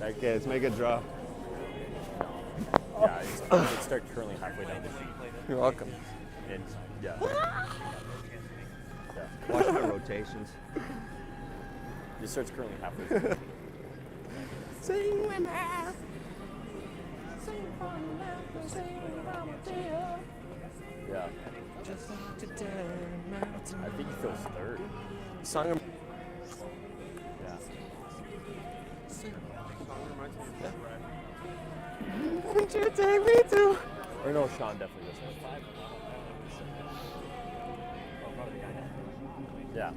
Okay, let's make a draw. Yeah, it's start currently halfway down the sheet. You're welcome. And yeah. Watch my rotations. It starts currently halfway down the sheet. Sing with me. Sing for me. Sing for Yeah. Just like today, I think he feels third. Song. Yeah. Won't you take me to? Or no, Sean definitely doesn't. Yeah.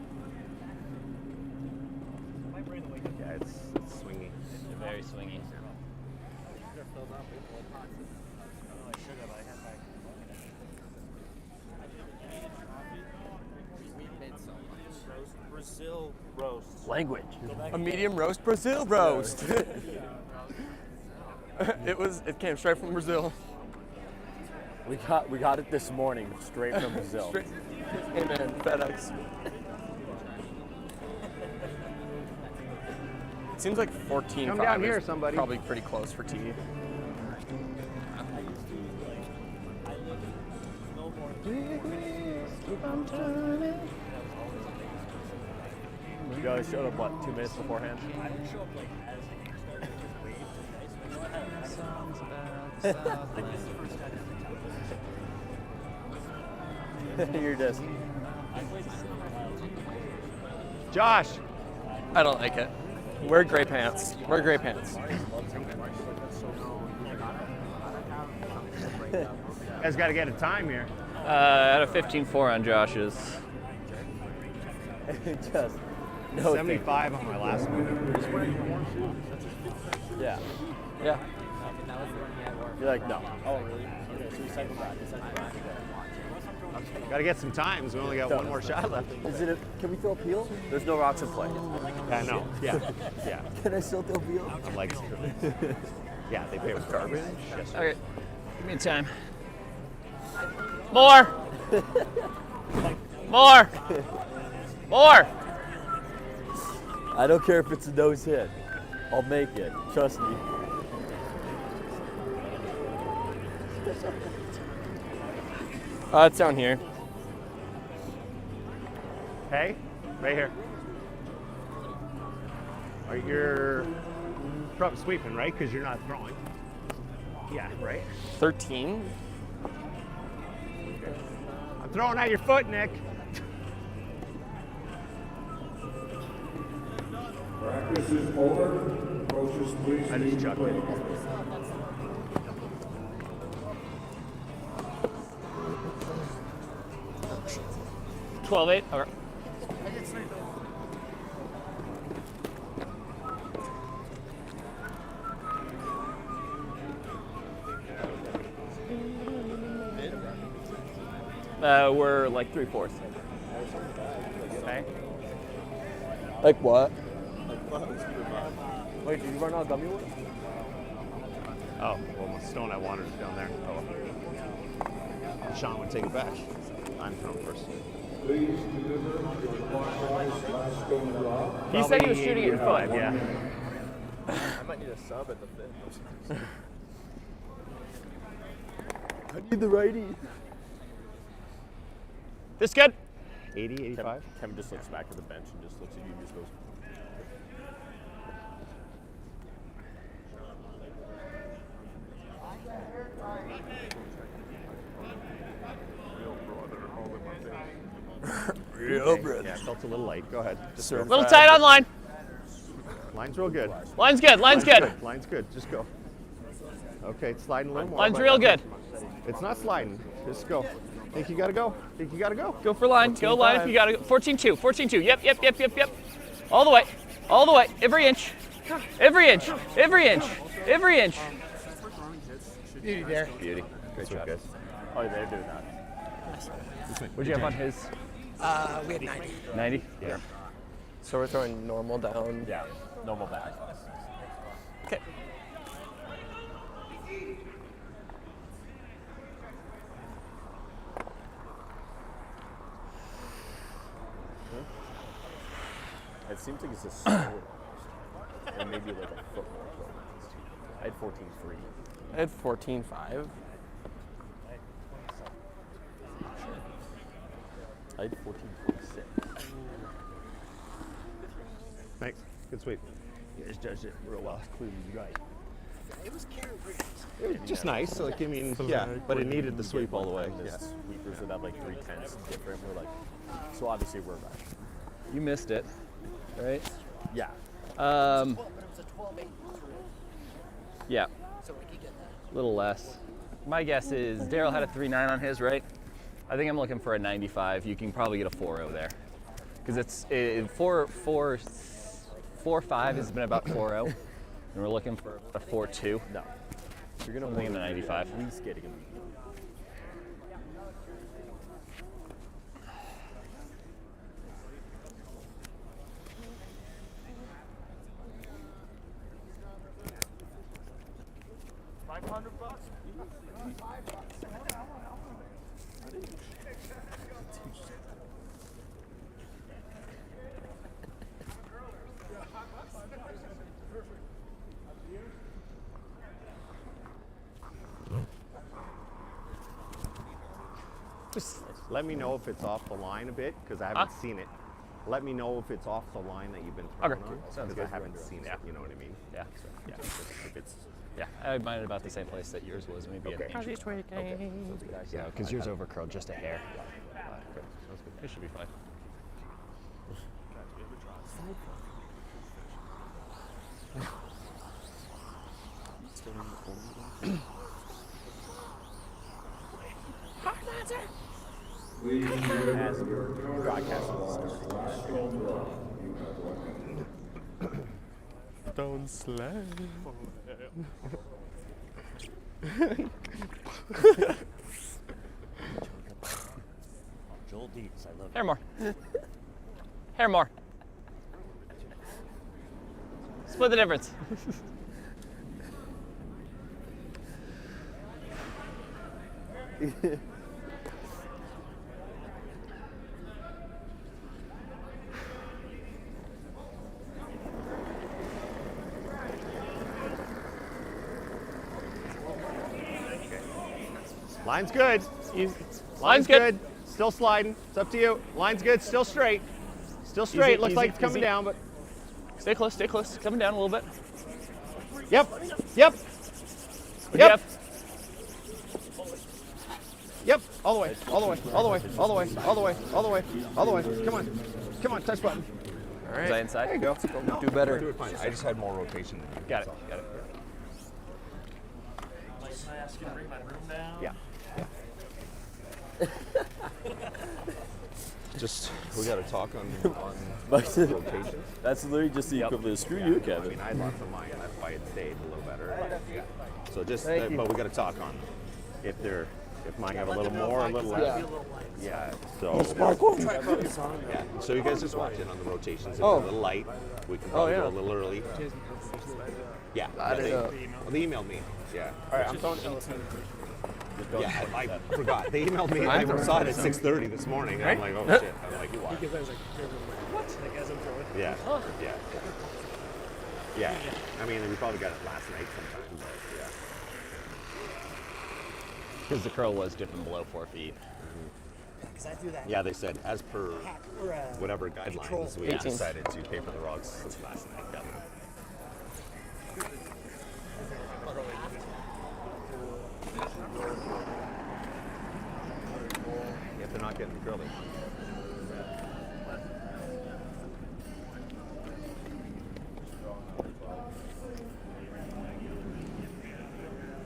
Yeah, it's swingy. Very swingy. Brazil roast. Language. A medium roast Brazil roast. It came straight from Brazil. We got it this morning, straight from Brazil. Amen. FedEx. It seems like 14. Come down here, somebody. Probably pretty close for tea. You guys showed up, what, 2 minutes beforehand? You're just... Josh! I don't like it. Wear gray pants. Wear gray pants. You guys got to get a time here. At a 15-4 on Josh's. just... No 75 on my last one. Yeah. Yeah. You're like, no. Oh, really? Okay, so you cycle back. Got to get some times. We only got one more shot left. Can we throw peel? There's no rocks in play. I know. Yeah. Yeah. Can I still throw peel? I'm like, yeah, they pay with garbage. Yes, sir. Okay, give me a time. More! More! More! I don't care if it's a nose hit. I'll make it. Trust me. It's down here. Hey, right here. You're probably sweeping, right? Because you're not throwing. Yeah, right. 13. I'm throwing at your foot, Nick. Practice is over. Coaches, please. I just chucked it. Twelve eight. Okay. We're like 3/4. Okay. Like what? Wait, did you run out of gummy worms? Oh, well, my stone I wanted is down there. Oh. Sean would take it back. I'm throwing first. Please deliver your clockwise last stone drop. He said he was shooting it in foot. Yeah. I might need a sub at the fifth. I need the righty. This good? 80, 85. Kevin just looks back at the bench and just looks at you and just goes, Real brother. Yeah, felt a little light. Go ahead. Just Sir. A little tight on line. Line's real good. Line's good. Line's good. Line's good. Just go. Okay, it's sliding a little more. Line's real good. It's not sliding. Just go. Think you gotta go. Think you gotta go. Go for line. Go line if you gotta go. 14-2. 14-2. Yep. All the way. All the way. Every inch. Every inch. Every inch. Every inch. Beauty there. Beauty. Great job, guys. oh, they're doing that. What'd you have on his? We had 90. 90? Yeah. So we're throwing normal down. Yeah, normal back. Okay. It seems like it's a slower, and maybe like a foot more. had 14.3. I had 14.5. I had 14.6. Thanks. Good sweep. You guys judged it real well. Clearly right. It was just nice. Like, I mean, yeah, but it needed the sweep all the way. Yeah. Sweepers would have like 3/10 different. We're like, so obviously we're right. You missed it, right? Yeah. Yeah. A little less. My guess is Darryl had a 3.9 on his, right? I think I'm looking for a 95. You can probably get a 4.0 there. Because it's 4.5 has been about 4.0. And we're looking for a 4.2. No. You're gonna I'm thinking a 95. At least getting him. Just let me know if it's off the line a bit, because I haven't seen it. Let me know if it's off the line that you've been throwing Okay. on, Sounds because I good. haven't seen it. You know what I mean? Yeah. Yeah. If it's Yeah. I had mine at about the same place that yours was, maybe Okay. an inch. Yeah, because yours overcurled just a hair. It should be fine. Ladies and gentlemen, As your broadcast last stone draw. You have 1 minute. Don't slay. Joel Deeds, I love Hair more. Hair more. Split the difference. line's good. Line's good. Still sliding. It's up to you. Line's good. Still straight. Still straight. Easy, Looks easy, like it's coming easy. down, but Stay close, stay close. Coming down a little bit. yep, yep, Good Yep. Jeff. yep. All the way. All the way. All the way. All the way. All the way. All the way. All the way. Come on. Come on. Touch button. All right. Is that inside? There you go. Do better. Do it fine. I just had more rotation than you. Got it. Got it. Yeah. Just we got to talk on rotation. That's literally just the equivalent of screw you, I Kevin. mean, I had lots of mine. That's why it stayed a little better. So just, but we got to talk on if mine have a little more, a little less. Yeah. So. Yeah. So you guys just watch it on the rotations. If it's a little light, we can probably go a little early. Yeah. They emailed me. Yeah. All right, I'm throwing 18. Yeah, I forgot. They emailed me. I saw it at 6:30 this morning. And I'm like, oh shit. I'm like, what? Because I was like, what? Like as I'm throwing. Yeah. Yeah. Yeah. I mean, we probably got it last night sometime, but yeah. Because the curl was dipping below 4 feet. Because I do that. Yeah, they said as per Or, whatever guidelines, we 18. decided to pay for the rocks since last night. Yeah. If they're not getting curly.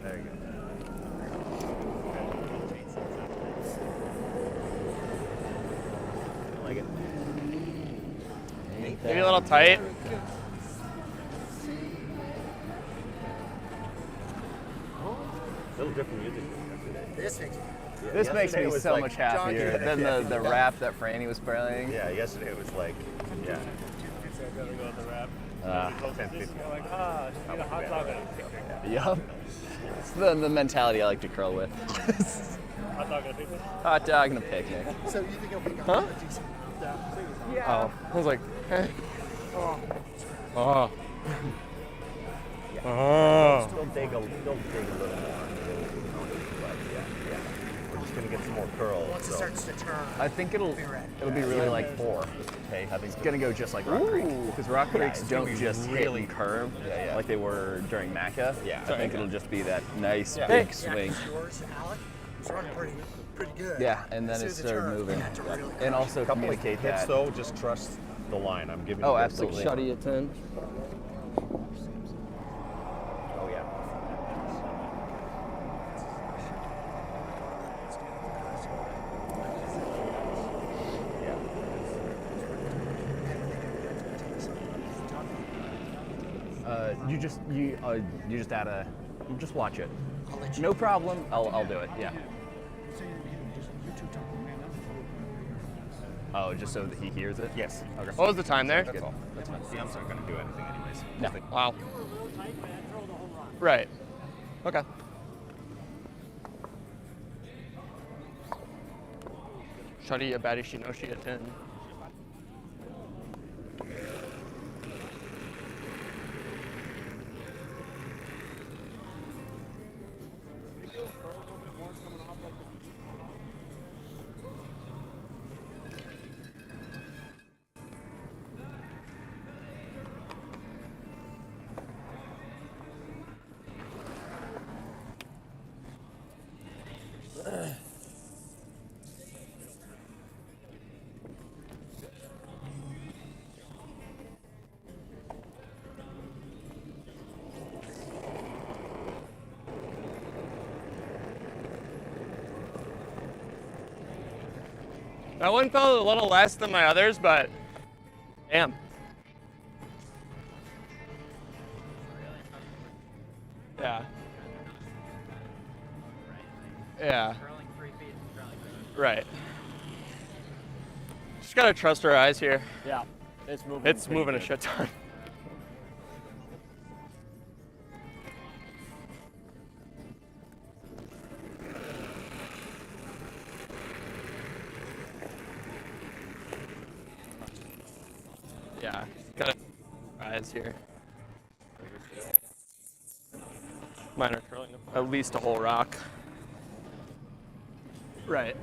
There you go. I like it. Maybe a little tight. A little different music than yesterday. This makes Yesterday me was so like much happier than the rap that Franny was playing. Yeah, yesterday it was like, yeah. I'd rather go with the wrap. 10:50. You're like, need a hot dog and a picnic. Yup. It's the mentality I like to curl with. Hot dog and a picnic. Hot dog and a picnic. So you think it'll be Huh? a decent Oh, I was like, hey. Oh. Oh. dig a little more. But yeah. We're just gonna get some more curls. Once it starts to turn, I think it'll be really like 4. Okay, I think It's gonna go just like Rock Creek, because Rock Creeks it's don't gonna be just really hit and curve Yeah. like they were during Macca. Yeah. I think it'll just be that nice Yeah. big swing. yours, Alec, was running pretty good. Yeah, and then As it soon as started turned, moving. you had to really And also A couple of communicate hits that. though, just trust the line. I'm giving you Oh, this, absolutely. Shutty at 10. Oh yeah. You just add a, just watch it. I'll let you No problem. I'll do it. Yeah. Oh, just so that he hears it. Yes. Okay. What was the time there? That's all. That's fine. See, I'm not gonna do anything anyways. No. Wow. Right. Okay. Shadi Abadi Shinoshi at 10. That one felt a little less than my others, but damn. Yeah. Yeah. Right. Just gotta trust our eyes here. Yeah, it's moving. It's pretty moving a good. shit ton. Yeah, gotta eyes here. Mine are curling at least a whole rock. Right.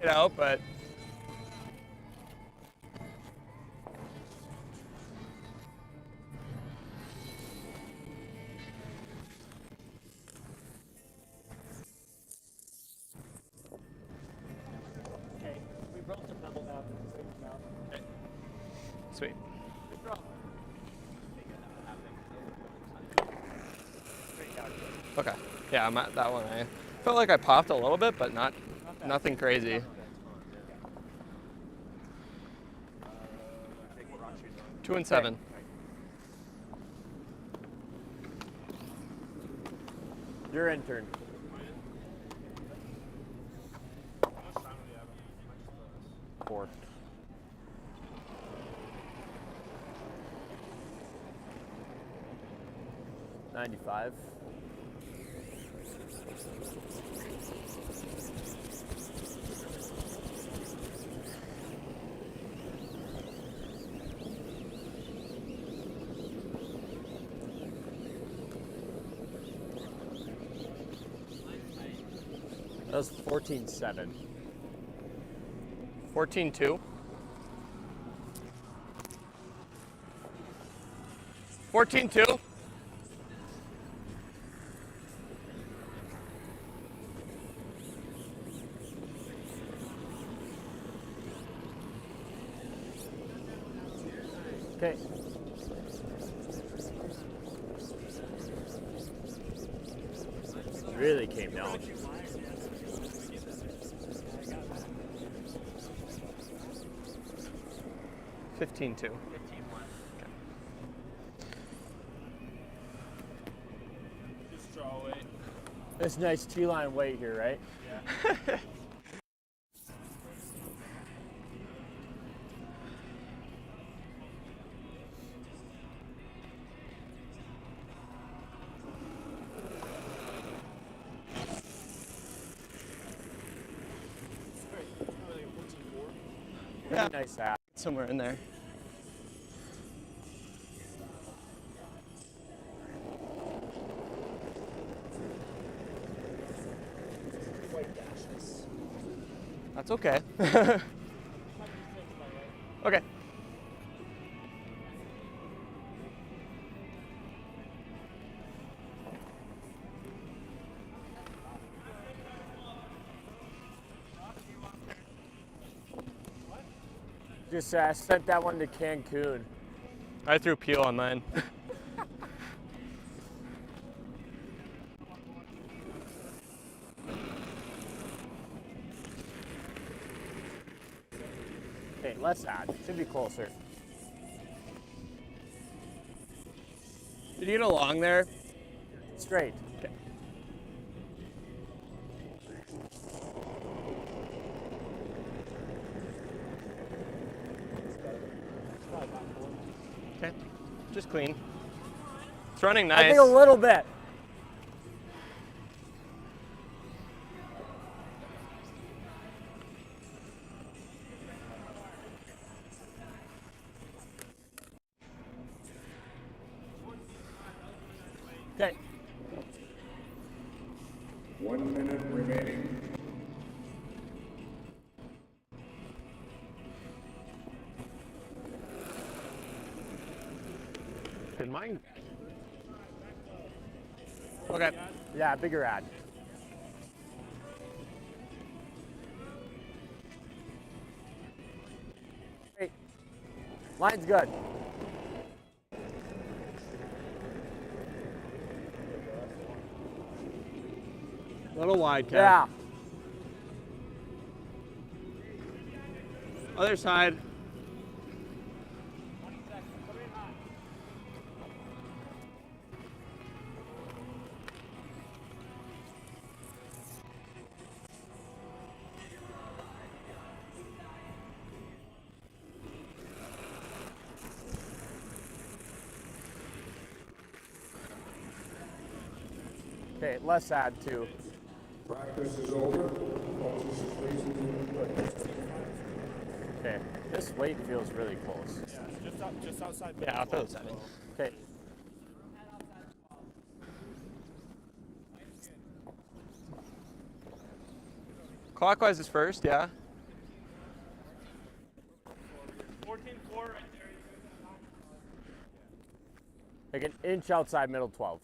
Get out, but sweet. Okay. Yeah, I'm at that one. I felt like I popped a little bit, but nothing crazy. Two and 7. Your intern. Four. $95. That was 14.7. 14-2. 14-2. Okay. Really came down. $15-2. Just draw away. This nice T-line weight here, right? Yeah. Yeah. Nice hat. Somewhere in there. That's okay. Okay. Just sent that one to Cancun. I threw peel on mine. Okay, less ad. Should be closer. Did you get along there? Straight. Okay. Okay. Just clean. It's running nice. I think a little bit. Okay. 1 minute remaining. Did mine? Okay. Yeah, bigger ad. Hey, line's good. A little wide, Kev. Yeah. Other side. Okay, less ad too. Practice is over. Coaches, please do. Okay, this weight feels really close. Just outside. Yeah, I'll throw the side in. Okay. Clockwise is first, yeah. 14-4 right there. Like an inch outside middle 12.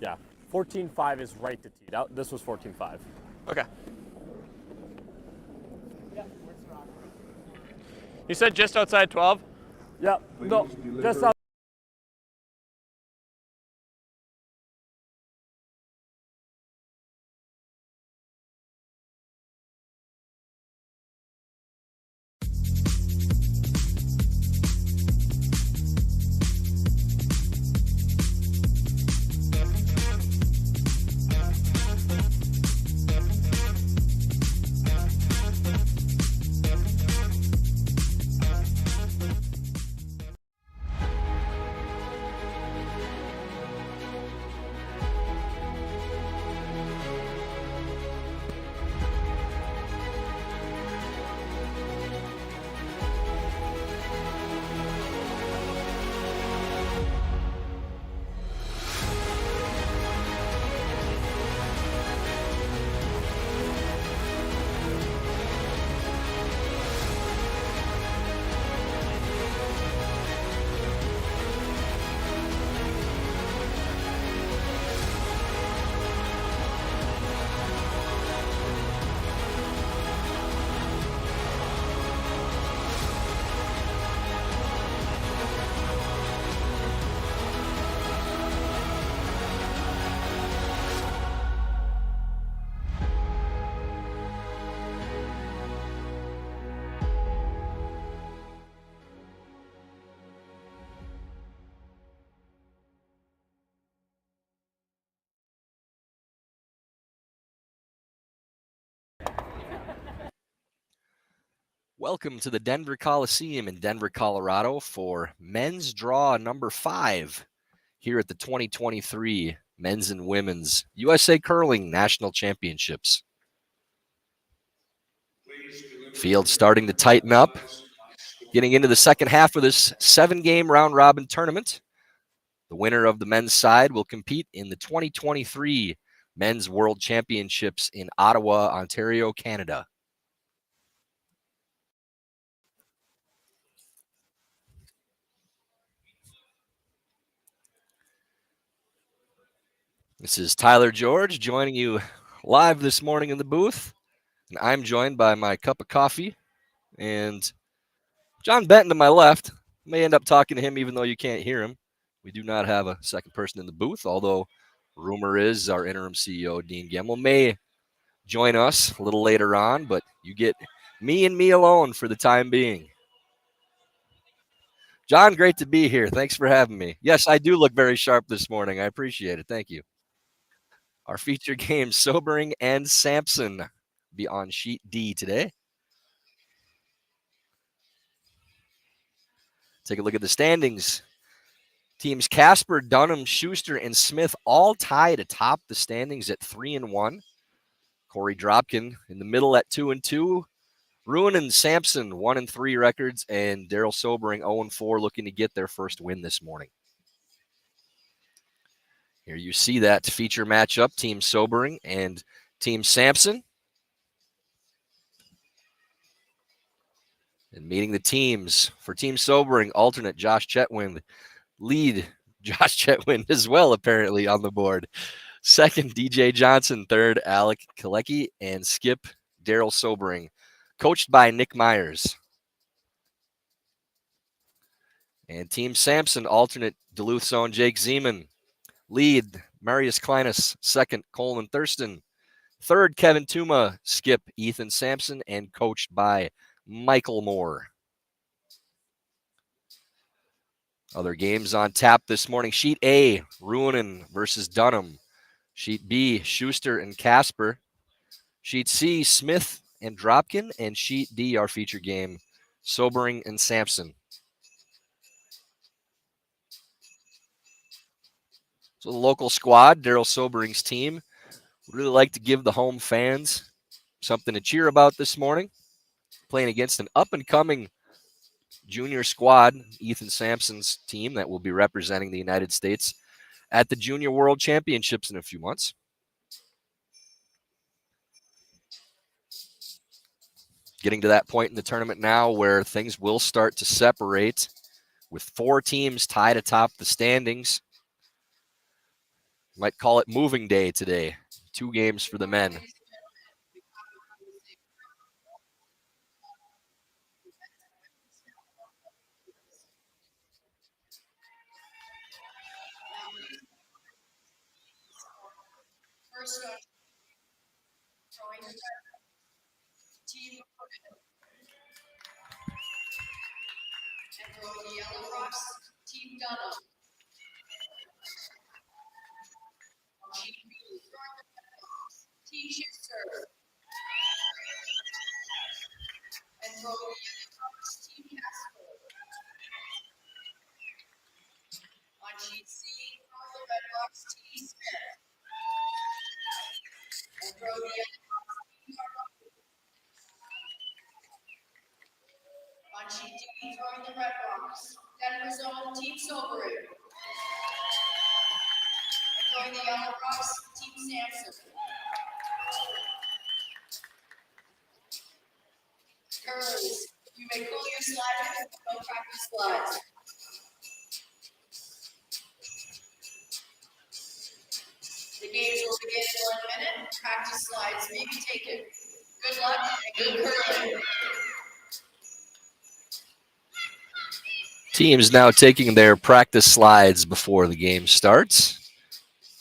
Yeah. 14.5 is right to tee. This was 14.5. Okay. You said just outside 12? Yep. No, Please just deliver. out. Welcome to the Denver Coliseum in Denver, Colorado for men's draw number 5 here at the 2023 Men's and Women's USA Curling National Championships. Please deliver. Field starting to tighten up. Getting into the second half of this 7-game round-robin tournament. The winner of the men's side will compete in the 2023 Men's World Championships in Ottawa, Ontario, Canada. This is Tyler George joining you live this morning in the booth. And I'm joined by my cup of coffee and John Benton to my left. May end up talking to him even though you can't hear him. We do not have a second person in the booth, although rumor is our interim CEO, Dean Gemmel, may join us a little later on, but you get me and me alone for the time being. John, great to be here. Thanks for having me. Yes, I do look very sharp this morning. I appreciate it. Thank you. Our feature games, Sobering and Sampson, be on sheet D today. Take a look at the standings. Teams Casper, Dunham, Schuster, and Smith all tied atop the standings at 3-1. Corey Dropkin in the middle at 2-2. Ruin and Sampson 1-3 records, and Darryl Sobering 0-4, looking to get their first win this morning. Here you see that feature matchup, Team Sobering and Team Sampson. And meeting the teams for Team Sobering, alternate Josh Chetwynd, lead Josh Chetwynd as well, apparently on the board. Second, DJ Johnson. Third, Alec Kalecki. And skip, Darryl Sobering, coached by Nick Myers. And Team Sampson, alternate Duluth's own Jake Zeman. Lead, Marius Kleinis. Second, Coleman Thurston. Third, Kevin Tuma. Skip, Ethan Sampson. And coached by Michael Moore. Other games on tap this morning. Sheet A, Ruinen versus Dunham. Sheet B, Schuster and Casper. Sheet C, Smith and Dropkin. And Sheet D, our feature game, Sobering and Sampson. So the local squad, Darryl Sobering's team, would really like to give the home fans something to cheer about this morning. Playing against an up-and-coming junior squad, Ethan Sampson's team, that will be representing the United States at the Junior World Championships in a few months. Getting to that point in the tournament now where things will start to separate with 4 teams tied atop the standings. Might call it moving day today. 2 games for the men. Team Dunham. Team Schuster. And throw the Team Casper. On sheet C, throw the red box, Team Smith. And throw the yellow box, Team Darryl. On sheet D, throwing the red box, Denver's own Team Sobering. And throwing the yellow box, Team Sampson. Curlers, you may pull your sliders, but don't practice slides. The games will begin in 1 minute. Practice slides may be taken. Good luck and good curling. Teams now taking their practice slides before the game starts.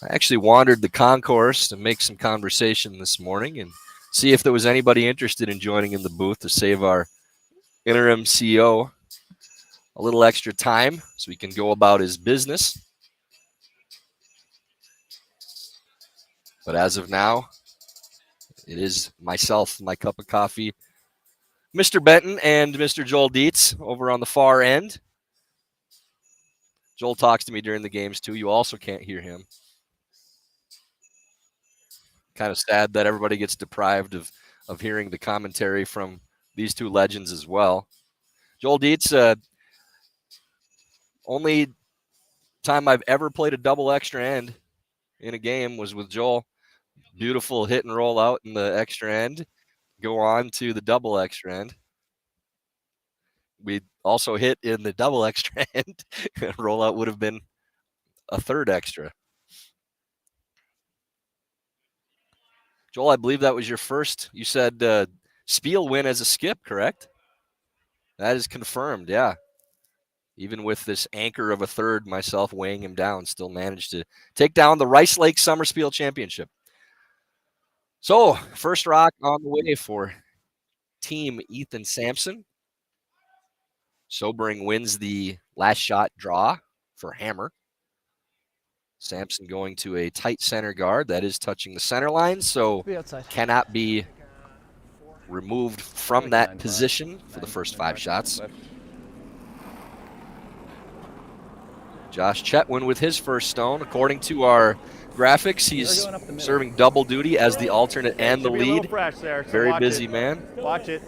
I actually wandered the concourse to make some conversation this morning and see if there was anybody interested in joining in the booth to save our interim CEO a little extra time so he can go about his business. But as of now, it is myself, my cup of coffee, Mr. Benton, and Mr. Joel Dietz over on the far end. Joel talks to me during the games too. You also can't hear him. Kind of sad that everybody gets deprived of hearing the commentary from these two legends as well. Joel Dietz, only time I've ever played a double extra end in a game was with Joel. Beautiful hit and roll out in the extra end. Go on to the double extra end. We also hit in the double extra end. Rollout would have been a third extra. Joel, I believe that was your first, you said Spiel win as a skip, correct? That is confirmed, yeah. Even with this anchor of a third, myself weighing him down, still managed to take down the Rice Lake Summer Spiel Championship. So, first rock on the way for Team Ethan Sampson. Sobering wins the last shot draw for Hammer. Sampson going to a tight center guard. That is touching the center line, so cannot be removed from that position for the first 5 shots. Josh Chetwin with his first stone. According to our graphics, he's serving double duty as the alternate and the lead. Very busy man. Watch it.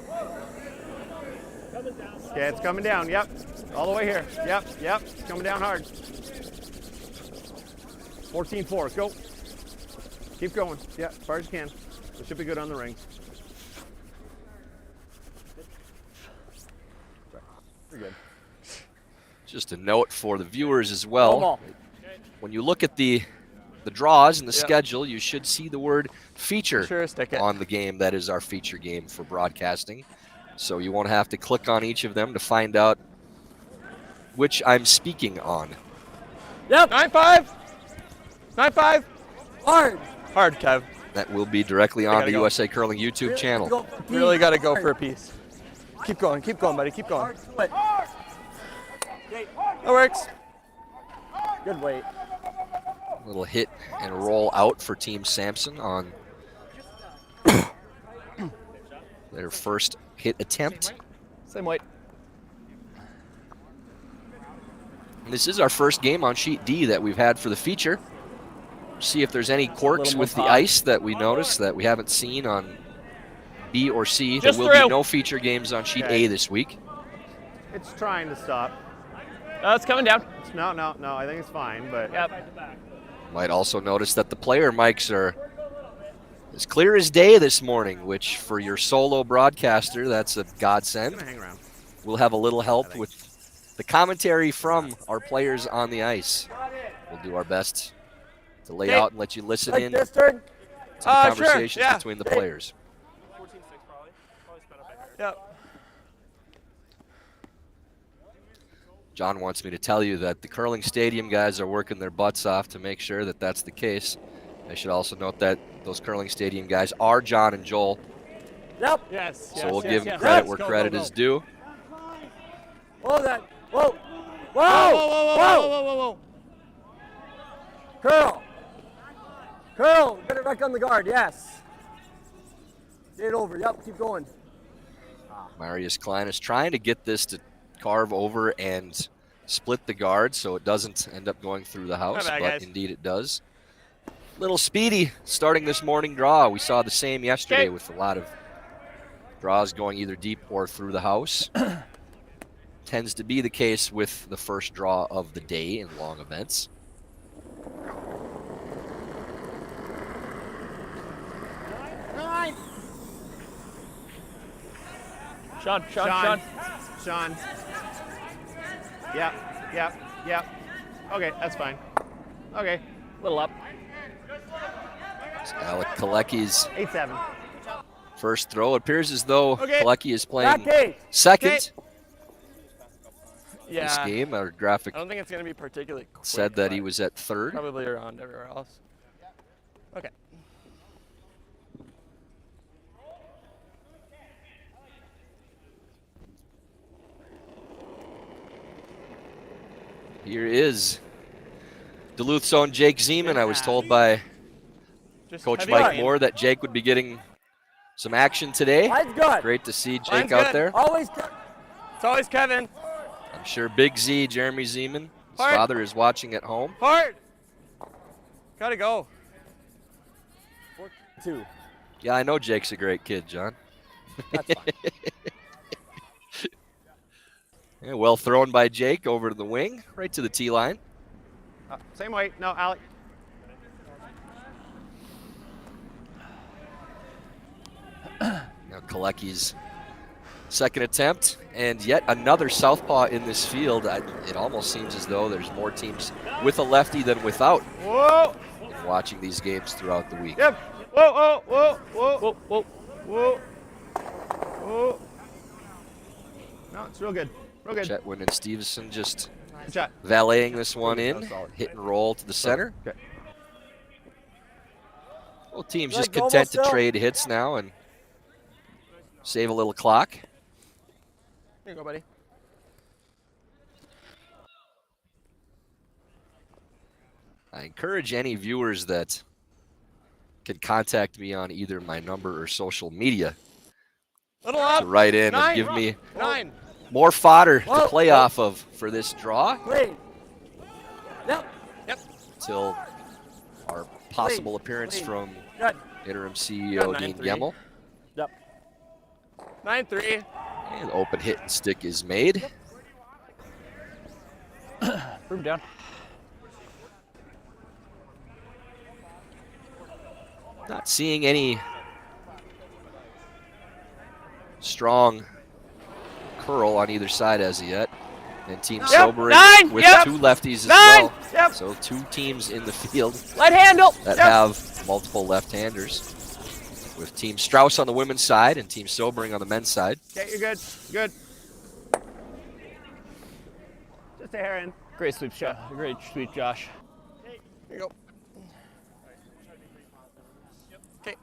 Okay, it's coming down. Yep. All the way here. Yep. It's coming down hard. 14-4. Go. Keep going. Yeah, as far as you can. It should be good on the rings. Pretty good. Just a note for the viewers as well. When you look at the draws and the schedule, you should see the word feature on the game. That is our feature game for broadcasting. So you won't have to click on each of them to find out which I'm speaking on. Yep. 9-5. 9-5. Hard. Hard, Kev. That will be directly on the USA Curling YouTube channel. Really got to go for a piece. Keep going, buddy. Keep going. That works. Good weight. Little hit and roll out for Team Sampson on their first hit attempt. Same weight. And this is our first game on sheet D that we've had for the feature. See if there's any quirks with the ice that we noticed that we haven't seen on B or C. There will be no feature games on sheet A this week. It's trying to stop. It's coming down. No. I think it's fine, but. Might also notice that the player mics are as clear as day this morning, which for your solo broadcaster, that's a godsend. Hang around. We'll have a little help with the commentary from our players on the ice. We'll do our best to lay out and let you listen in to the conversations between the players. 14-6 probably. Probably sped up ahead. Yep. John wants me to tell you that the curling stadium guys are working their butts off to make sure that that's the case. I should also note that those curling stadium guys are John and Joel. Yep. Yes. So we'll give them credit where credit is due. Whoa, that. Whoa. Whoa. Curl. Get it back on the guard. Yes. Get it over. Yep. Keep going. Marius Klein is trying to get this to carve over and split the guard so it doesn't end up going through the house, but indeed it does. Little speedy starting this morning draw. We saw the same yesterday with a lot of draws going either deep or through the house. Tends to be the case with the first draw of the day in long events. Sean. Yep. Okay, that's fine. Okay. Little up. It's Alec Kalecki's 8-7. first throw. It appears as though Kalecki is playing second this game. Our graphic I don't think it's going to be particularly quick, said that he was at third. Probably around everywhere else. Okay. Here is Duluth's own Jake Zeman. I was told by Coach Mike Moore that Jake would be getting some action today. Great to see Jake out there. It's always Kevin. I'm sure Big Z, Jeremy Zeman, his father is watching at home. Hard. Gotta go. 4-2. Yeah, I know Jake's a great kid, John. That's fine. Yeah, well thrown by Jake over to the wing, right to the tee line. Same way. No, Alec. Now Kalecki's second attempt, and yet another southpaw in this field. It almost seems as though there's more teams with a lefty than without. Whoa! Watching these games throughout the week. Yep. Whoa, whoa, whoa, whoa, whoa, whoa, whoa, whoa. No, it's real good. Real good. Chetwin and Stevenson just Chet. valeting this one in. Hit and roll to the center. Okay. Both teams just content to trade hits now and save a little clock. Here you go, buddy. I encourage any viewers that can contact me on either my number or social media Little up. to write in Nine. and give me Nine. more fodder to play off of for this draw. Yep. Yep. Till our possible appearance from Good. interim CEO Got Dean 9-3. Gemmel. Yep. 9-3. And open hit and stick is made. Room down. Not seeing any strong curl on either side as of yet. And Team Sobering with two lefties as well. Yep. So two teams in the field Light handle. that have multiple left-handers. With Team Strauss on the women's side and Team Sobering on the men's side. Okay, you're good. Good. Just a hair in. Great sweep shot. Great sweep, Josh. Here you go. Okay.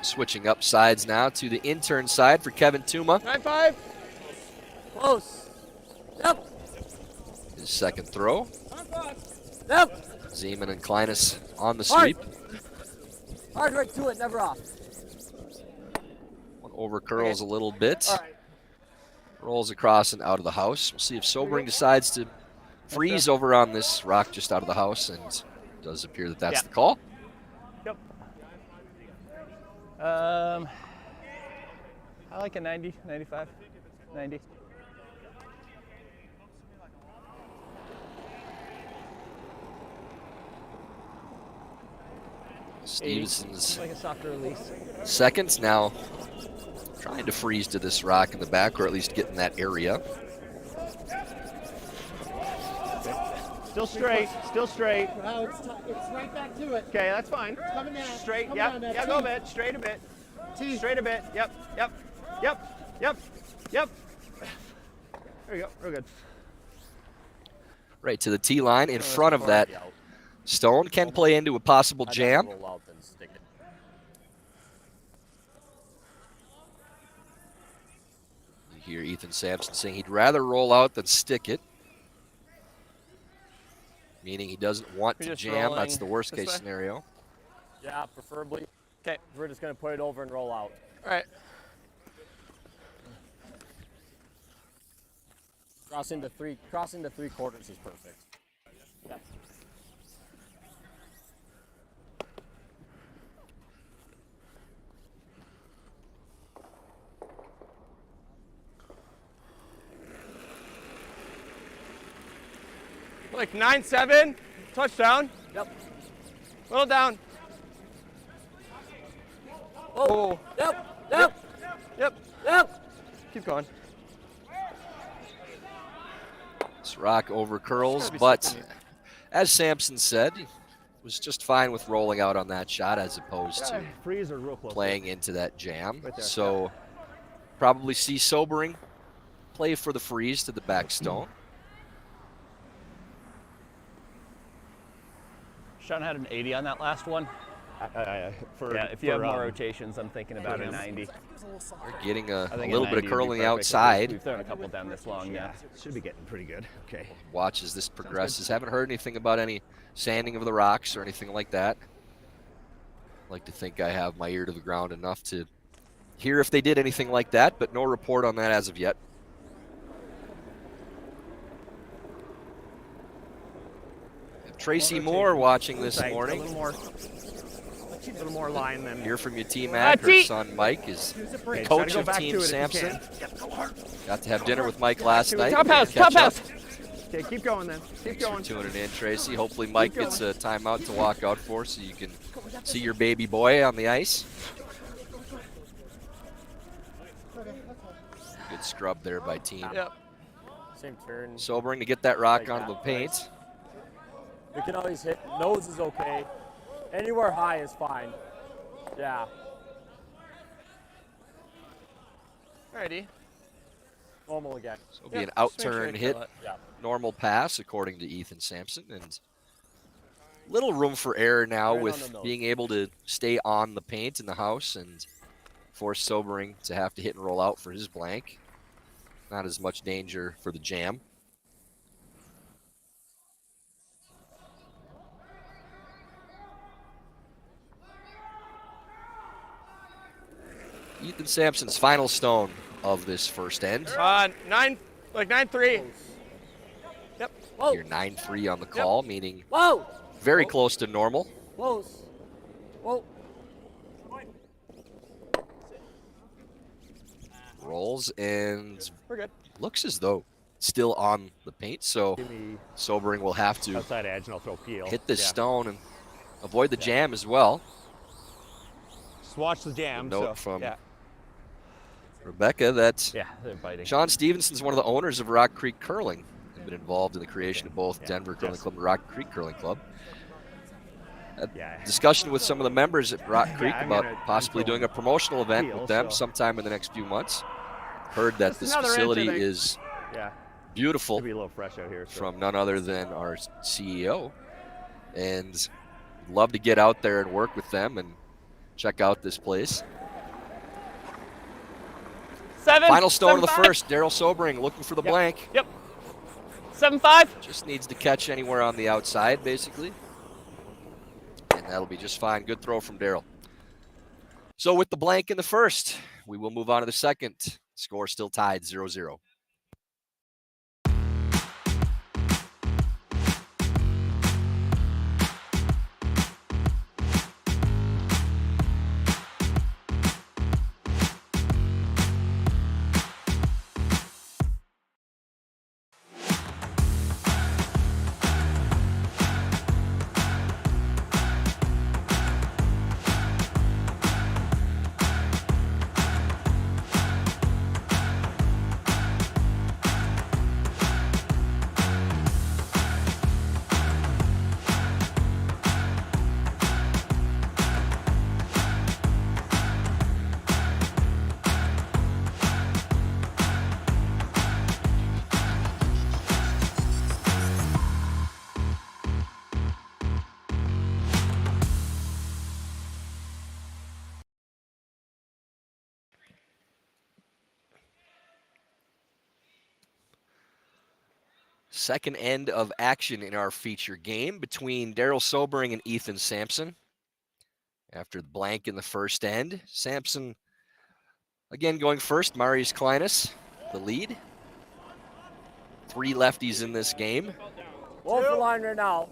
Switching up sides now to the intern side for Kevin Tuma. 9-5. Close. Yep. His second throw. Yep. Zeman and Kleinis on the sweep. Hard right to it, never off. One over curls a little bit. Rolls across and out of the house. We'll see if Sobering decides to freeze over on this rock just out of the house, and it does appear that that's the call. Yep. I like a 90, 95, 90. Stevenson's Like a softer release. seconds now trying to freeze to this rock in the back, or at least get in that area. Still straight. Still straight. Wow, it's right back to it. Okay, that's fine. Coming down. Straight. Coming Yep. down now. Yeah, go a bit. Straight a bit. Straight a bit. Yep. Yep. Yep. Yep. Yep. There you go. Real good. Right to the tee line in front of that stone. Can play into a possible jam. Roll out, then stick it. You hear Ethan Sampson saying he'd rather roll out than stick it. Meaning he doesn't want to just jam. rolling That's the worst this case way? scenario. Yeah, preferably. Okay. We're just gonna put it over and roll out. All right. Crossing to three quarters is perfect. Yeah. Like 9-7. Touchdown. Yep. Little down. Oh. Yep. Yep. Yep. Yep. Keep going. This rock over curls, Gotta be but something as Sampson said, he was just fine with rolling out on that shot as opposed to Freezer real close. playing into that jam. Right there. So probably see Sobering play for the freeze to the back stone. Sean had an 80 on that last one. If you have more rotations, I'm thinking about a 90. We're getting a I think little 90 bit of would be curling perfect. outside. We've thrown a couple down this long, yeah. Should be getting pretty good. Okay. Watch as this progresses. Haven't heard anything about any sanding of the rocks or anything like that. Like to think I have my ear to the ground enough to hear if they did anything like that, but no report on that as of yet. Tracy Moore watching this morning. A little more line than. Hear from your T-Mac. Her son Mike is Okay, coach try to go of back Team to it if you Sampson. can. Got to have dinner with Mike last night. Top house, Catch top house. up. Okay, keep going then. Keep Thanks going. for tuning in, Tracy. Hopefully Mike gets a timeout to walk out for so you can see your baby boy on the ice. Good scrub there by team. Yep. Same turn. Sobering to get that rock Like onto that, the paint. We can always hit. Nose is okay. Anywhere high is fine. Yeah. Alrighty. Normal again. So it'll be an out just make sure turn I hit, kill it. Yeah. normal pass according to Ethan Sampson, and little room for error now Right on with the nose. being able to stay on the paint in the house and force Sobering to have to hit and roll out for his blank. Not as much danger for the jam. Ethan Sampson's final stone of this first end. 9-3. Yep. Whoa. You're 9-3 on the call, meaning Whoa. very close to normal. Close. Whoa. Rolls and We're good. looks as though still on the paint, so Give me Sobering will have to outside edge and I'll throw peel. hit this Yeah. stone and avoid the jam as well. Just watch the jam. Note so, from yeah. Rebecca that Yeah, they're biting. Sean Stevenson's one of the owners of Rock Creek Curling and been involved in the creation of both Yeah, Denver Curling just- Club and Rock Creek Curling Club. Yeah. Discussion with some of the members at Rock Creek I'm about gonna possibly throw doing a promotional event peel, with them so- sometime in the next few months. Heard that Just this another inch, I facility think. is Yeah. beautiful. It'll be a little fresh out here. So. From none other than our CEO, and love to get out there and work with them and check out this place. 7. Final stone of the 7-5. first, Darryl Sobering looking for the blank. Yep. 7-5. Just needs to catch anywhere on the outside, basically. And that'll be just fine. Good throw from Darryl. So with the blank in the first, we will move on to the second. Score still tied 0-0. Second end of action in our feature game between Darryl Sobering and Ethan Sampson. After the blank in the first end, Sampson again going first. Marius Kleinis, the lead. 3 lefties in this game. Wolf the line right now.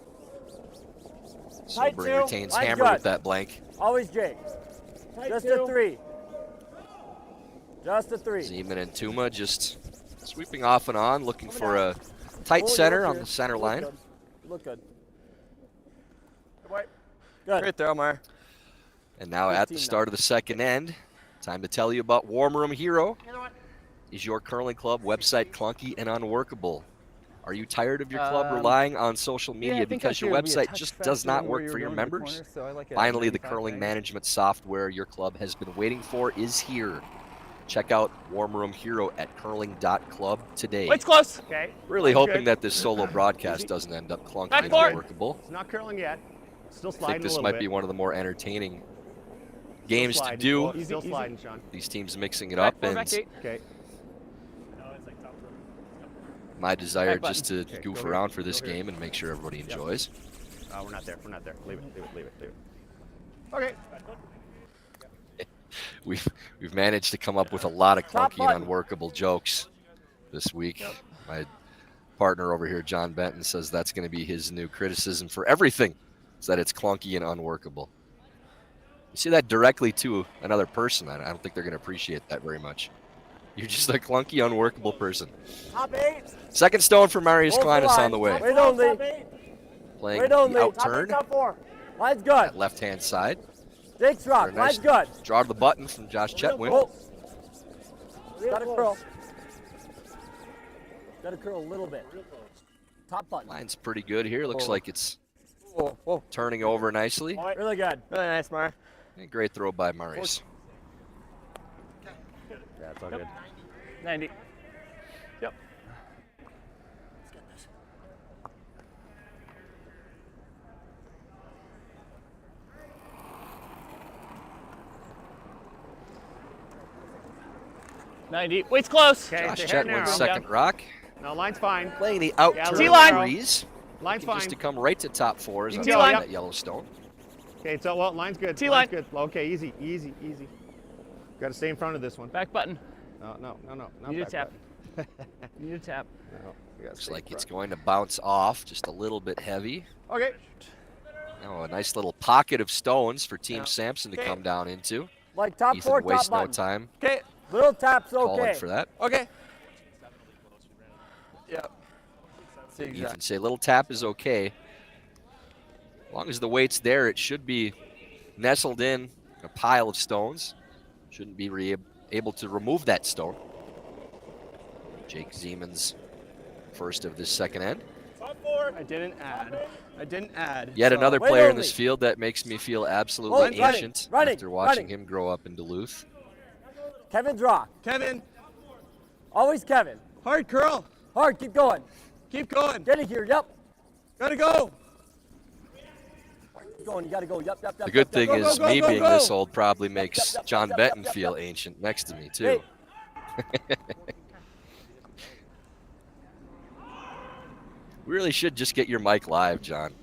Tight Sobering two. retains Line's hammer good. with that blank. Always Jake. Just a 3. Just a 3. Zeman and Tuma just sweeping off and on, looking for a tight Oh, you center look on good. the center You look line. good. You look good. Good. Good. Great throw, Meyer. And now at the 15 start of the second end, time to tell you about Warm Room Hero. Is your curling club website clunky and unworkable? Are you tired of your club relying on social media because your website just does not work for your members? Finally, the curling management software your club has been waiting for is here. Check out Warm Room Hero at curling.club today. Wait's close. Okay. Really Line's hoping good. that this solo broadcast doesn't end up clunky Back and court. unworkable. It's not curling yet. Still I think sliding a this little might bit. be one of the more entertaining Still games to sliding. do. Well, Still sliding, Sean. These teams mixing it Back up, 4, and back 8. Okay. my desire Back just to Okay, goof go around here. for this Go here. game and make sure everybody enjoys. We're not there. We're not there. Leave it. Leave it. Leave it. Leave it. Okay. We've managed to come up with a lot of Top clunky and button. unworkable jokes this week. My partner over here, John Benton, says that's going to be his new criticism for everything, is that it's clunky and unworkable. You say that directly to another person, I don't think they're going to appreciate that very much. You're just a clunky, unworkable person. Top 8. Second stone for Marius Kleinis on the way. Wait only. Playing Wait only. the out turn. Top 4. Line's good. Left-hand side. Jake's rock. Nice Line's good. draw to the button from Josh Chetwin. Whoa. Got to curl. Got to curl a little bit. Top button. Line's pretty good here. Looks like it's Whoa. turning over nicely. Really good. Really nice, Mar. And great throw by Marius. Yeah, it's all good. 90. Yep. Wait's close. Okay, Josh stay Chetwin's second rock. No, line's fine. Playing the out Yeah, turn T-line. threes. Line's Looking fine. just to come right to top 4s on T-line. that Yellowstone. Okay, so well, line's good. T-line. Line's good. Okay, easy. Got to stay in front of this one. Back button. No. Not Need a back tap. button. Need a tap. No, we gotta Looks stay in like it's front. going to bounce off just a little bit heavy. Okay. Oh, a nice little pocket of stones for Team Yeah. Sampson to Okay. come down into. Like top 4, Ethan top wastes no button. time Okay. Little taps calling okay. for that. Okay. Yep. Ethan say little tap is okay. As long as the weight's there, it should be nestled in a pile of stones. Shouldn't be able to remove that stone. Jake Zeman's first of this second end. I didn't add. Yet so- another Wait player in only. this field that makes me feel Oh, absolutely running, ancient running, after watching running. him grow up in Duluth. Kevin's rock. Kevin, Always Kevin. hard curl. Hard, keep going. Keep going. Get it here, yep. Gotta go. Keep going, you gotta go, yep. The good thing go, is go, me go, being go. this old probably makes yep, John yep, Benton yep, feel yep. ancient next to me too. Hey. We really should just get your mic live, John.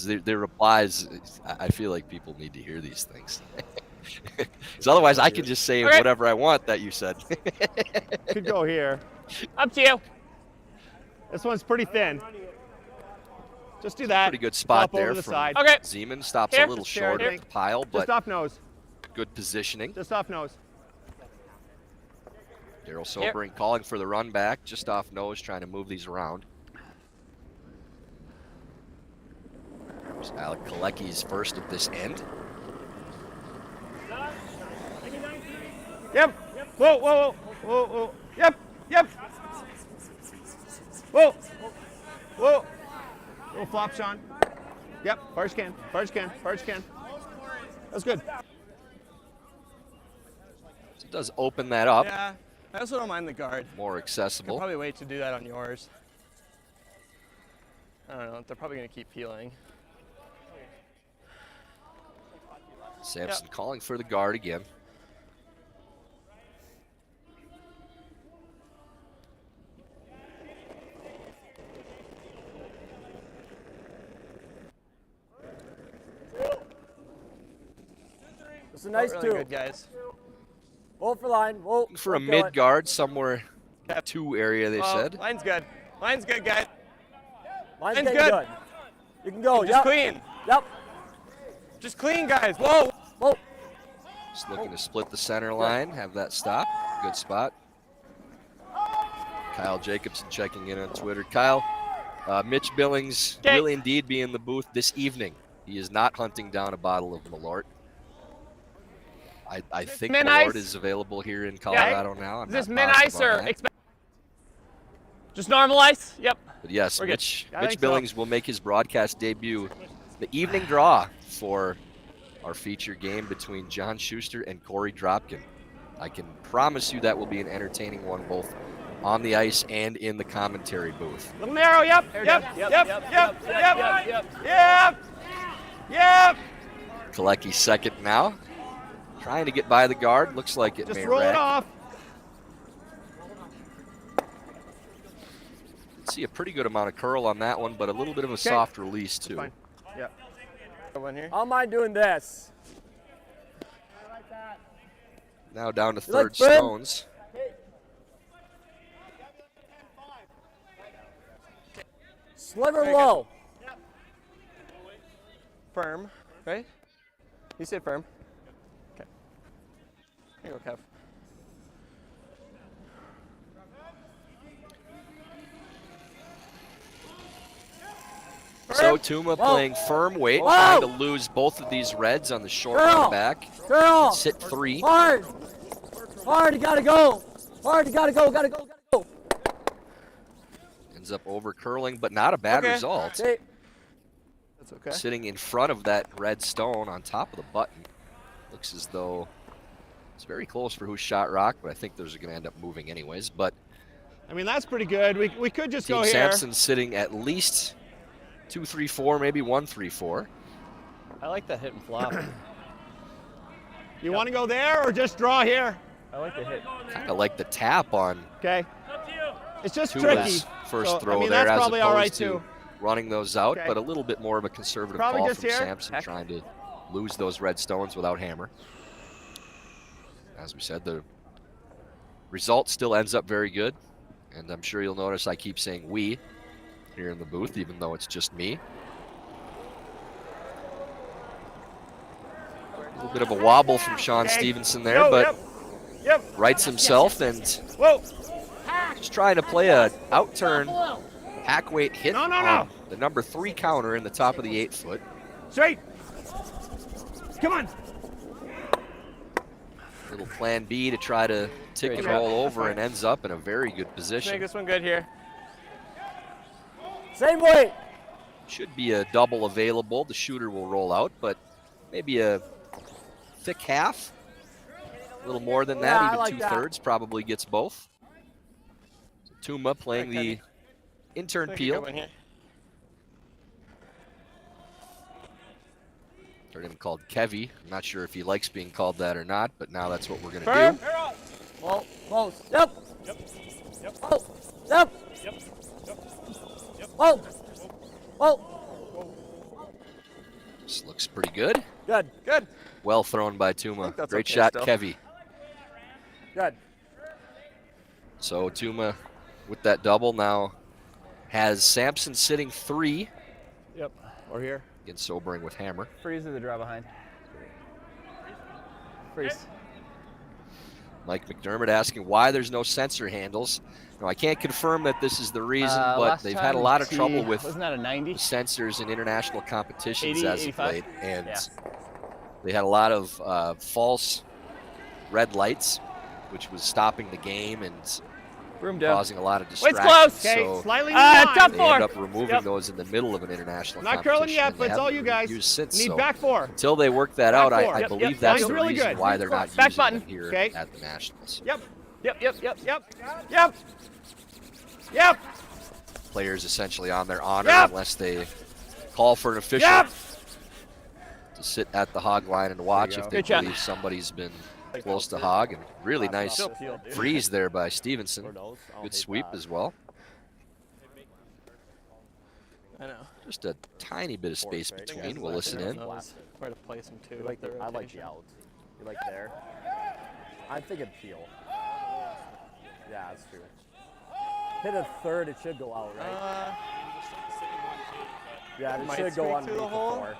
The replies, I feel like people need to hear these things. So otherwise, I can just say Okay. whatever I want that you said. Could go here. Up to you. This one's pretty thin. Just do that. Pretty good spot Flop over there the from side. Okay. Zeman. Stops Here. a little Here, I short of think. the pile, but Just off nose. good positioning. Just off nose. Darryl Sobering calling for the run back, just off nose, trying to move these around. There's Alec Kalecki's first of this end. Yep. Whoa. Yep. Whoa. Little flop, Sean. Yep. Barge can. That's good. So it does open that up, Yeah. I also don't mind the guard. more Could accessible. probably wait to do that on yours. I don't know. They're probably gonna keep peeling. Sampson calling for the guard again. It's a nice really two. good, guys. Hold for line. Whoa. For a don't kill it. mid guard, somewhere 2 area, they Oh, said. line's good. Line's good, guys. Line's Line's getting good. You can go, Just yep. clean. Yep. Just clean, guys. Whoa. Whoa. Just looking to split the center line, have that stop. Good spot. Kyle Jacobson checking in on Twitter. Kyle, Mitch Billings will indeed be in the booth this evening. He is not hunting down a bottle of Malort. I think Min Malort ice? is available here in Colorado now. I'm Is this not min positive ice on or that. just normal ice? Yep. But yes, We're good. Mitch I think so. Billings will make his broadcast debut, the evening draw for our feature game between John Schuster and Corey Dropkin. I can promise you that will be an entertaining one, both on the ice and in the commentary booth. Little narrow. Yep. Kalecki second now. Trying to get by the guard. Looks like it Just may roll it rack. off. See a pretty good amount of curl on that one, but a little bit of a soft release too. Fine. Yep. One here. I don't mind doing this. Now down to You like third Fred? stones. Sliver low. Firm. Right? You said firm. go, Kev. So Tuma playing firm weight, trying to lose both of these reds on the short run back. Sit 3. Hard. Hard, you gotta go. Hard, you gotta go, gotta go, gotta go. Ends up over curling, but not a bad result. Okay. That's okay. Sitting in front of that red stone on top of the button. Looks as though it's very close for who shot rock, but I think those are going to end up moving anyways. But I mean, that's pretty good. We could just Team go here. Sampson sitting at least 2-3-4, maybe 1-3-4. I like that hit and flop. You want to go there or just draw here? I like the hit. Kind of like the tap on Okay. It's just tricky. Tuma's first So, throw I mean, there, that's as probably opposed all right to too. running those out, Okay. but a little bit more of a conservative Probably call just from here. Sampson, trying to lose those red stones without hammer. As we said, the result still ends up very good, and I'm sure you'll notice I keep saying we here in the booth, even though it's just me. A little bit of a wobble from Sean Stevenson there, but rights himself and just trying to play a out-turn hack weight hit on the number 3 counter in the top of the 8-foot. Straight. Come on. Little plan B to try to tick and roll over, and ends up in a very good Make position. this one good here. Same weight. Should be a double available. The shooter will roll out, but maybe a thick half. A little more than that, Yeah, I even like that. 2/3 probably gets both. So Tuma playing the intern peel. Heard him called Kevy. I'm not sure if he likes being called that or not, but now that's what we're going to do. Well, close. Yep. Yep. Oh, yep. Yep. Whoa. Whoa. This looks pretty good. Good. Good. Well thrown by Tuma. that's Great okay shot, still. Kevy. Good. So Tuma with that double now has Sampson sitting 3 Yep. Or here. against Sobering with hammer. Freeze or the draw behind. Freeze. Mike McDermott asking why there's no sensor handles. No, I can't confirm that this is the reason, but Last they've had a time lot of T- trouble with Wasn't that a 90? sensors in international competitions 80, as of 85? late, and Yeah. they had a lot of false red lights, which was stopping the game and Room down. causing a lot of It's distraction. close. Okay, So slightly tough they four. end up removing Yep. those in the middle of an international Not competition. curling yet, and but they it's all haven't you been guys. used since, Need so back 4. until they work that Back out, 4. I Yep, believe yep, that's line's the really reason good. why they're not Back using button. them here Okay. at the Nationals. Yep. Yep. Yep. Players essentially on their honor Yep. unless they call for an official Yep. to sit at the hog line and watch if they Good shot. believe somebody's been close to hog. And really nice Still peeled, dude. freeze there by Or Stevenson. nose. I don't Good hate sweep that. as well. I know. Just a tiny bit of space Force, right? between. We'll listen in. Where to place them too. You like with the, I like rotation. the out. You like there? I'm thinking peel. Yeah, that's true. Hit a third, it should go out, right? Yeah, it might should go squeak on through the the hole. 4.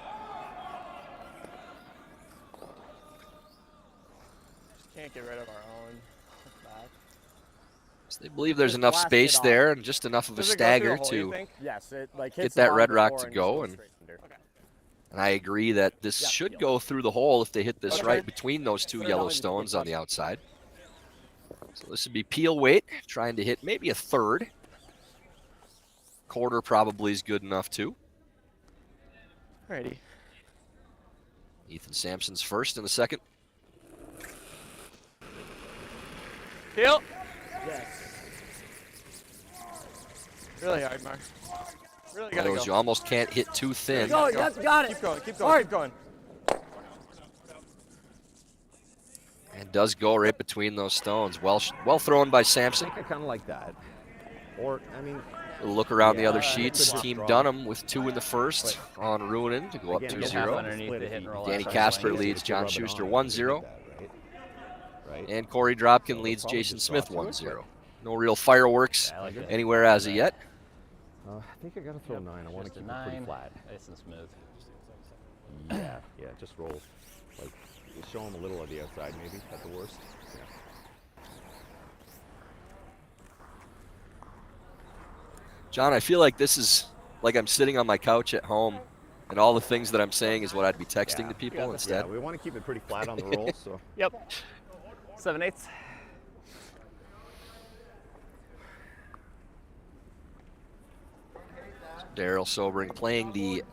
Just can't get rid of our own back. So they believe there's Just enough blast space it off. there and just enough of a Does it go through stagger the hole, you to. think? Yes, it like Get hits that it on red the rock 4 to and go, just goes and- straight under. And I agree that this Yeah, should peel. go through the hole if they hit this Okay. right between those 2 Put it yellow on, just stones keep on the outside. So this would be peel weight, trying to hit maybe a third. Quarter probably is good enough too. Alrighty. Ethan Sampson's first in the second. Peel. Yes. Really hard, Mark. Really gotta Those go. you almost can't hit too thin. Go, got it. Keep going. Keep going. Hard. Keep going. And does go right between those stones. Well thrown by Sampson. I kind of like that. Or, I mean, We'll look around the other Yeah, sheets. good Team draw. Dunham with 2 in the first on Ruinen to go up Again, Get half 2-0. underneath the hit and roll. Danny outside Casper lane. leads John Schuster 1-0. Right? And Corey Dropkin So leads probably Jason just Smith draw to it, 1-0. No real fireworks Yeah, I like it. anywhere as of yet. I think I got to throw 9. I want to Just a keep it pretty 9. flat. Nice and smooth. Yeah, just roll like show him a little of the outside, maybe, at the worst. Yeah. John, I feel like this is like I'm sitting on my couch at home, and all the things that I'm saying is what I'd be texting to people instead. Yeah, we want to keep it pretty flat on the rolls. So. Yep. 7/8. Darryl Sobering playing the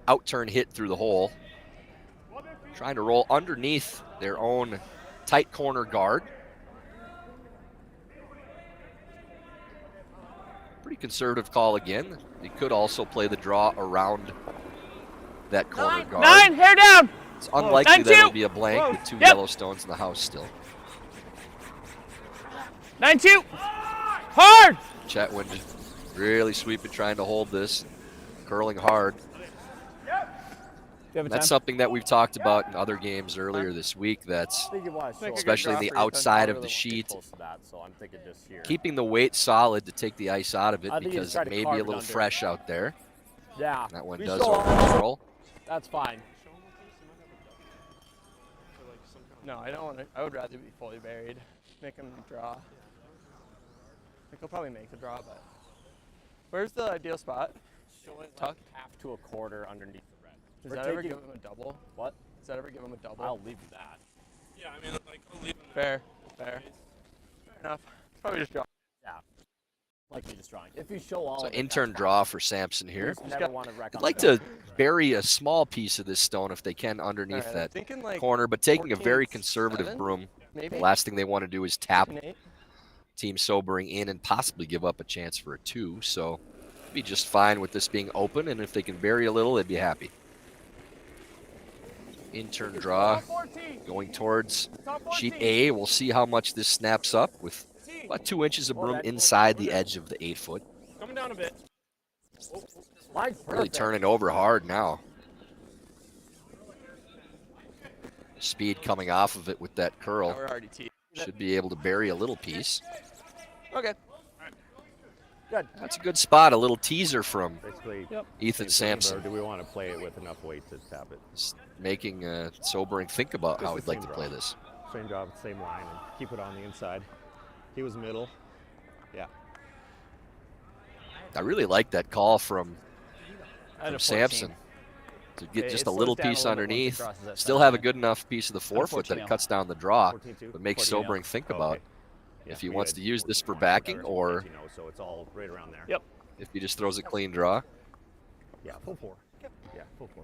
out-turn hit through the hole. Trying to roll underneath their own tight corner guard. Pretty conservative call again. He could also play the draw around that corner guard. 9, hair down. It's unlikely 9-2. that it'll be a blank with 2 yellow stones in the house still. 9-2. Hard. Chetwynd really sweeping, trying to hold this, curling hard. That's something that we've talked about in other games earlier this week. That's especially in the outside of the sheet. Keeping the weight solid to take the ice out of it because it may be a little fresh out there. Yeah. That one does overcontrol. That's fine. No, I don't want to. I would rather be fully buried. Make him draw. I think he'll probably make the draw, but where's the ideal spot? Tuck half to a quarter underneath the red. Does that ever give him a double? What? Does that ever give him a double? I'll leave that. Yeah, I mean, like, I'll leave him. Fair. Fair enough. Probably just draw. Yeah. Likely just drawing. If you show all So of it, intern draw for Sampson here. never want to wreck I'd on like the to bury a small piece of this stone if they can underneath Alright, I'm that thinking like corner, but taking a 14, very conservative 7, broom. maybe? The last thing they want to do is tap 8. Team Sobering in and possibly give up a chance for a 2. So be just fine with this being open, and if they can bury a little, they'd be happy. Intern draw going towards sheet A. We'll see how much this snaps up with about 2 inches of broom inside the edge of the 8-foot. Coming down a bit. Really turning over hard now. Speed coming off of it with that curl. We're already teed. Should be able to bury a little piece. Okay. Good. That's a good spot. A little teaser from Basically, Ethan Sampson. Or do we want to play it with enough weight to tap it? Just making Sobering think about how Just he'd the like to same play draw. this. Same draw with the same line and keep it on the inside. He was middle. Yeah. I really like that call from At a 14. Sampson to get It just a slows little down a piece little bit once it underneath. crosses that Still 7. have a good enough piece of the 4-foot that it 14 cuts down the draw, 14-2? but makes 14 Sobering think Oh, about okay. Yeah, if he we wants had to use this for 14 backing or or 14, so it's all right around there. Yep. if he just throws a clean draw. Yeah, full 4. Yeah, full 4.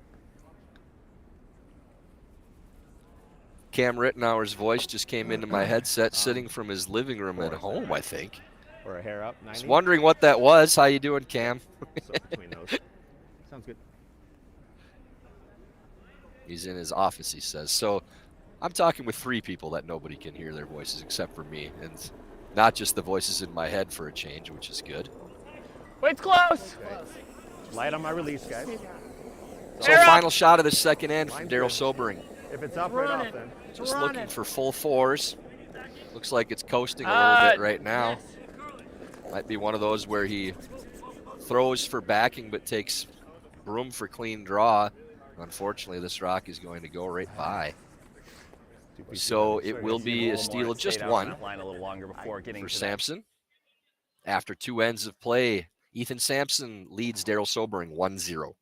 Cam Rittenauer's voice just came into my headset sitting from his living room at home, I think. Or a hair up, 90. Just wondering what that was. How you doing, Cam? So between those. Sounds good. He's in his office, he says. So I'm talking with 3 people that nobody can hear their voices except for me. And not just the voices in my head for a change, which is good. Wait's close. Light on my release, guys. So final shot of the second end from Darryl Sobering. If it's up, right off then. Just looking for full 4s. Looks like it's coasting a little bit right now. Might be one of those where he throws for backing but takes broom for clean draw. Unfortunately, this rock is going to go right by. So it will be a steal of just 1 line a little longer before getting for to Sampson. After 2 ends of play, Ethan Sampson leads Darryl Sobering 1-0.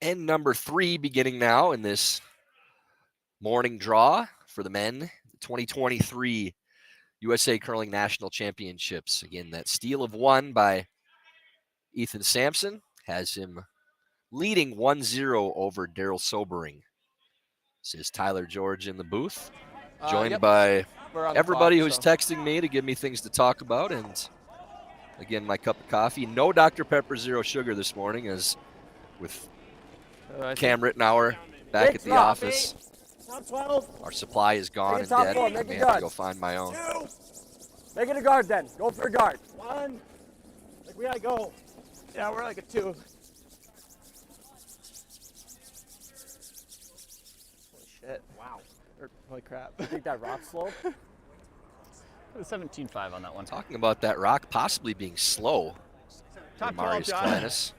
End number 3 beginning now in this morning draw for the men, the 2023 USA Curling National Championships. Again, that steal of 1 by Ethan Sampson has him leading 1-0 over Darryl Sobering. This is Tyler George in the booth, joined Yep. by We're on the everybody clock, who's so. texting me to give me things to talk about. And again, my cup of coffee. No Dr. Pepper Zero Sugar this morning, as with Cam Rittenauer back at the office. Top 12. Our supply is gone and top dead. four, I make may it have to good. go find my own. 2. Make it a guard then. Go for a guard. 1. Like we gotta go. Yeah, we're like a 2. Holy shit. Wow. Or, holy crap. You think that rock slow? 17-5 on that one. Talking about that rock possibly being slow Top for 12, Marius John. Kleinis.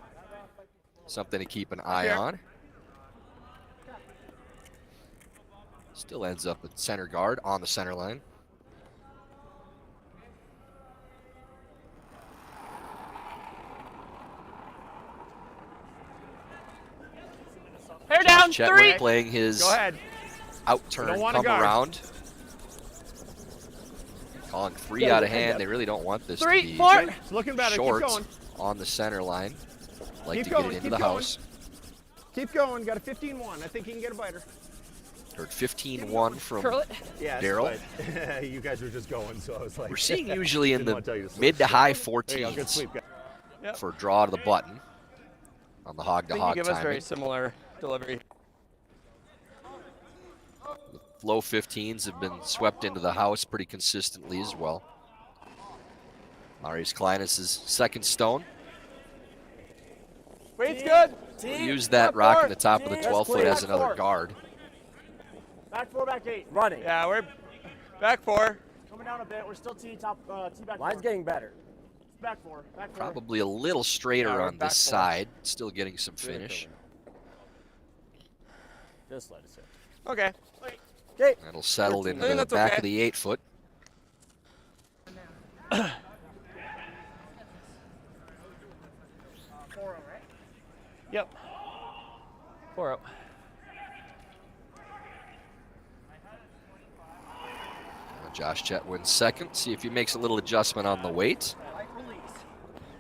Something to keep an eye on. Still ends up at center guard on the center line. Hair down, Chetwood 3. playing his Go ahead. out turn don't wanna come guard. around. Calling 3 out of hand. They really don't want this 3, to be 4. It's looking better. short Keep going. on the center line. Like Keep to going, get it into keep the going. house. Keep going. Got a 15-1. I think he can get a biter. Heard 15-1 from Curl it. Yes, Darryl. but you guys were just going, so I was like. We're seeing usually in Didn't the wanna tell you to sleep. mid to high There you go. Good 14s sleep, guys. for draw to the button on the hog I to think you hog give us very timing. similar delivery. Low 15s have been swept into the house pretty consistently as well. Marius Kleinis' second stone. Weight's good. We'll use that rock in the top of the 12-foot as another guard. Back 4, back 8. Running. Yeah, we're back 4. Coming down a bit. We're still T top. T back. Mine's 4. getting better. Back 4. Back 4. Probably a little straighter Yeah, we're on back this 4. side. Still getting some finish. Just let it sit. Okay. Okay. That'll settle into think the that's back okay. of the 8-foot. Yep. 4-0. Josh Chetwin second. See if he makes a little adjustment on the weight.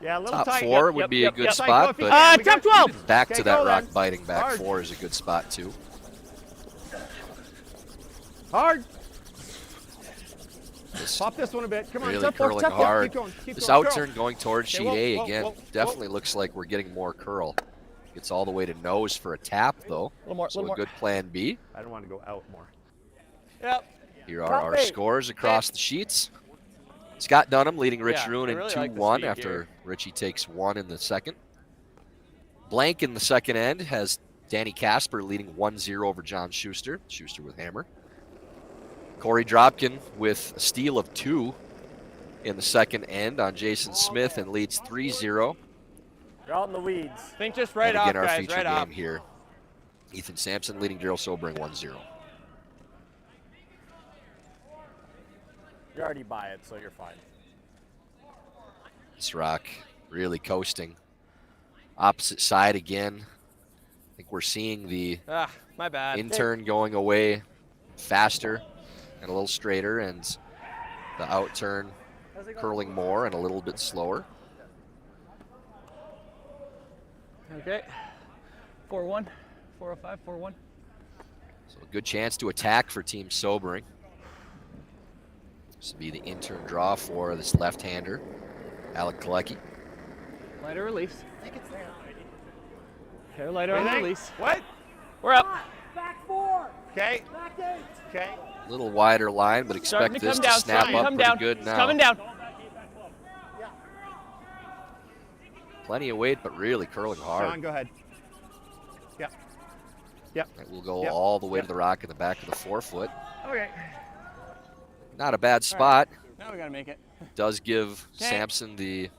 Yeah, a little Top tight. 4 Yep, would yep, be yep, a good yep. spot, Tight, go but if you can. top 12. back Okay, to that go rock then. biting back Hard. 4 is a good spot too. Hard. This Pop this one a bit. Come on. really Tough force, curling tough force. hard. Keep going. Keep This going. out Curl. turn going towards Okay, sheet whoa, A whoa, again. whoa, Definitely looks like we're getting more curl. Gets all the way to nose for a tap though. So a good plan B. I don't want to go out more. Yep. Here are our scores across the sheets. Scott Dunham leading Rich Yeah, Roon I in really like the 2-1 speed after here. Richie takes 1 in the second. Blank in the second end has Danny Casper leading 1-0 over John Schuster. Schuster with hammer. Corey Dropkin with a steal of 2 in the second end on Jason Smith and leads 3-0. You're out in the weeds. Think just right And off, again, our guys. feature Right game off. here. Ethan Sampson leading Darryl Sobering 1-0. You're already by it, so you're fine. This rock really coasting. Opposite side again. I think we're seeing the Ah, my bad. intern going away faster and a little straighter, and the out turn curling more and a little bit slower. Okay. 4-1. 4-05, 4-1. So a good chance to attack for Team Sobering. This will be the intern draw for this left-hander, Alec Kalecki. Lighter release. Hair lighter on Anything? release. What? We're up. Back 4. Okay. Back 8. Okay. A little wider line, but Starting expect to this come to down. snap Starting to up come pretty down. good It's now. coming down. Plenty of weight, but really curling hard. Sean, go ahead. Yep. Yep. It will go Yep. all the way Yep. to the rock in the back of the 4-foot. Okay. Not a bad spot. Now we gotta make it. Does give Okay. Sampson the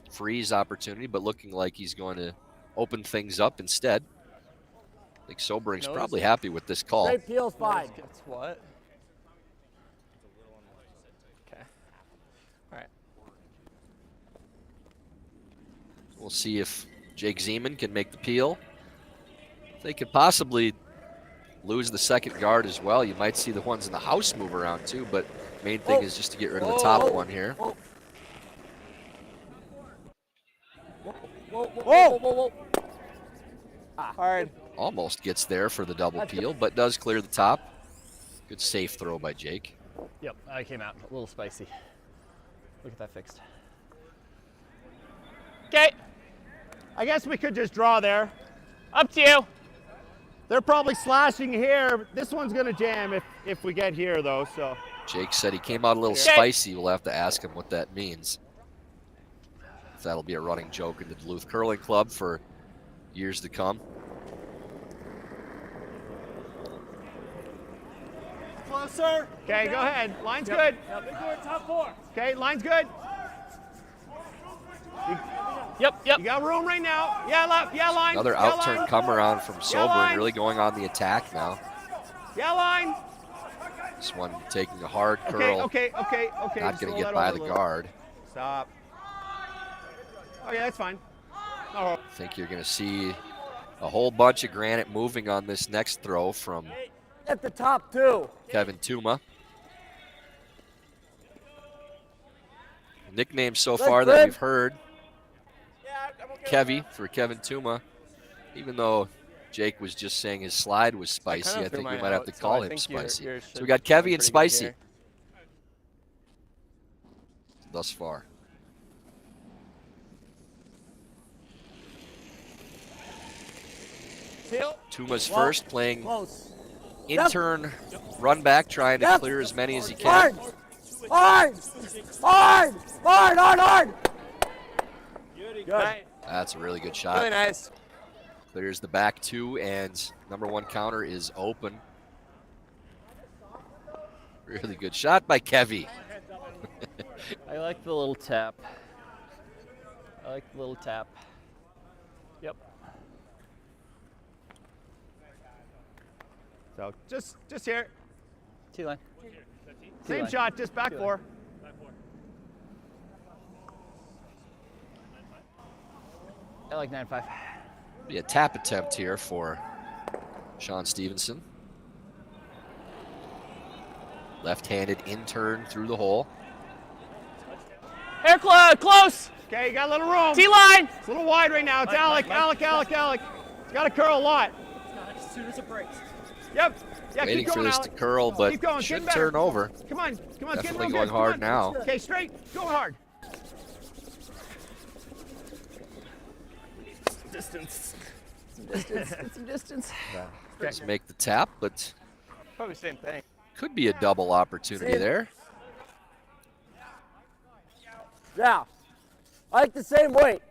freeze opportunity, but looking like he's going to open things up instead. I think Sobering's Nose. probably happy with this call. Straight peel's fine. It's what? Okay. All right. We'll see if Jake Zeman can make the peel. They could possibly lose the second guard as well. You might see the ones in the house move around too, but main thing is just to get rid of the top one here. Whoa, whoa, whoa, whoa, whoa. Hard. Almost gets there for the double peel, but does clear the top. Good safe throw by Jake. Yep, I came out a little spicy. Look at that fixed. Okay. I guess we could just draw there. Up to you. They're probably slashing here. This one's going to jam if we get here, though, so. Jake said he came out a little spicy. We'll have to ask him what that means. If that'll be a running joke in the Duluth Curling Club for years to come. Closer. Okay, go ahead. Line's good. Big door, top 4. Okay, line's good. Yep. You got room right now. Yeah, left. Yeah, line. Another yeah, out-turn line. come around from Sober line. and really going on the attack now. Yeah, line. This one taking a hard curl. Okay. Not Just going roll to get that by over the a little. guard. Stop. Oh, yeah, that's fine. Oh. I think you're going to see a whole bunch of granite moving on this next throw from At the top, too. Kevin Tuma. Nickname so far that we've heard, Kevy for Kevin Tuma. Even though Jake was just saying his slide was spicy, I think we might have to call him spicy. So we got Kevy and Spicy thus far. Tuma's first, playing intern run back, trying to clear as many as he can. Hard. Good. That's a really good shot. Really nice. Clears the back 2, and number 1 counter is open. Really good shot by Kevy. I like the little tap. Yep. So just here. T-line. Same shot, just back 4. I like 9-5. Be a tap attempt here for Sean Stevenson. Left-handed intern through the hole. Hair close. Okay, you got a little room. T-line. It's a little wide right now. It's Alec. It's got to curl a lot. As soon as it breaks. Yep. Yeah, Waiting keep going, for this Alec. to curl, but Keep going. should Get better. turn over. Come on. Definitely Get going hard now. Okay, straight. Go hard. Distance. Let's make the tap, but Probably same thing. could be a double opportunity there. Yeah. I like the same weight.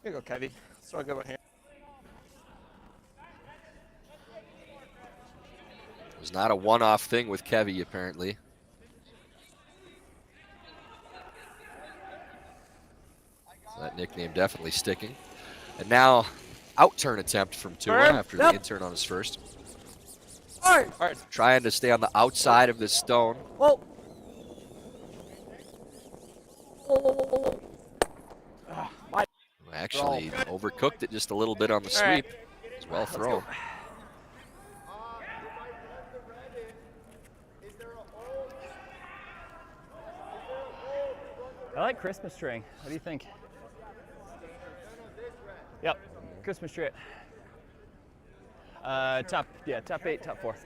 Here you go, Kevy. Let's throw a good one here. It was not a one-off thing with Kevy, apparently. So that nickname definitely sticking. And now, out-turn attempt from Tua after the intern on his first. Hard. Trying to stay on the outside of this stone. Whoa. Actually overcooked it just a little bit on the sweep. It's well thrown. I like Christmas string. What do you think? Yep, Christmas tree. Top 8, top 4.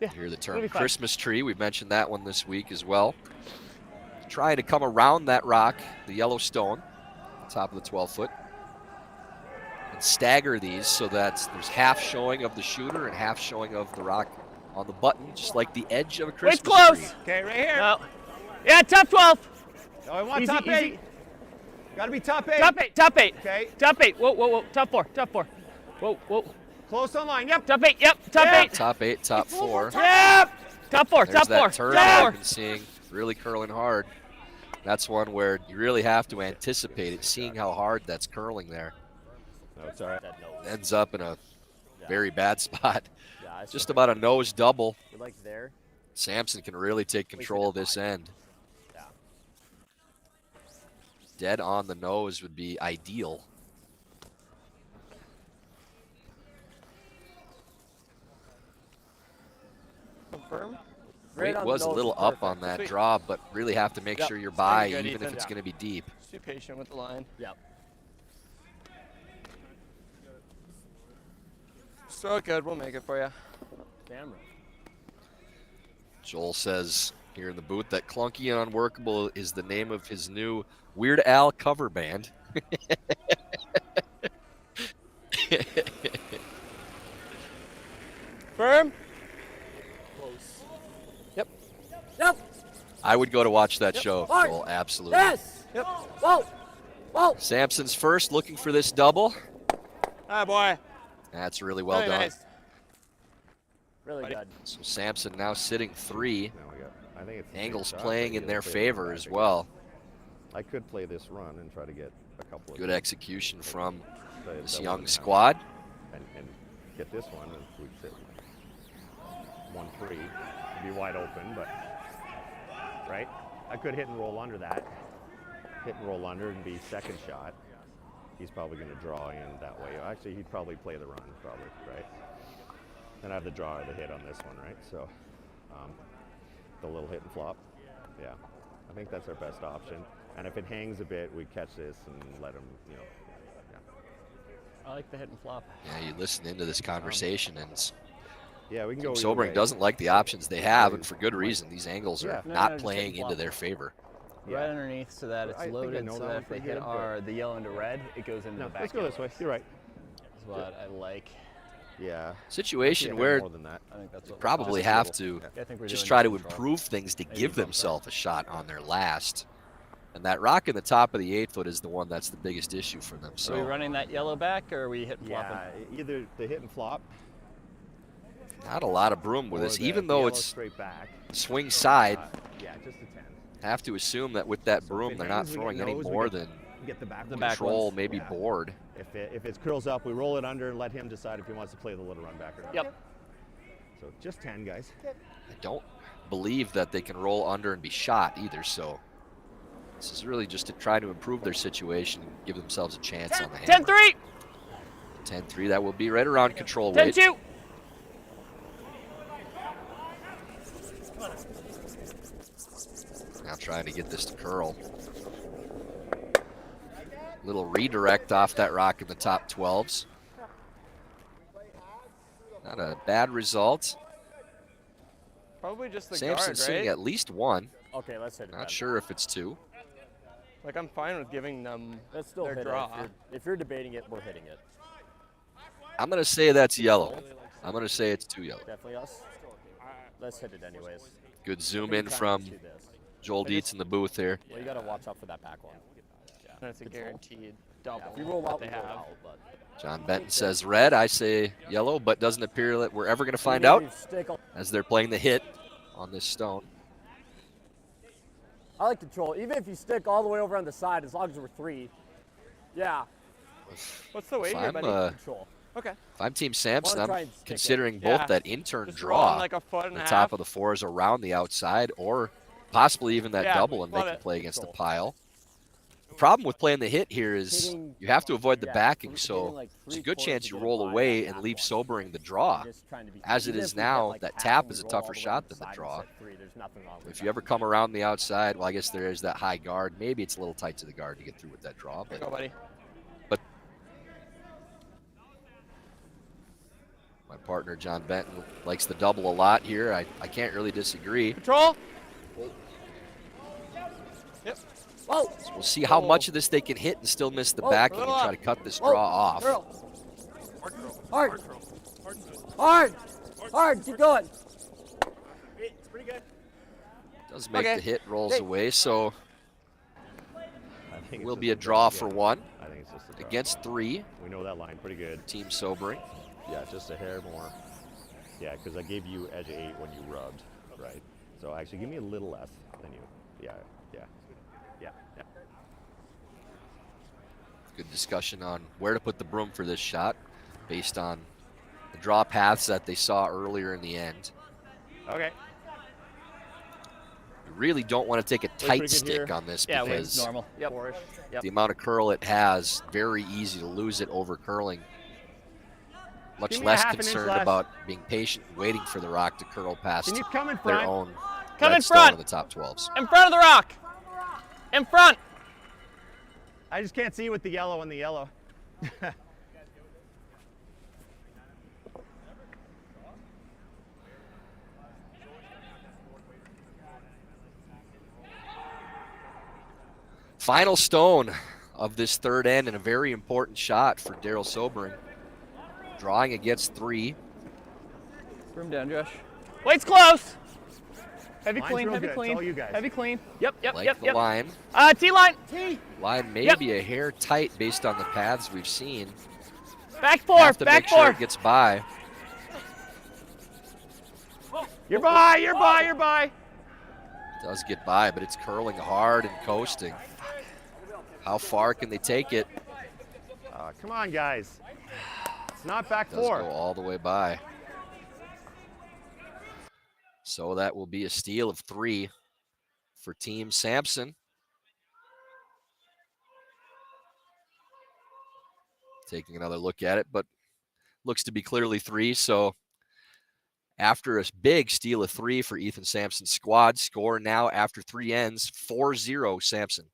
Yeah. Hear the it'll term be fine. Christmas tree. We've mentioned that one this week as well. Trying to come around that rock, the yellow stone, top of the 12-foot, and stagger these so that there's half showing of the shooter and half showing of the rock on the button, just like the edge of a Christmas It's close. tree. Okay, right here. No. Yeah, top 12. Oh, I want Easy, top 8. easy. Got to be top 8. Top 8. Okay. Top 8. Whoa. Top 4. Whoa. Close on line. Yep. Top 8. Yep. Top 8. Top 8, top 4. Yep. Top 4. There's Top that 4. turn Top that 4. I've been seeing really curling hard. That's one where you really have to anticipate it, seeing how hard that's curling there. No, it's all right. Ends up in a very bad spot. Just about a nose double. You're like there. Sampson can really take control of this end. Dead on the nose would be ideal. firm. Right Weight on the was a nose little is up perfect. on that Sweet. draw, but really have to make Yep. sure you're It's by, good, even if Ethan. it's going to be deep. Just be patient with the line. Yep. Just throw it good. We'll make it for you. Damn right. Joel says here in the booth that Clunky and Unworkable is the name of his new Weird Al cover band. Firm. Close. Yep. Yep. I would go to watch that show, Hard. Joel, absolutely. Yes. Yep. Whoa. Whoa. Sampson's first, looking for this double. Ah, boy. That's really well Very done. nice. Really Buddy. good. So Sampson now sitting 3. Now we got, I think it's the same Angles shot, playing but in you their play the favor run as back well. again. I could play this run and try to get a couple of Good execution from that this one young out squad. and get this one, and we'd sit 1-3. It'd be wide open, but right. I could hit and roll under that. Hit and roll under and be second shot. He's probably going to draw in that way. Actually, he'd probably play the run, probably, right? And I have the draw or the hit on this one, right? So the little hit and flop. Yeah, I think that's our best option. And if it hangs a bit, we catch this and let him, you know. Yeah. I like the hit and flop. Yeah, you listen into this conversation, and Yeah, we can Team go. either Sobering way. doesn't like the options they have, and for good reason. These angles are Yeah. No, not just playing hit and into flop. their favor. Yeah. Right underneath so that I it's think I loaded, know so that that one if they pretty hit good, but- our the yellow into red, it goes into No, the back. let's go this way. You're right. That's what I like. Yeah. Situation Yeah, where more than that. I think that's what probably we're have possible. to I think we're just doing try to control. improve things to Maybe give bump that. themselves a shot on their last. And that rock in the top of the 8-foot is the one that's the biggest issue for them. So are we So running that yellow back, or are we hitting Yeah, flopping? either the hit and flop. not a lot of broom with or this, the even though yellow it's straight back. swing side. Yeah, just a 10. Have to assume that with that So if broom, it they're not hangs, we get throwing any nose, we more get- than Get the back. The one. back control, ones. maybe Yeah. board. If it curls up, we roll it under and let him decide if he wants to play the little run back or not. Yep. So just 10, guys. I don't believe that they can roll under and be shot either, so this is really just to try to improve their situation and give themselves a chance on the hammer. 10-3, 10-3, that will be right around control weight. 10-2. Now trying to get this to curl. Little redirect off that rock in the top 12s. Not a bad result. Probably just the Sampson guard, seeing right? at least one. Okay, let's hit it. Not then. sure if it's 2. Like, I'm fine with giving them Let's still their hit draw. it. If you're debating it, we're hitting it. I'm going to say that's yellow. I'm going to say it's 2 yellow. Definitely us. Let's hit it anyways. Good zoom Every in time from we do this. Joel Dietz in the booth here. Well, you got to watch out for that back one. And it's a Control. guaranteed double Yeah, if you roll that out, they we roll have. out. But John Benton says red. I say yellow, but doesn't appear that we're ever going to find even if out you stick a- as they're playing the hit on this stone. I like control. Even if you stick all the way over on the side, as long as we're 3. Yeah, What's the weight If here, I'm, buddy? control. Okay. If I'm Team Sampson, Wanna try I'm and stick it. considering Yeah. both that in-turn Just draw, rolling like a foot and the a top half. of the 4s around the outside, or possibly even that Yeah, double and love make a it. play against the Control. pile. The problem with playing the hit here is Hitting- you have to avoid the yeah, backing, hitting so like there's a 3/4 good chance to you get roll by away that and back leave one. sobering the draw. Just trying to be- As it even is if we hit now, like that half tap and is a roll tougher all the way shot to than the side and draw. set 3, there's nothing wrong with If that. you ever come around the outside, well, I guess there is that high guard. Maybe it's a little tight to the guard to get through with that draw, Go, but buddy. my partner, John Benton, likes the double a lot here. I can't really disagree. Control. Yep. Whoa! So we'll see how much of this they can hit and still miss the Whoa, backing and little try up. to cut this Whoa, draw off. Darryl. Hard. Hard. Hard. Keep going. It's pretty good. Does make Okay. the hit, rolls Hey. away, so I think it's will just be a draw draw for again. 1 I think it's just a draw. against 3. We know that line pretty good. Team sobering. Yeah, just a hair more. Yeah, because I gave you edge 8 when you rubbed, right? So actually, give me a little less than you. Yeah, yeah, yeah, yeah. Good discussion on where to put the broom for this shot based on the draw paths that they saw earlier in the end. Okay. You really don't want to take a pretty tight good stick here. on this Yeah, because wings normal. Yep. Yep. the amount of curl it has, very easy to lose it over curling. much Give me a less half an inch concerned less. about being patient and waiting for the rock to curl past Can you come in their front? own Come red in stone front. in the top 12s. In front of the rock. In front. I just can't see with the yellow and the yellow. Final stone of this third end and a very important shot for Darryl Sobering. Drawing against 3. Room down, Josh. Weight's close. Heavy Line's clean, real heavy good. It's clean. all you guys. Heavy clean. Yep. Like the line. T-line. T. Line may Yep. be a hair tight based on the paths we've seen. Back 4, Have to back make 4. sure it gets by. You're by, you're by, you're by. It does get by, but it's curling hard and coasting. How far can they take it? Come on, guys. It's not back Does 4. go all the way by. So that will be a steal of 3 for Team Sampson. Taking another look at it, but looks to be clearly 3. So after a big steal of 3 for Ethan Sampson's squad, score now after 3 ends, 4-0 Sampson.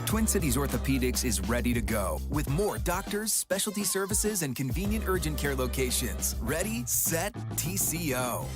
Twin Cities Orthopedics is ready to go with more doctors, specialty services, and convenient urgent care locations. Ready, set, TCO.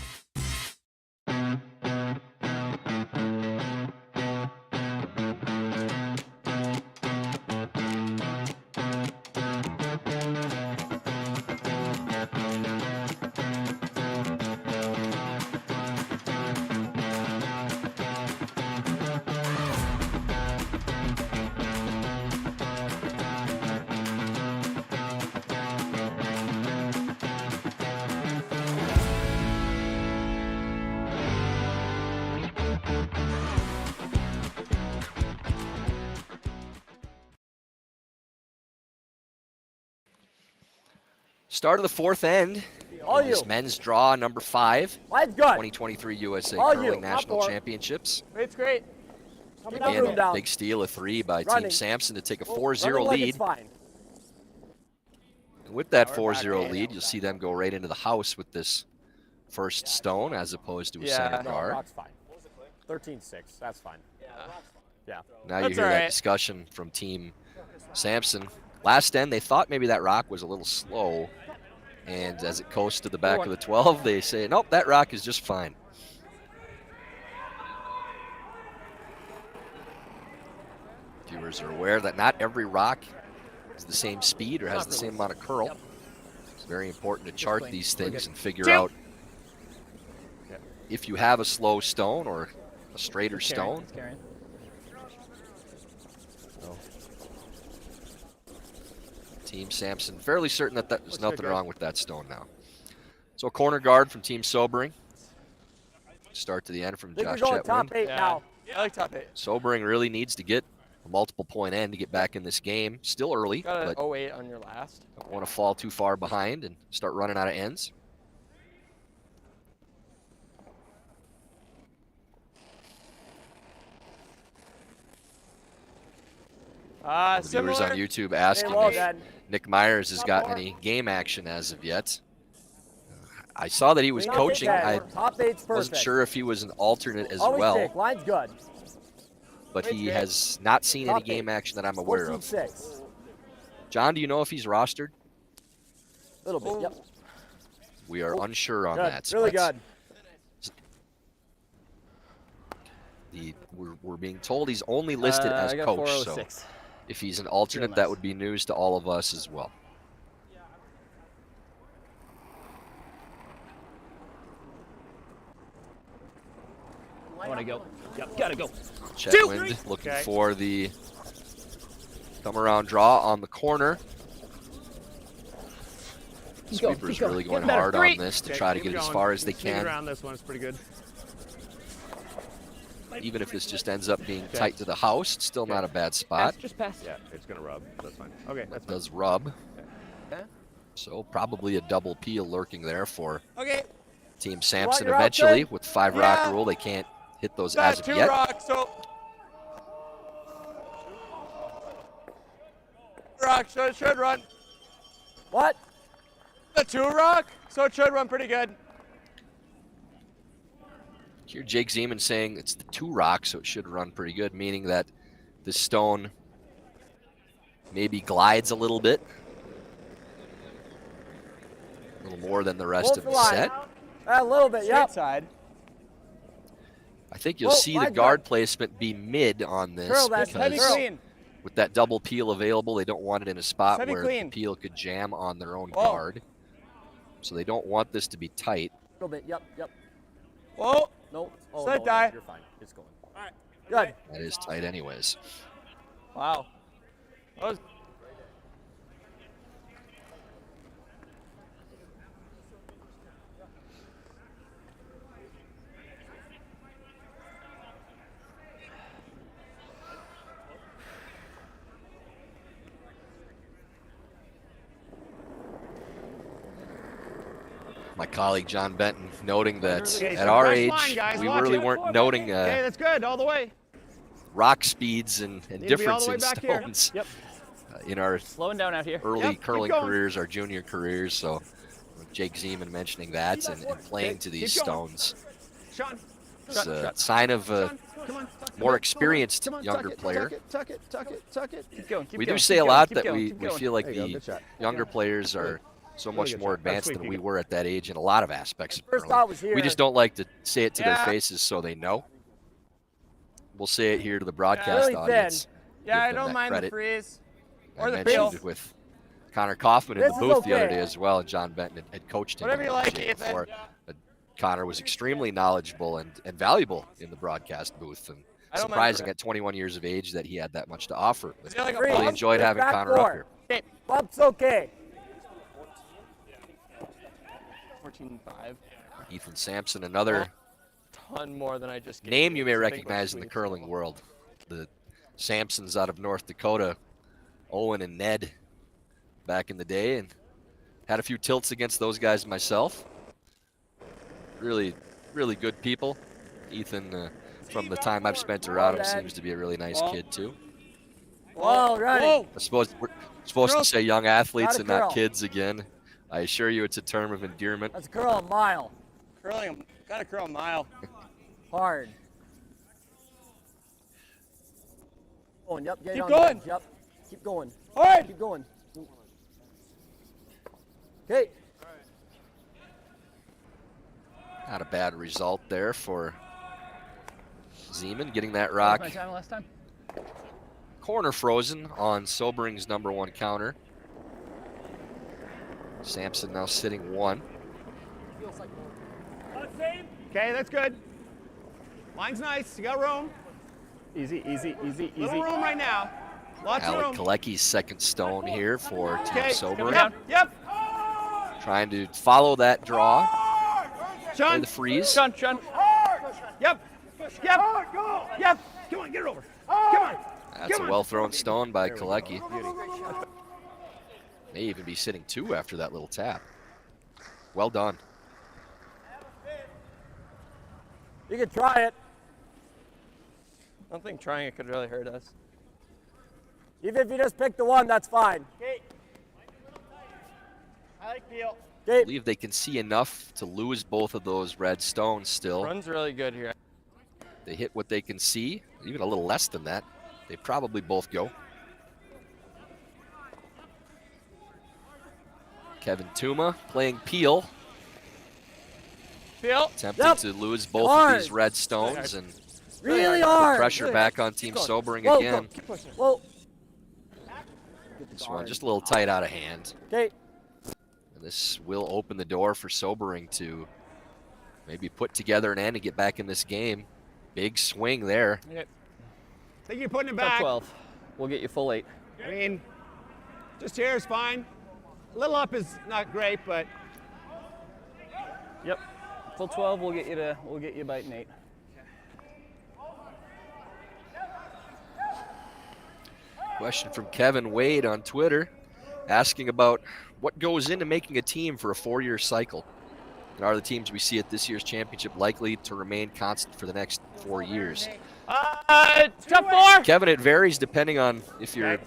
Start of the fourth end. All This you. men's draw number 5. Line's good. 2023 USA All Curling you. National Up for it. Championships. It's great. Coming down, Again, room down. big steal of 3 by Team Running. Sampson to take a Running 4-0 like lead. it's fine. And with that We're back 4-0 in. lead, you'll see them go right into the house with this first stone as opposed to a Yeah. center No, guard. rock's fine. 13-6. That's fine. Yeah. Now you That's hear all that right. discussion from Team Sampson. Last end, they thought maybe that rock was a little slow. And as it coasts to the back of the 12, they say, nope, that rock is just fine. Viewers are aware that not every rock is the same speed or has the same amount of curl. It's very important to chart these things and figure out if you have a slow stone or a straighter stone. Team Sampson fairly certain that there's nothing wrong with that stone now. So a corner guard from Team Sobering. Start to the end from Think we're Josh going top Chetwind. 8 now. I like top 8. Sobering really needs to get a multiple point end to get back in this game. Still early, Got an but 08 on your last. don't want to fall too far behind and start running out of ends. The viewers Similar. on YouTube asking well if done. Nick Myers has gotten any game action as of yet. I saw that he was Top coaching. 8, I top 8's perfect. wasn't sure if he was an alternate as Always well, stick. Line's good. but he has not seen any Top game 8. action that I'm aware of. 14-6. John, do you know if he's rostered? A little bit, yep. We are unsure on Good. that. Really but good. We're being told he's only listed as I got coach, so 406. if he's an alternate, that would be news to all of us as well. I want to go. Yep, gotta go. Chetwind looking for the come around draw on the corner. Sweepers really going hard on this to try to get as far as they can. Around this one is pretty good. even if this just ends up being tight to the house, it's still not a bad spot. Just pass. Yeah, it's going to rub. That's fine. Okay, that's It does rub. So probably a double peel lurking there for Team Sampson you're out, eventually. good. With 5-rock rule, they can't hit those as of 2 yet. rock, so. Rock, so it should run. What? The 2 rock, so it should run pretty good. Here, Jake Zeman saying it's the 2-rock, so it should run pretty good, meaning that the stone maybe glides a little bit. A little more than the rest of the set. A little bit, Straight side. I think you'll see the guard placement be mid on this Curl that, because Heavy clean. with that double peel available, they don't want it in a spot Heavy where clean. the peel could jam on their own Whoa. guard. So they don't want this to be tight. A little bit, yep. Whoa. Nope. Oh, Sled no, die. You're fine. It's going. All right. Good. That is tight anyways. Wow. That was My colleague John Benton noting that Okay, at so our fresh age, line, guys. we Watch really it. weren't noting Okay, that's good. All the way. rock speeds and Need to be all difference the way in back here. stones Yep. in our Slowing down out here. early Yep, keep curling going. careers, our junior careers. So Jake Zeman mentioning that and playing to these keep going. stones. Sean, It's a sign of a come on. more experienced Come on, younger player. Tuck it. Keep going. Keep We going. do say keep a going, lot keep that going, we keep going. feel like There you go, the good shot. younger players are so much good more shot. That's advanced sweet, than we Pete. were at that age in a lot of aspects of First curling. thought was here. We just don't like to say it to their Yeah. faces so they know. We'll say it here to the broadcast Really thin. audience. Yeah, Give I them don't that mind credit. the freeze. I Or the mentioned peel. it with Connor Kaufman in This the is booth the other okay. day as well, and John Benton had coached him Whatever you on like, Jake Ethan. before. Connor was extremely knowledgeable and valuable in the broadcast booth, and I don't surprising mind at 21 years of age that he had that much to offer. But Feel like a Freeze. really bump? enjoyed Get having back Connor four. up here. Okay, Bump's okay. 14.5. Ethan Sampson, another Ton more than I just gave name you may It's a big recognize in the sweep. curling world. The Sampsons out of North Dakota, Owen and Ned back in the day, and had a few tilts against those guys myself. Really, really good people. Ethan, from the time I've spent around him, seems to be a really nice kid too. Whoa, Ronnie. Whoa. I suppose we're supposed to say young athletes Not a and not girl. kids again. I assure you it's a term of endearment. That's a curl a mile. Curling, gotta curl a mile. Hard. Going, yep, get it Keep on going. the edge, yep. Keep going. Hard. Keep going. Okay. Not a bad result there for Zeman, getting that What was rock my time last time? corner frozen on Sobering's #1 counter. Sampson now sitting 1. Okay, that's good. Line's nice. You got room. Easy. Little room right now. Lots of Alec room. Kalecki's second stone here for Team Okay. Sobering. Yep. Trying to follow that draw. Play Sean. the freeze. Sean. Yep. Come on, get it over. Come on. That's a well-thrown stone by Kalecki. May even be sitting 2 after that little tap. Well done. You can try it. I don't think trying it could really hurt us. Even if you just pick the one, that's fine. Okay. I like peel. I Okay. believe they can see enough to lose both of those red stones still. Run's really good here. They hit what they can see, even a little less than that. They probably both go. Kevin Tuma playing peel, Peel. attempting Yep. to lose both Hard. of these red stones and Really put hard. pressure back on Team Sobering Whoa, again. Keep pushing. Whoa. This one just a little tight out of hand. Okay. And this will open the door for Sobering to maybe put together an end and get back in this game. Big swing there. Think you're putting it Top back. 12. We'll get you full 8. I mean, just here is fine. A little up is not great, but Yep. Full 12. We'll get you biting 8. Question from Kevin Wade on Twitter asking about what goes into making a team for a 4-year cycle. And are the teams we see at this year's championship likely to remain constant for the next 4 years? Jump 4. Kevin, it varies depending on if you're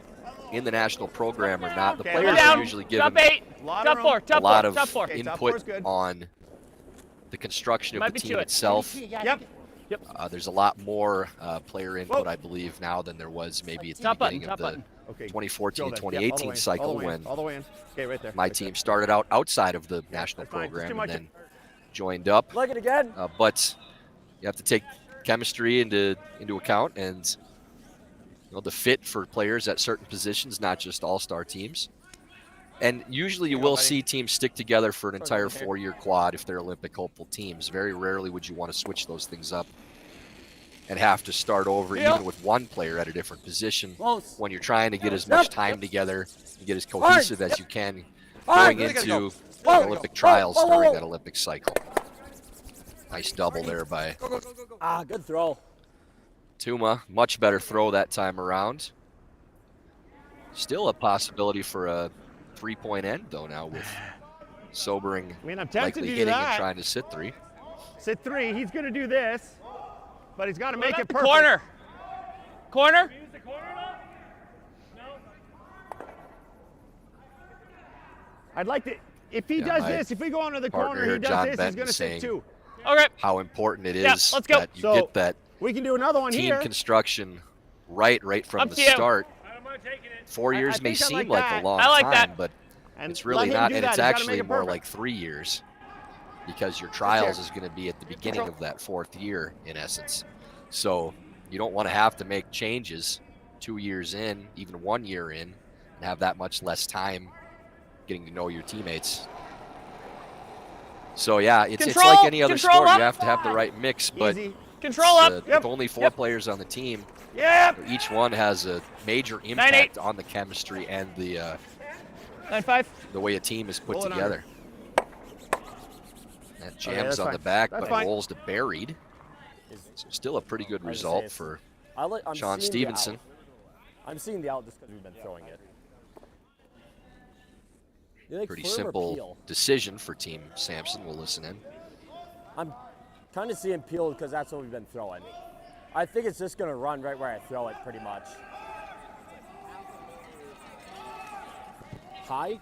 in the national program or not. The players are usually given Jump 4. a lot of Jump 4. input on the construction of the team itself. Yep. There's a lot more player input, I believe, now than there was maybe at the beginning of the 2014-2018 cycle when my team started out outside of the national program and then joined up. Look it again. But you have to take chemistry into account and the fit for players at certain positions, not just all-star teams. And usually you will see teams stick together for an entire 4-year quad if they're Olympic hopeful teams. Very rarely would you want to switch those things up and have to start over even with one player at a different position when you're trying to get as much time together and get as cohesive as you can going into Olympic trials during that Olympic cycle. Nice double there by Good throw. Tuma. Much better throw that time around. Still a possibility for a 3-point end, though, now with Sobering I'm tempted likely to do hitting that. and trying to sit 3. Sit 3. He's going to do this, but he's got to make it perfect. Corner. Corner. I'd like to, if he does this, if we go under the corner, here, he does John this, he's Benton, going to sit saying 2. Okay. how important it is let's go. that you get that we can do another one team here. construction right from Up the to you. start. I don't mind taking it. 4 years I may think I seem like like that. a long I like time, that. but And it's really let him not, do and that. it's He's gotta actually make it more perfect. like 3 years because your trials is going to be at the beginning of that 4th year in essence. So you don't want to have to make changes 2 years in, even 1 year in, and have that much less time getting to know your teammates. So yeah, it's like any other sport. You have to have the right mix, but Easy. Control up. with only 4 players on the team, each one has a major impact on the chemistry and the 9-5. the way a team is put Roll it together. That jams that's on fine. the back, That's but fine. rolls to buried. So still a pretty good result for Sean Stevenson. I'm seeing the out just because we've been throwing it. Pretty simple decision for Team Sampson. We'll listen in. I'm kind of seeing peel because that's what we've been throwing. I think it's just going to run right where I throw it pretty much. High.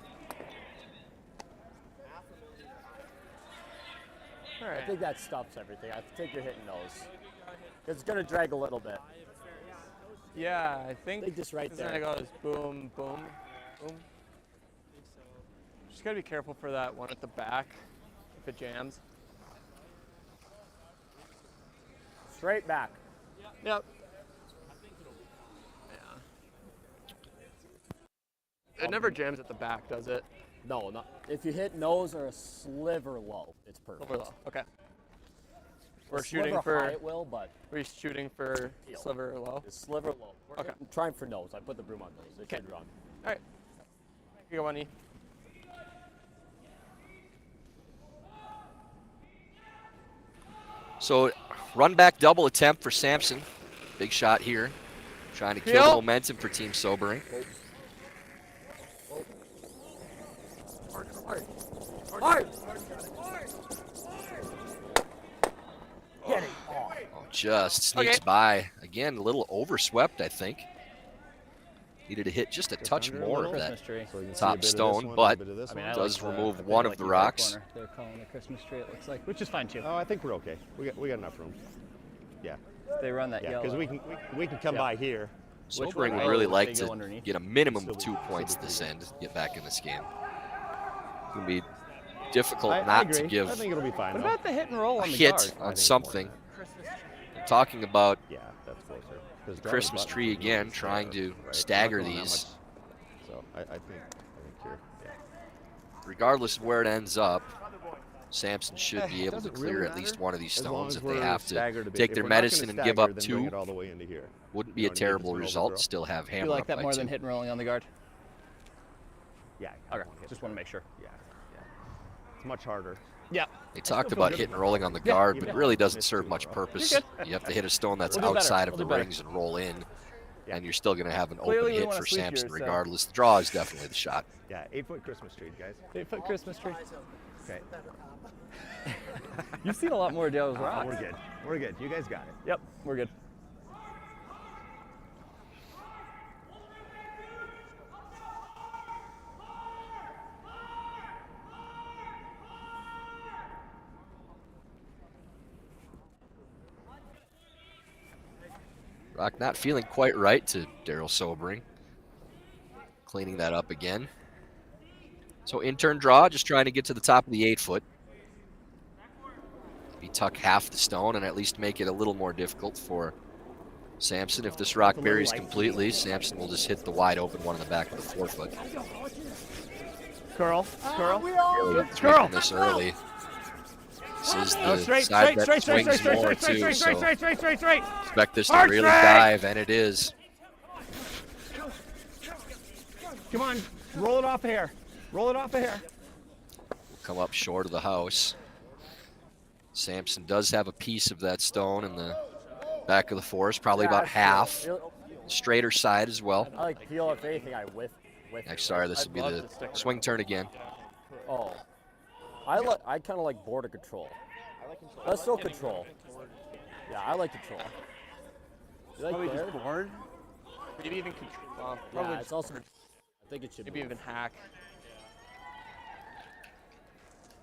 All right. I think that stops everything. I think you're hitting those. It's going to drag a little bit. Yeah, I think just right then it goes boom, boom, boom. Just gotta be careful for that one at the back if it jams. Straight back. Yep. Yeah. It never jams at the back, does it? No, not if you hit nose or a sliver low, it's perfect. Over low. Okay. A We're shooting sliver for. high it will, but We're shooting for sliver or low. the sliver low. Okay. I'm trying for nose. I put the broom on nose. It should run. All right. You go on E. So run back double attempt for Sampson. Big shot here. Trying to kill the momentum for Team Sobering. Get it. Oh, just sneaks by. Again, a little overswept, I think. Needed to hit just a touch more of that top stone, but does remove one of the rocks. They're calling the Christmas tree, it looks like, which is fine too. Oh, I think we're okay. We got enough room. Yeah. They run that yellow. Because we can come by here. Sobering would really like to get a minimum of 2 points this end, get back in this game. It's going to be difficult I not agree. to give I think it'll be fine. What though. about the hit and roll a on the hit guard? on something. I'm talking about Yeah, that's closer. the Christmas tree again, trying to stagger these. So I think you're. Yeah. Regardless of where it ends up, Sampson should be able to Doesn't clear really at least matter, one of these as long stones as if they we're have to staggered a bit. take If their we're not gonna medicine and give stagger, up then bring 2. it all the way into here. Wouldn't be You a don't need terrible to result. overthrow. Still have Do you hammer like up that by more 2. than hit and rolling on the guard? Yeah. Okay, just want to make sure. Yeah. It's much harder. Yeah. They talked about hitting and rolling on the guard, but it really doesn't serve much purpose. You have to hit a stone that's We'll do better. outside of We'll the do better. rings and roll in. and you're still going to have an Clearly open we hit wanna for sleep Sampson here, so- regardless. The draw is definitely the shot. Yeah, 8-foot Christmas tree, guys. 8-foot Christmas tree. Okay. You've seen a lot more of Daryl's rocks. We're good. We're good. You guys got it. Yep, we're good. Rock not feeling quite right to Darryl Sobering. Cleaning that up again. So in-turn draw, just trying to get to the top of the 8-foot. Maybe tuck half the stone and at least make it a little more difficult for Sampson. If this rock buries completely, Sampson will just hit the wide open one in the back of the 4-foot. Curl. Really Curl. making this early. This is the Straight. side that swings more too, so Straight. expect this to Hard really straight. dive, and it is. Come on, roll it off of here. Roll it off of here. Come up short of the house. Sampson does have a piece of that stone in the back of the forest, probably about half. Straighter side as well. I like peel if anything. I whiff. Next, sorry, this would be the swing turn again. Oh, I kind of like border control. Let's still control. Yeah, I like control. You like Probably there? just board. Maybe even control. Probably Yeah, it's also. I think it should maybe move. even hack.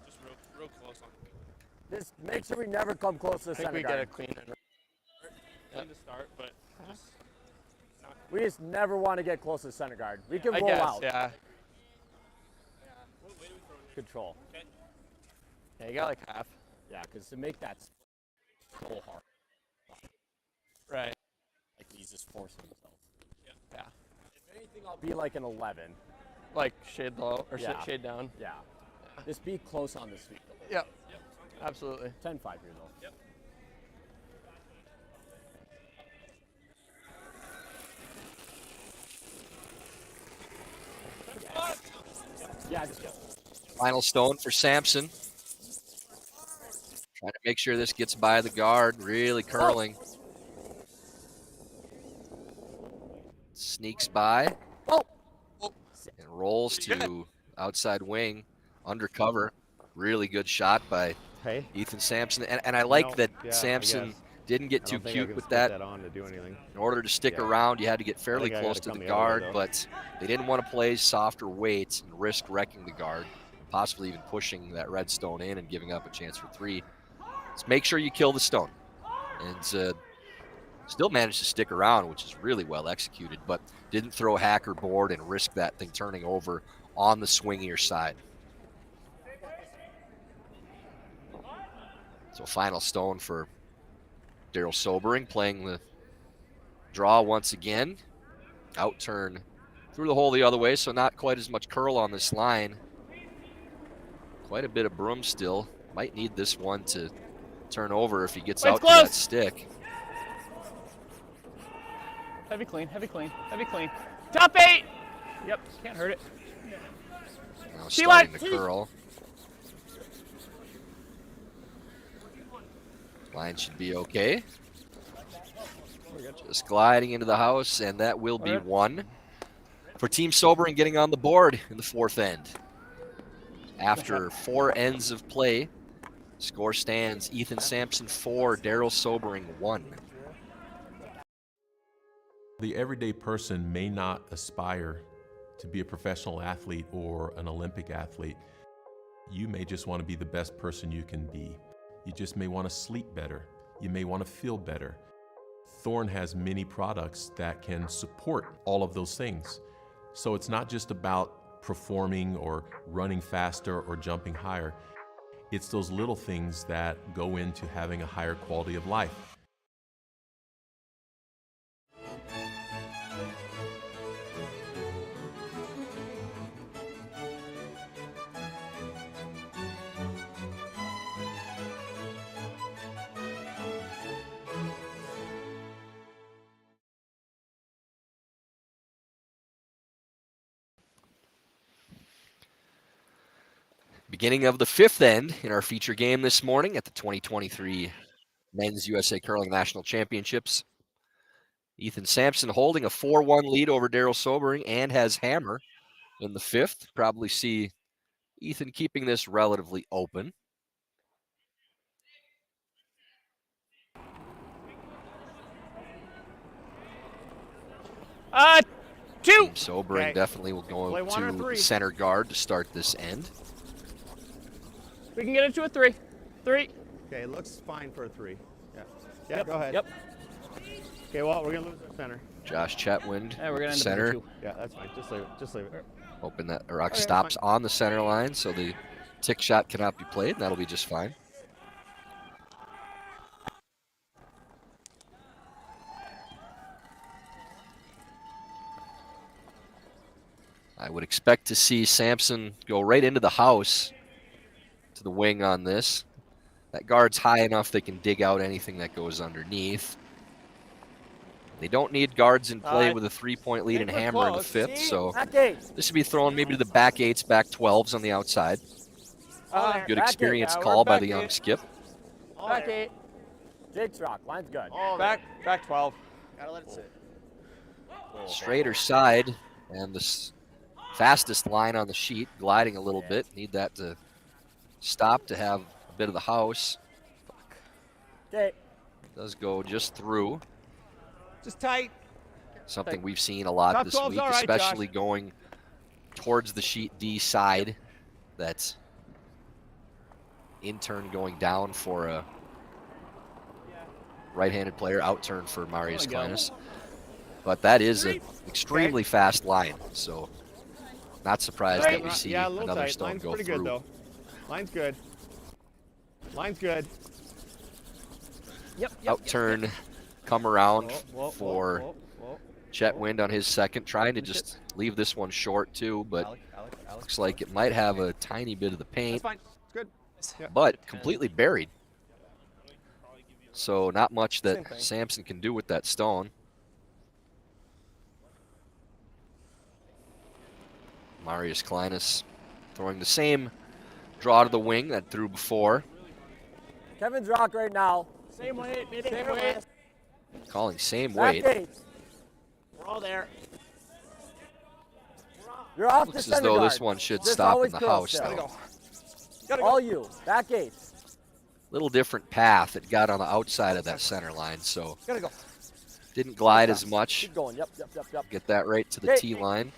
Just real close on. Just make sure we never come close to the I think center we guard. get a clean in. Clean to start, but just We just never want to get close to the center guard. We can I roll guess, out. yeah. Control. Yeah, you got like half. Yeah, because to make that so hard. Right. Like he's just forcing himself. Yeah. If anything, I'll be like an 11. Like shade low or Yeah. shade down. Yeah. Just be close on this feet. Yep. Absolutely. 10-5 here though. Yep. Yeah, just go. Final stone for Sampson. Trying to make sure this gets by the guard, really curling. Sneaks by. And rolls to outside wing, undercover. Really good shot by Ethan Sampson. And I like that Sampson didn't get too cute with that. On to do anything. In order to stick around, you had to get fairly I close gotta to come the the other way, guard, though. but they didn't want to play softer weights and risk wrecking the guard, possibly even pushing that red stone in and giving up a chance for 3. Let's make sure you kill the stone. And still managed to stick around, which is really well executed, but didn't throw hack or board and risk that thing turning over on the swingier side. So final stone for Darryl Sobering, playing the draw once again. Out turn through the hole the other way, so not quite as much curl on this line. Quite a bit of broom still. Might need this one to turn over if he gets out to that stick. Heavy clean, heavy clean, heavy clean. Top 8! Yep, can't hurt it. Now starting to curl. Line should be okay. Just gliding into the house, and that will be 1 for Team Sobering getting on the board in the 4th end. After 4 ends of play, score stands Ethan Sampson 4, Darryl Sobering 1. The everyday person may not aspire to be a professional athlete or an Olympic athlete. You may just want to be the best person you can be. You just may want to sleep better. You may want to feel better. Thorne has many products that can support all of those things. So it's not just about performing or running faster or jumping higher. It's those little things that go into having a higher quality of life. Beginning of the 5th end in our feature game this morning at the 2023 Men's USA Curling National Championships. Ethan Sampson holding a 4-1 lead over Darryl Sobering and has Hammer in the 5th. Probably see Ethan keeping this relatively open. Two. Team Sobering definitely will go to center guard to start this end. We can get it to a 3. 3. Okay, looks fine for a 3. Yeah. Yeah, go ahead. Yep. Okay, well, we're going to lose our center. Josh Chetwynd, Yeah, we're gonna end center. up with 2. Yeah, that's fine. Just leave it. Just leave it. Hoping that Rock stops on the center line so the tick shot cannot be played, and that'll be just fine. I would expect to see Sampson go right into the house to the wing on this. That guard's high enough they can dig out anything that goes underneath. They don't need guards in play with a 3-point lead and Hammer in the 5th, so this would be thrown maybe to the back 8s, back 12s on the outside. Good experience call by the young skip. Back 8. Jake's rock. Line's good. Back 12. Gotta let it sit. Straighter side, and the fastest line on the sheet, gliding a little bit. Need that to stop to have a bit of the house. Okay. Does go just through. Just tight. Something we've seen a lot Top this 12's week, all right, especially Josh. going towards the sheet D side. That's in turn going down for a right-handed player, out turn for Marius Kleinis. But that is an extremely fast line, so not surprised that we see another tight. stone Line's go pretty through. good, though. Line's good. Line's good. Yep. Out turn, come around Whoa, for whoa. Chetwynd on his second, trying to just leave this one short too, but looks like it might have a tiny bit of the paint. That's fine. It's good. Yeah. But completely buried. So not much that Sampson can do with that stone. Marius Kleinis throwing the same draw to the wing that threw before. Kevin's rock right now. Same weight. Same weight. Calling same Back weight. 8. We're all there. You're off the Looks center as though guard. this one should Just stop in always the curl house still. though. All you. Back 8. Little different path. It got on the outside of that center line, so Gotta go. didn't glide as much. Keep going. Yep. Get that right to the Okay. T line.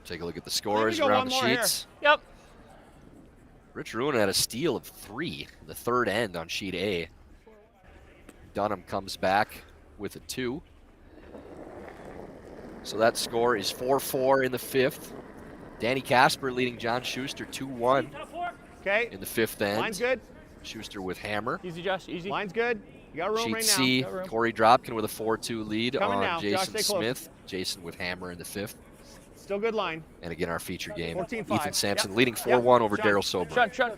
Take a look at the scores go around one the more here. sheets. Yep. Rich Ruin had a steal of 3 in the third end on sheet A. Dunham comes back with a 2. So that score is 4-4 in the 5th. Danny Casper leading John Schuster 2-1 Okay. in the 5th end. Line's good. Schuster with Hammer. Easy, Josh. Easy. Line's good. You got room Sheet right C, now. Corey Dropkin with a 4-2 lead Coming on now. Josh, Jason stay close. Smith. Jason with Hammer in the 5th. Still good line. And again, our feature game, 14-5. Ethan Sampson Yep. leading 4-1 over Shot. Darryl Sober. Shut.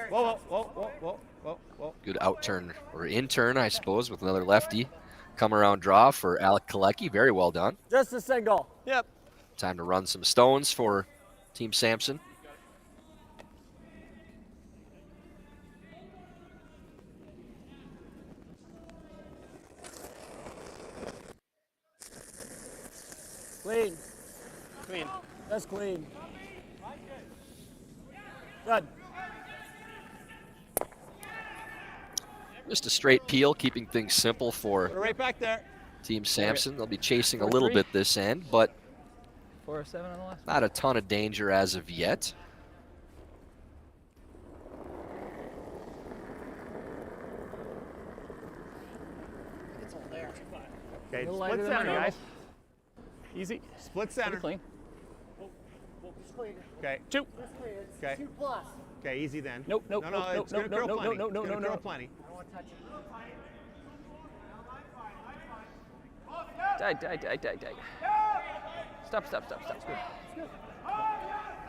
Whoa. Good out turn, or in turn, I suppose, with another lefty. Come around draw for Alec Kalecki. Very well done. Just a single. Yep. Time to run some stones for Team Sampson. Clean. Clean. That's clean. Good. Just a straight peel, keeping things simple for Put it right back there. Team Sampson. They'll be chasing a little bit this end, but 4 or 7 on the last. not a ton of danger as of yet. Okay, little split lighter than my center, normal. guys. Easy. Split Pretty center. clean. Okay. 2. Okay. Okay, easy then. Nope. No, it's gonna curl plenty. It's gonna curl plenty. Die. Stop. Good.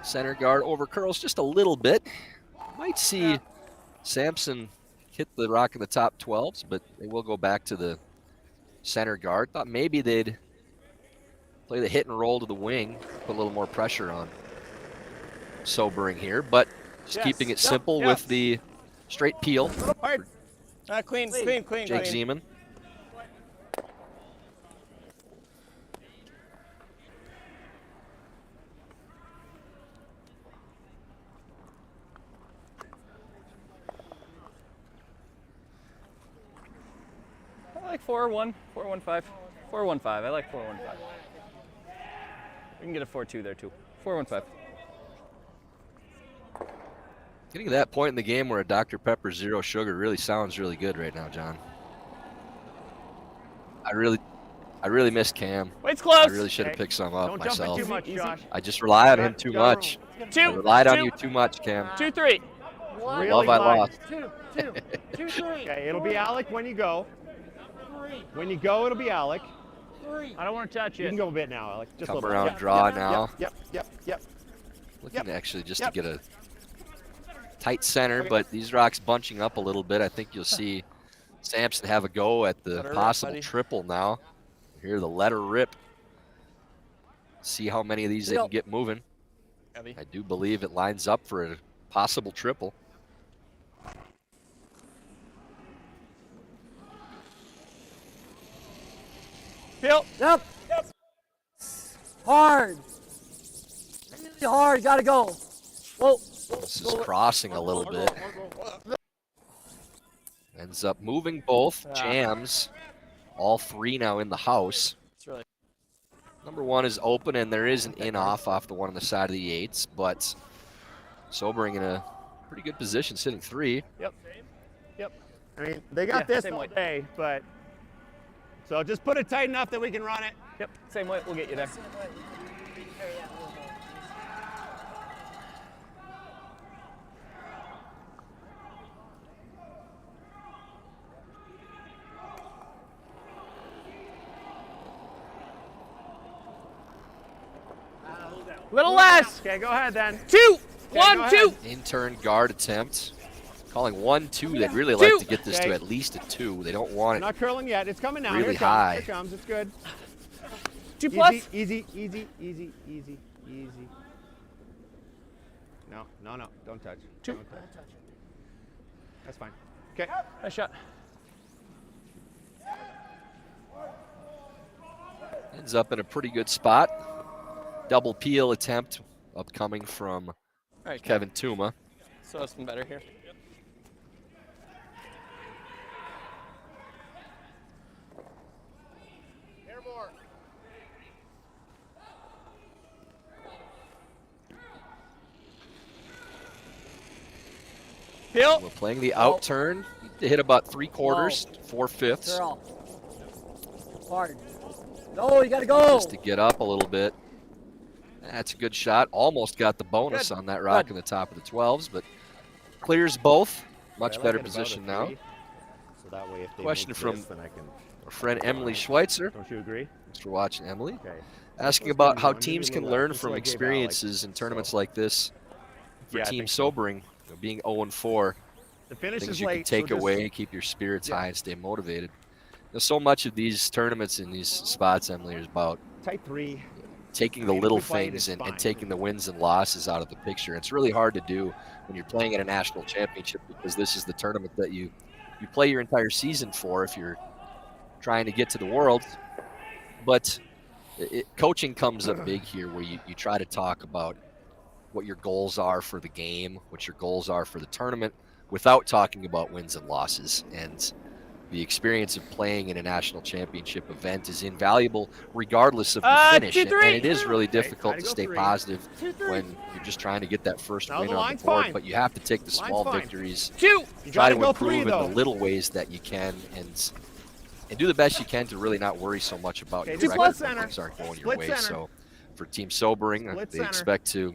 Center guard over curls just a little bit. Might see Sampson hit the rock in the top 12s, but they will go back to the center guard. Thought maybe they'd play the hit and roll to the wing, put a little more pressure on Sobering here, but just keeping it simple with the straight peel. Clean. Jake Zeman. I like 4-1, 4-1-5. 4-1-5. I like 4-1-5. We can get a 4-2 there too. 4-1-5. Getting to that point in the game where a Dr. Pepper Zero Sugar really sounds really good right now, John. I really miss Cam. Wait's close. I really should have picked some up Don't myself. jump in too much, Josh. I just rely on him too much. I relied on you too much, Cam. 2-3. Really Love I glide. lost. 2, 3. Okay, it'll be Alec when you go. When you go, it'll be Alec. I don't want to touch You it. can go a bit now, Alec. Just a Come little around, bit. draw now. Yep. Looking to actually just to get a tight center, but these rocks bunching up a little bit. I think you'll see Sampson have a go at the Let her rip, possible buddy. triple now. Hear the letter rip. See how many of these they can get moving. Heavy. I do believe it lines up for a possible triple. Phil. Yep. Hard. Really hard. Gotta go. Whoa. This is crossing a little bit. Ends up moving both. Jams. All three now in the house. It's really Number one is open, and there is an in-off off the one on the side of the eights, but Sobering in a pretty good position, sitting three. Yep. I mean, they got this same all way. day, but so just put it tight enough that we can run it. Yep, same way. We'll get you there. little less. Okay, go ahead then. 2, go 1, ahead. 2. In-turn guard attempt. Calling 1-2. They'd really like to get this Okay. to at least a 2. They don't want it. Not curling yet. It's coming now. Really Here it comes. high. Here it comes. It's good. 2 plus. Easy. No. Don't touch. Two. Don't touch. That's fine. Okay. Nice shot. Ends up in a pretty good spot. Double peel attempt upcoming from All right, Kevin Tuma. So it's been better here. Phil. We're playing the out turn to hit about 3/4, 4/5 Darryl. Hard. No, you gotta go. just to get up a little bit. That's a good shot. Almost got the bonus on that rock in the top of the 12s, but clears both. Much I like better it about a position now. 3, So that way, if they Question make from this, then I can. Our friend Emily Schweitzer. Don't you agree? Thanks for watching, Emily. Okay. Asking Let's about go, how John. teams Give me a can little learn just from like I gave experiences Alex. in tournaments So- like this. For Yeah, I Team think so. Sobering, being 0-4, The finish things is you late. can take so just- away, keep your spirits Yeah. high, and stay motivated. So much of these tournaments in these spots, Emily, is about Tight 3. taking the If little we fight, things it's and fine. taking the wins and losses out of the picture. It's really hard to do when you're playing in a national championship because this is the tournament that you play your entire season for if you're trying to get to the Worlds. But coaching comes up big here where you try to talk about what your goals are for the game, what your goals are for the tournament, without talking about wins and losses. And the experience of playing in a national championship event is invaluable regardless of the finish. 2-3. And it is really difficult Try to to go stay 3. positive when you're just trying to get that first No, win the on the line's board. fine. But you have to take the Line's small fine. victories, 2. You try gotta to go improve 3, in though. the little ways that you can, and do the best you can to really not worry so much about Okay, your just record split when center. things aren't going your Split way. center. So for Team Sobering, Split they center. expect to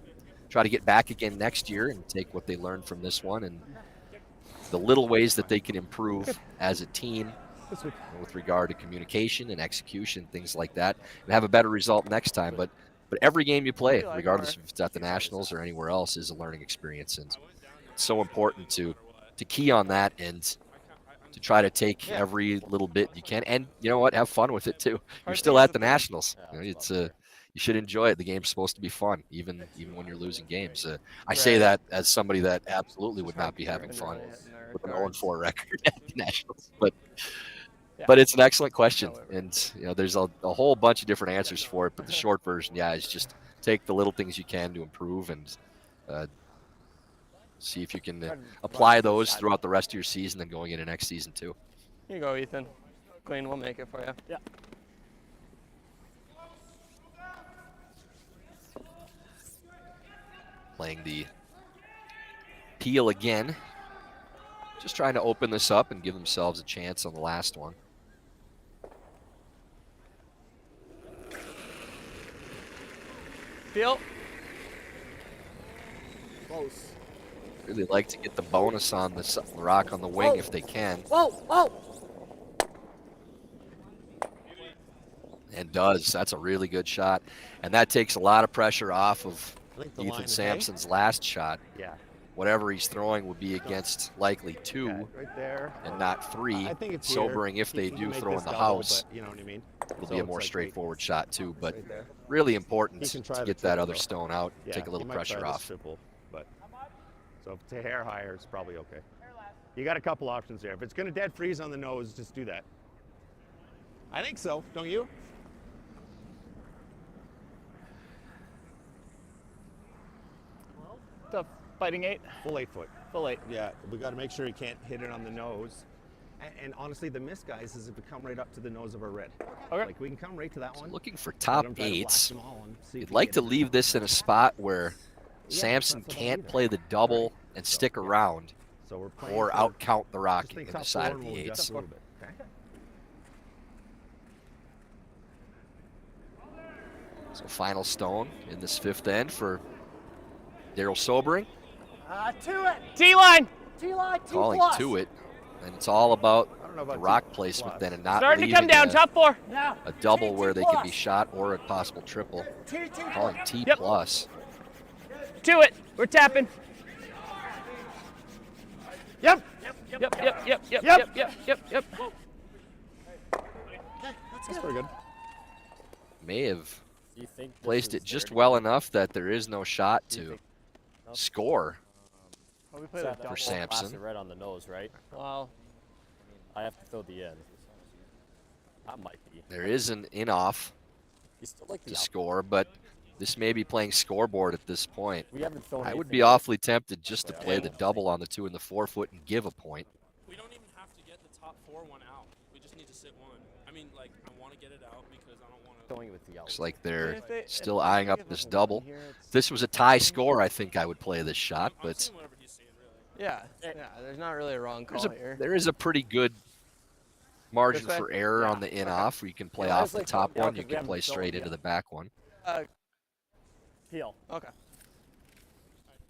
try to get back again next year and take what they learned from this one and the little ways that they can improve as a team with regard to communication and execution, things like that, and have a better result next time. But every game you play, regardless if it's at the Nationals or anywhere else, is a learning experience, and it's so important to key on that and to try to take every little bit you can, and you know what, have fun with it too. You're still at the Nationals. You know, it's you should enjoy it. The game's supposed to be fun, even when you're losing games. I say that as somebody that absolutely would not be having fun with an 0-4 record at the Nationals. But it's an excellent question, and there's a whole bunch of different answers for it. But the short version, is just take the little things you can to improve and see if you can apply those throughout the rest of your season and going into next season too. Here you go, Ethan. Clean, we'll make it for you. Yeah. Playing the peel again. Just trying to open this up and give themselves a chance on the last one. Peel. Close. Really like to get the bonus on the rock on the wing if they can. Whoa! And does. That's a really good shot. And that takes a lot of pressure off of Ethan Sampson's last shot. Yeah. Whatever he's throwing would be against likely 2 right there, and not 3. I think it's sobering here. if they do make throw in this the double, house. but you know what I mean? It'll So be a it's more like straightforward shot too, but right there. really important He can try to the get that triple, other though. stone out, Yeah, take a little he might try pressure this off. triple, but so if it's a hair higher, it's probably okay. You got a couple options there. If it's going to dead freeze on the nose, just do that. I think so, don't you? The fighting 8? Full 8 foot. Full 8. Yeah, we got to make sure he can't hit it on the nose. And honestly, the miss, guys, is if we come right up to the nose of our red. Okay. Like we can come right to that one. Looking for Let top him try to blast 8s. them all and see if You'd he like can to get it. leave this in a spot where Sampson that's what I can't do play the double and stick around So we're playing or for- out count the just rock think in the top side four of and the we'll adjust 8s. a little bit, okay? So final stone in this 5th end for Darryl Sobering. To it. T-line! T-line, T+. Calling to it. And it's all about I don't know about the rock T+. placement then and not Starting to leaving come down, top 4. Now. a double T+. where they can be shot or a possible triple. T+. Calling T+. Yep. To it. We're tapping. Yep. Yep. That's pretty good. May have Do you think this placed is it just dirty? well enough that there is no shot to score We played a double. for Sampson. Blasted right on the nose, right? Wow. I have to throw the in. That might be. There is an in-off You still like the to out. score, but this may be playing scoreboard at this point. We haven't thrown I would anything be yet. awfully tempted just to Yeah. play the double on the 2 and the 4 foot and give a point. We don't even have to get the top 4 one out. We just need to sit one. I mean, like, I want to get it out because I don't want to. Throwing with the out. Looks like they're If they- still if eyeing they up give this us a double. one here, it's- If this was a tie score, I think I would play this shot, I'm but seeing whatever he's seeing, really. Yeah, there's not really a wrong call here. there is a pretty good margin This way? for error on the Okay. in-off where you can play Yeah, I off was the like, top yeah, one, 'cause you we can haven't play thrown straight it into yet. the back one. Peel. Okay.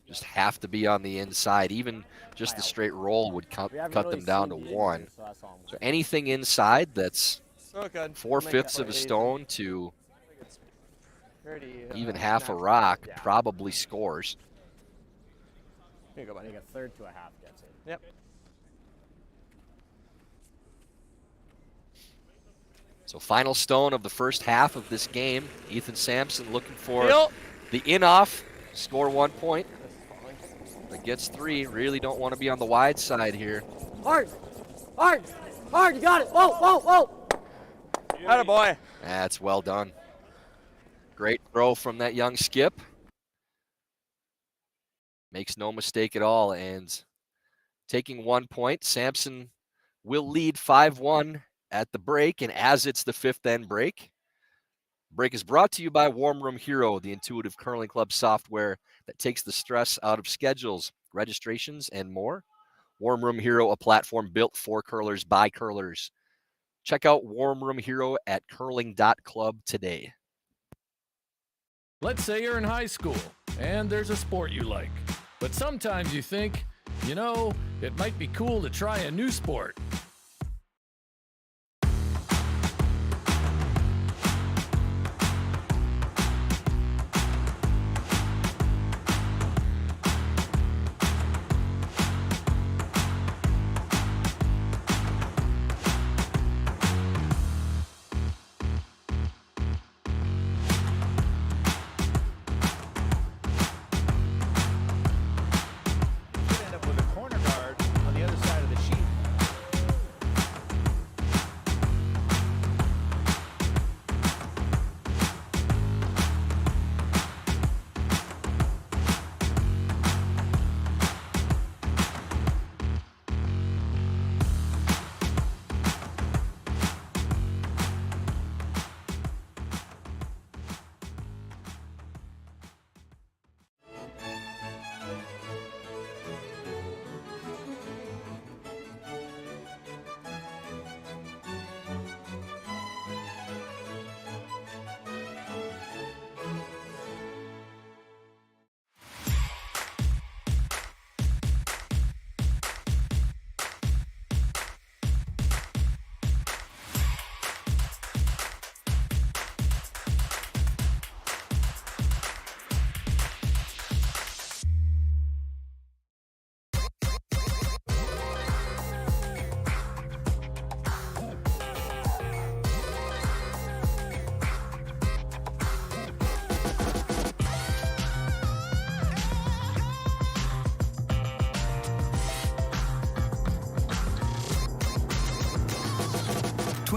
Just have to be on the inside. Even just the straight roll would cut We haven't them really down to seen the in 1. here, so that's all I'm So anything inside that's So good. 4/5 of a stone to Pretty, even half a natural. rock Yeah. probably scores. Here you go, I buddy. think a third to a half gets it. Yep. So final stone of the first half of this game. Ethan Sampson looking for Peel. the in-off, score 1 point. This is falling. That gets 3. Really don't want to be on the wide side here. Hard. You got it. Whoa. Atta boy. That's well done. Great throw from that young skip. Makes no mistake at all. And taking 1 point, Sampson will lead 5-1 at the break. And as it's the 5th end break is brought to you by Warm Room Hero, the intuitive curling club software that takes the stress out of schedules, registrations, and more. Warm Room Hero, a platform built for curlers by curlers. Check out Warm Room Hero at curling.club today. Let's say you're in high school and there's a sport you like, but sometimes you think, it might be cool to try a new sport.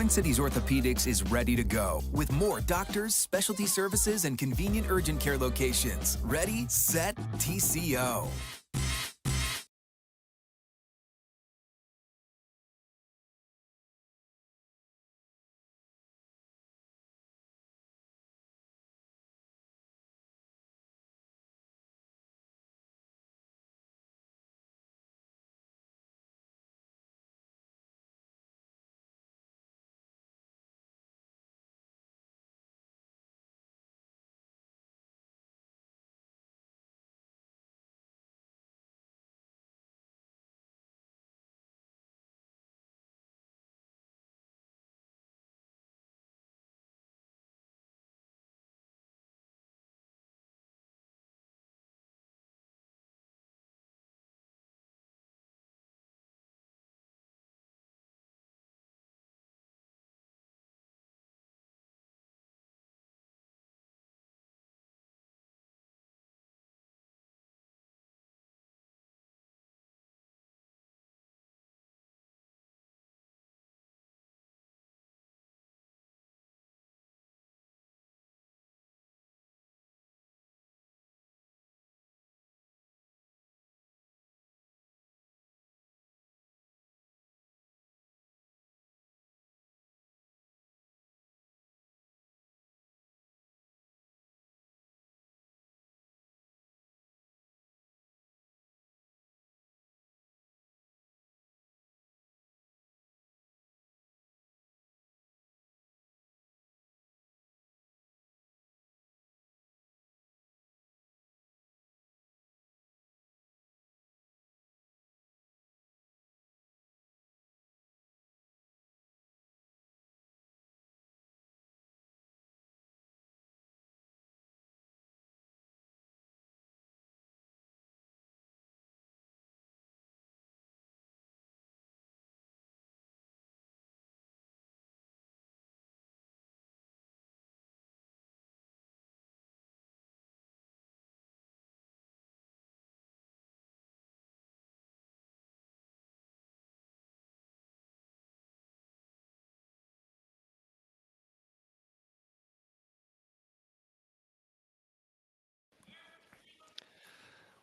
Twin Cities Orthopedics is ready to go with more doctors, specialty services, and convenient urgent care locations. Ready, set, TCO.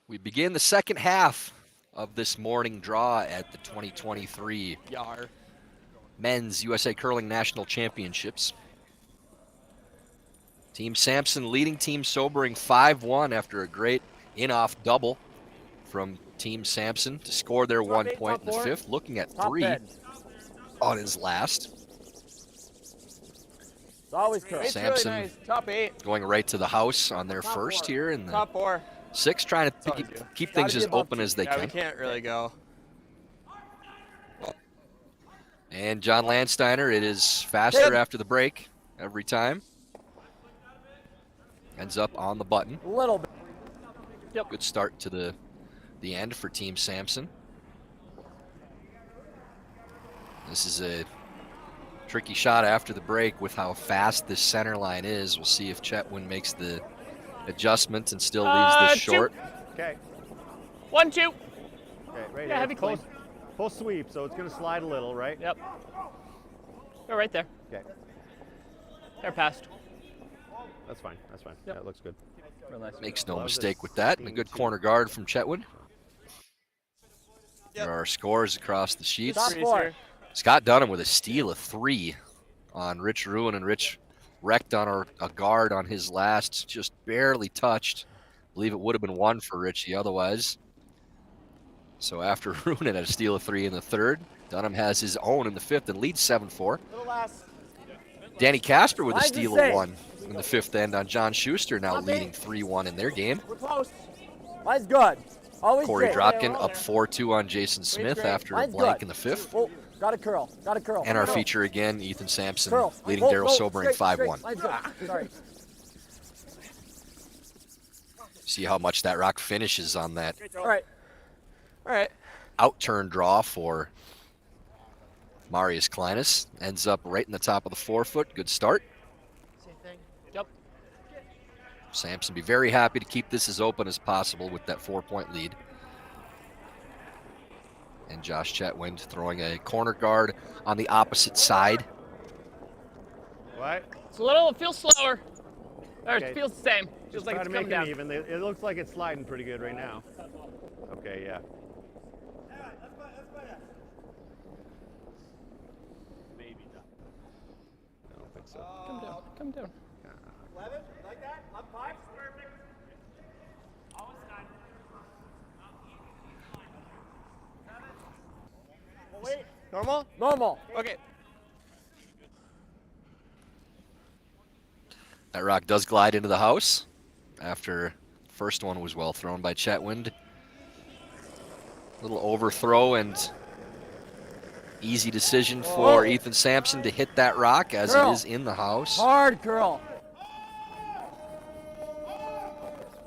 We begin the second half of this morning draw at the 2023 Men's USA Curling National Championships. Team Sampson leading Team Sobering 5-1 after a great in-off double from Team Sampson to score their 1 point in the fifth, looking at 3 on his last. It's always cool. Sampson really nice. Top 8. going right to the house on their first here in the Top 4. 6, trying to keep things as open as they Yeah, can. we can't really go. And John Landsteiner, it is faster after the break every time. Ends up on the button. A little bit. Yep. Good start to the end for Team Sampson. This is a tricky shot after the break with how fast this center line is. We'll see if Chetwin makes the adjustment and still leaves this short. Okay. 1-2. Okay, right Yeah, heavy clean. Full sweep, so it's going to slide a little, right? Yep. Go right there. Okay. They're passed. That's fine. That's fine. Yeah, it looks good. Real nice. Makes no mistake with that. And a good corner guard from Chetwin. Yep. There are scores across the sheets. Top 4. Scott Dunham with a steal of 3 on Rich Ruin, and Rich wrecked on a guard on his last, just barely touched. I believe it would have been 1 for Richie otherwise. So after Ruin had a steal of 3 in the third, Dunham has his own in the fifth and leads 7-4. Danny Casper with a steal of 1 in the fifth end on John Schuster, now leading 3-1 in their game. We're close. Line's good. Always Corey great. Dropkin up 4-2 on Jason Smith after a blank in the fifth. Oh, got a curl. Got a curl. And our curl. feature again, Ethan Sampson, Curl. leading Oh, Darryl oh, Sobering straight, 5-1. straight. Line's good. Sorry. See how much that rock finishes on that All right. All right. out-turn draw for Marius Kleinis. Ends up right in the top of the forefoot. Good start. Same thing. Yep. Sampson be very happy to keep this as open as possible with that 4-point lead. And Josh Chetwind throwing a corner guard on the opposite side What? It feels slower. Or Okay. it feels the same. Feels Just like try it's to make coming it down. even. It looks like it's sliding pretty good right now. Okay, yeah. Maybe. I don't think so. Come down. Come down. 11, like that? 5? Perfect. Almost done. Wait. Normal? Normal. Okay. That rock does glide into the house after first one was well thrown by Chetwynd. Little overthrow and easy decision for Ethan Sampson to hit that rock as it is in the house. Hard girl.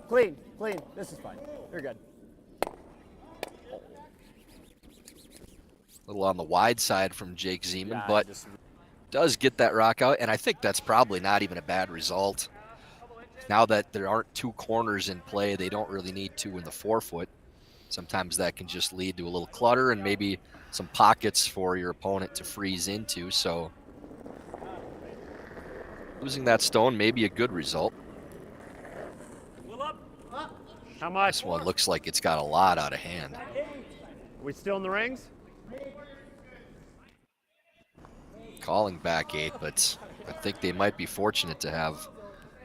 Clean, clean. This is fine. You're good. A little on the wide side from Jake Zeman, Yeah, but does get that rock out, and I think that's probably not even a bad result. Now that there aren't two corners in play, they don't really need two in the 4-foot. Sometimes that can just lead to a little clutter and maybe some pockets for your opponent to freeze into, so losing that stone may be a good result. How much? This one looks like it's got a lot out of hand. We still in the rings? Calling back 8, but I think they might be fortunate to have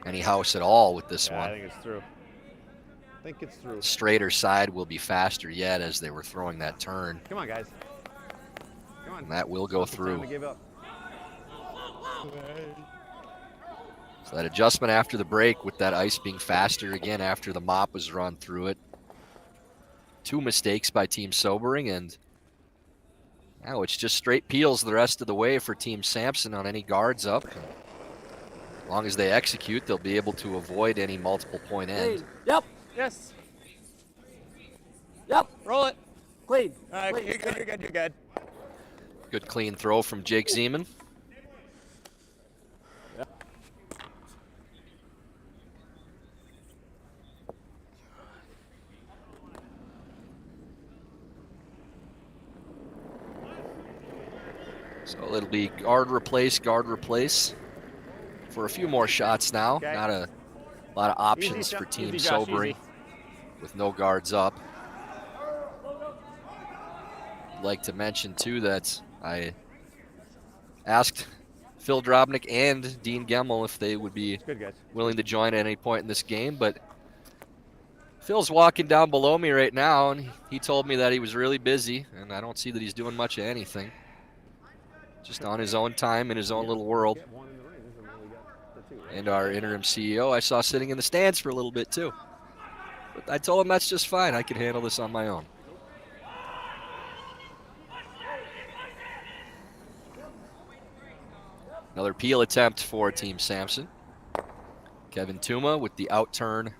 any house at all with this one. I think it's through. I think it's through. Straighter side will be faster yet as they were throwing that turn. Come on, guys. Come on. And that will go Now's the time through. to give up. So that adjustment after the break with that ice being faster again after the mop was run through it. 2 mistakes by Team Sobering, and now it's just straight peels the rest of the way for Team Sampson on any guards up. As long as they execute, they'll be able to avoid any multiple point end. Yep. Yes. Yep. Roll it. Clean. All right, Clean. you're good, you're good, you're good. Good clean throw from Jake Zeman. So it'll be guard replace for a few more shots now. Okay. Not a lot of options Easy, for Team easy, Josh, Sobering easy. with no guards up. I'd like to mention too that I asked Phil Drobnik and Dean Gemmel if they would be Good, guys. willing to join at any point in this game, but Phil's walking down below me right now, and he told me that he was really busy, and I don't see that he's doing much of anything. Just on his own time in his own little world. Get one in the rings, and then we got the 2, right? And our interim CEO I saw sitting in the stands for a little bit too. But I told him that's just fine. I can handle this on my own. Another peel attempt for Team Sampson. Kevin Tuma with the outturn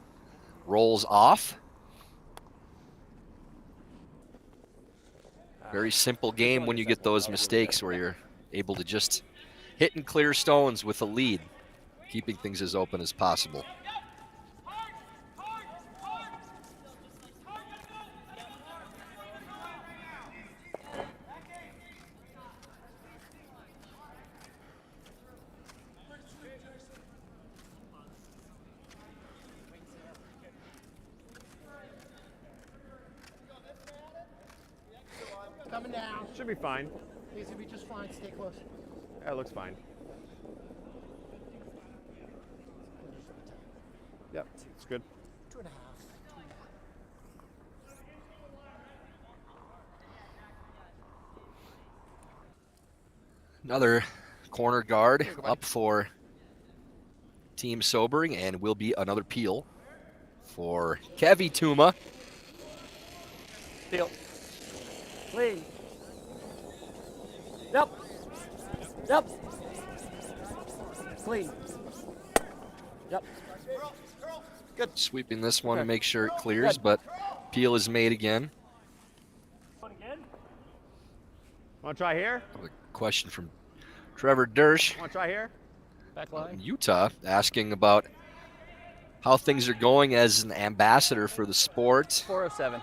rolls off. Very simple game when you get those mistakes where you're able to just hit and clear stones with a lead, keeping things as open as possible. Coming down. Should be fine. He's gonna be just fine. Stay close. Yeah, it looks fine. Yep, it's good. 2.5. Another corner guard up for Team Sobering, and will be another peel for Kevi Tuma. Deal. Clean. Yep. Yep. Clean. Yep. Good. Sweeping this one to make sure it clears, but peel is made again. Want to try here? A question from Trevor Dersch Want to try here? Back line. in Utah asking about how things are going as an ambassador for the sport. 407.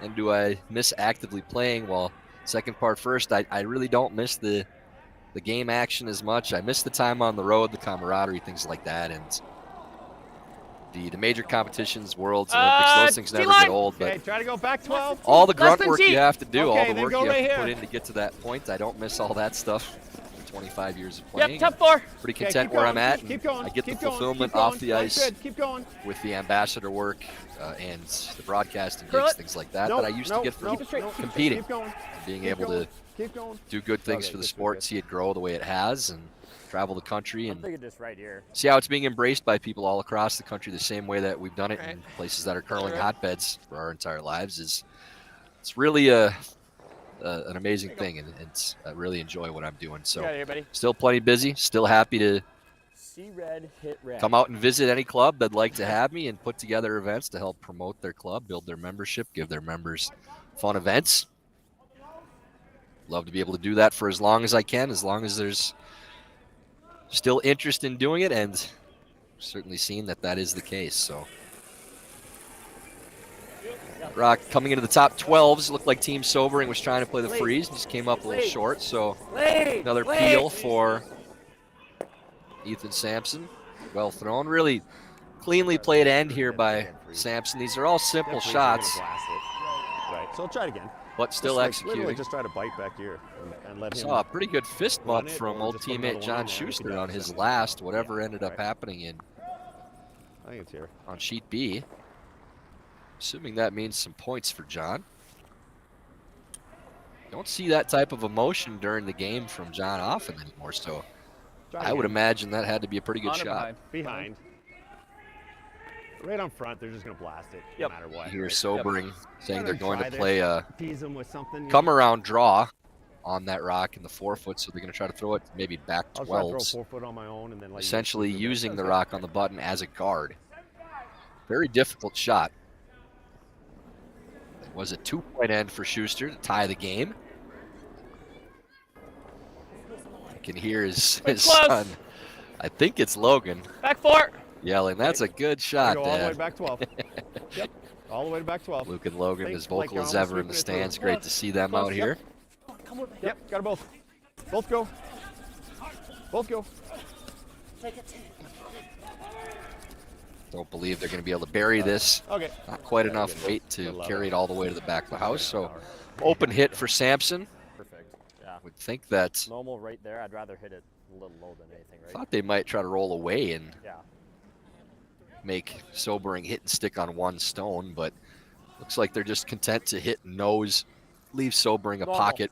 And do I miss actively playing? Well, second part first, I really don't miss the the game action as much. I miss the time on the road, the camaraderie, things like that, and the major competitions, Worlds, Olympics, those things never get old. Okay, But try to go back 12. all the grunt work you have to do, all Okay, the then work go you have right to put here. in to get to that point, I don't miss all that stuff. 25 years of playing. Yep, top 4. Pretty Okay, content keep where going, I'm at. keep going, I get the keep going, fulfillment keep going. off the ice Good, keep going. with the ambassador work and the broadcasting Curl gigs, it. things like that, Nope, that I used nope, to get from nope, nope. competing. Keep going. Being Keep able going. to Keep going. do good things Okay, for the this is sport, good. see it grow the way it has, and travel the country I'm and thinking just right here. see how it's being embraced by people all across the country the same way that we've done it in Right. places that are curling Right. hotbeds for our entire lives. It's really an amazing thing, and it's I really enjoy what I'm doing. So Get out of here, buddy. still plenty busy, still happy to See red, hit red. come out and visit any club that'd like to have me and put together events to help promote their club, build their membership, give their members fun events. Love to be able to do that for as long as I can, as long as there's still interest in doing it, and certainly seen that is the case. So Rock coming into the top 12s. Looked like Team Sobering was trying to play the freeze, just came up a little short. So another peel for Ethan Sampson. Well thrown. Really cleanly played end here by Sampson. These are all simple Definitely gonna shots, blast it. Right. So try it again. but still Just literally executing. just try to bite back here and let him. Saw a pretty good fist run bump it from or old just put teammate another one John in there if he Schuster does on his send it. last, whatever ended up Right. happening in I think it's here. on sheet B. Assuming that means some points for John. Don't see that type of emotion during the game from John often anymore, so Try I would again. imagine that had to be a pretty good On or shot. behind? Behind. Right on front, they're just gonna blast it no matter what. You hear right? Sobering saying Let they're them going try to this. play a Tease them with something. come around draw on that rock in the 4-foot, so they're going to try to throw it maybe back I'll try to throw 12s, 4-foot on my own and then let you essentially shoot it. using the rock on the button as a guard. Very difficult shot. It was a 2-point end for Schuster to tie the game. I can hear his Close. son, I think it's Logan, Back 4. yelling, "That's a good There shot, you go, all the way Dad." back 12. Yep, all the way to back 12. Luke and Logan Think as like vocal you're as almost ever in the sweeping it through. stands. Great to see them Close, out here. Yep, got them both. Both go. Both go. Don't believe they're going to be able to bury this. Okay. Not quite enough weight to carry it all the way to the back of the house. So open hit for Sampson. Perfect. Yeah. Would think that, Normal right there. I'd rather hit it a little low than anything, right? thought they might try to roll away and Yeah. make Sobering hit and stick on one stone, but looks like they're just content to hit nose, leave Sobering a Normal. pocket,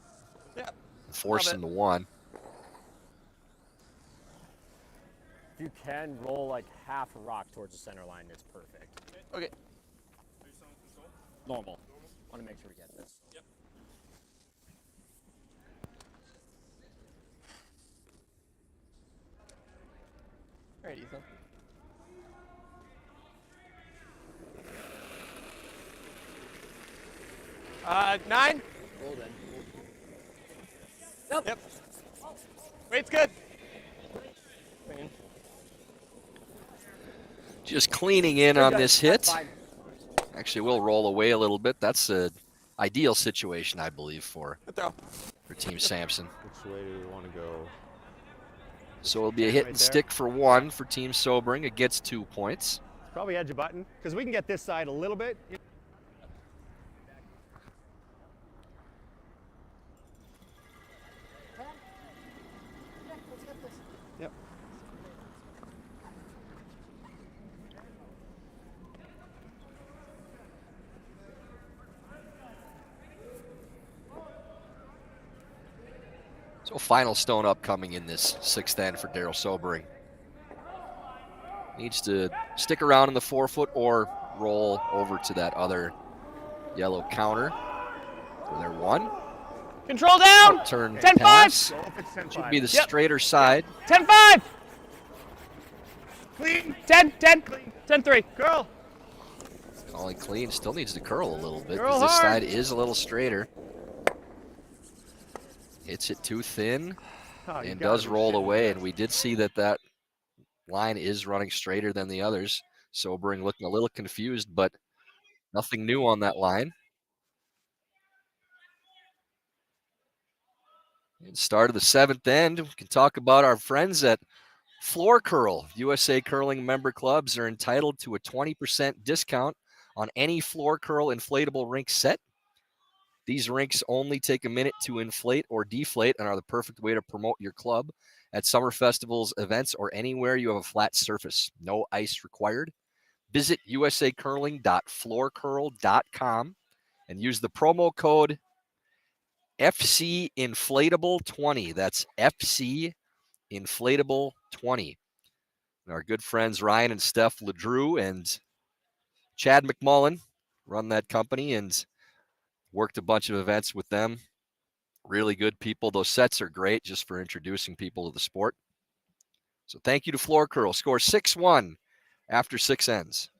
Yeah. force Love him to one. If you can roll like half a rock towards the center line, it's perfect. Okay. Normal. Want to make sure we get this. Yep. All right, Ethan. Nine. Yep. Weight's good. Clean. Just cleaning in on this hit. That's fine. Actually, we'll roll away a little bit. That's an ideal situation, I believe, for Good throw. Team Sampson. Which way do we want to go? So it'll be a hit Right and there. stick for one for Team Sobering. It gets 2 points. Probably edge a button because we can get this side a little bit. Yep. So final stone upcoming in this sixth end for Darryl Sobering. Needs to stick around in the 4-foot or roll over to that other yellow counter for their one. Control down. Turn 10-5. pass. Go if it's 10-5. Should be the Yep. straighter side. 10-5. Clean. 10, 10, 10-3. Girl. Calling clean. Still needs to curl a little bit Curl because this hard. side is a little straighter. Hits it too thin Oh, you and gotta does be roll shitting away. me. And we did see that line is running straighter than the others. Sobering looking a little confused, but nothing new on that line. And start of the 7th end, we can talk about our friends at Floor Curl. USA Curling member clubs are entitled to a 20% discount on any Floor Curl inflatable rink set. These rinks only take a minute to inflate or deflate and are the perfect way to promote your club at summer festivals, events, or anywhere you have a flat surface. No ice required. Visit usacurling.floorcurl.com and use the promo code FC Inflatable 20. That's FC Inflatable 20. And our good friends Ryan and Steph LeDrew and Chad McMullen run that company and worked a bunch of events with them. Really good people. Those sets are great just for introducing people to the sport. So thank you to Floor Curl. Score 6-1 after 6 ends.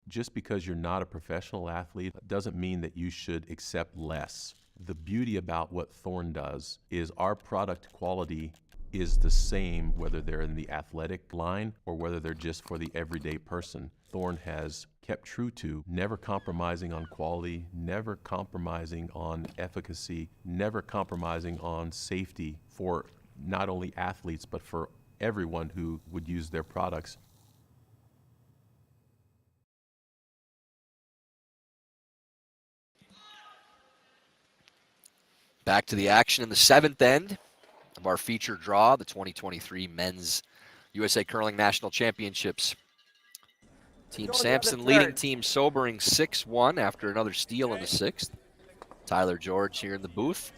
Just because you're not a professional athlete doesn't mean that you should accept less. The beauty about what Thorn does is our product quality is the same whether they're in the athletic line or whether they're just for the everyday person. Thorn has kept true to never compromising on quality, never compromising on efficacy, never compromising on safety for not only athletes but for everyone who would use their products. Back to the action in the 7th end of our feature draw, the 2023 Men's USA Curling National Championships. Team Sampson leading Team Sobering 6-1 after another steal in the 6th. Tyler George here in the booth,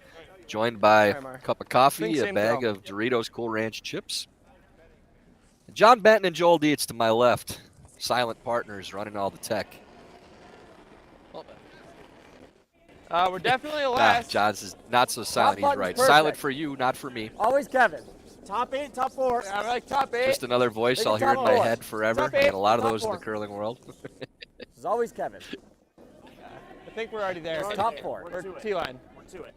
joined by a cup of coffee, a bag of Doritos Cool Ranch chips. And John Benton and Joel Dietz to my left, silent partners running all the tech. We're definitely last. John's is not so silent, he's right. Perfect. Silent for you, not for me. Always Kevin. Top 8, top 4. Yeah, I like top 8. Just another voice I'll hear in my head forever. I get a lot of those in the curling world. It's always Kevin. I think we're already there. Top 4. We're T-line. We're to it.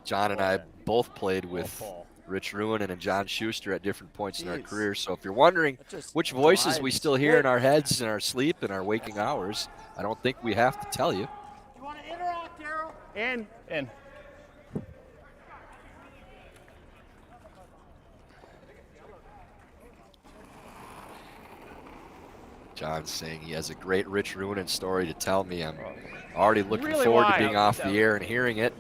John and I both played with Rich Ruinen and John Schuster at different points in our careers. So if you're wondering which voices we still hear in our heads, in our sleep, in our waking hours, I don't think we have to tell you. You want to interact, Darryl? In. John's saying he has a great Rich Ruinen story to tell me. I'm already looking forward to being off the air and hearing it,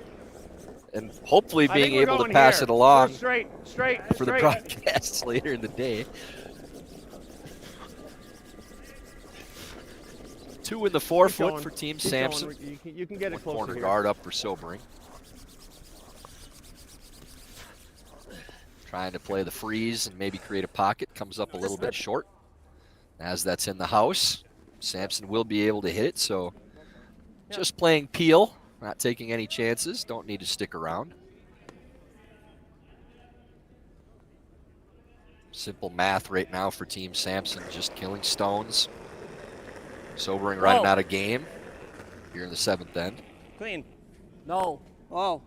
and hopefully being able to pass it along for the broadcasts later in the day. 2 in the 4-foot for Team Sampson. You can get it closer corner here. guard up for Sobering. Trying to play the freeze and maybe create a pocket. Comes up a little bit short. As that's in the house, Sampson will be able to hit it, so just playing peel, not taking any chances, don't need to stick around. Simple math right now for Team Sampson, just killing stones. Sobering running out of game here in the 7th end. Clean. No. Oh.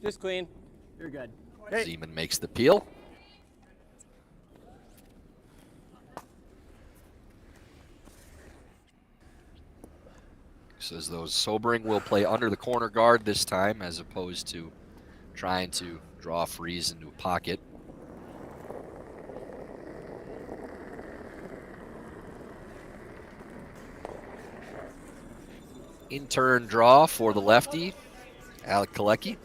Just clean. You're good. Zeman makes the peel. Says those Sobering will play under the corner guard this time as opposed to trying to draw a freeze into a pocket. In turn draw for the lefty, Alec Kalecki.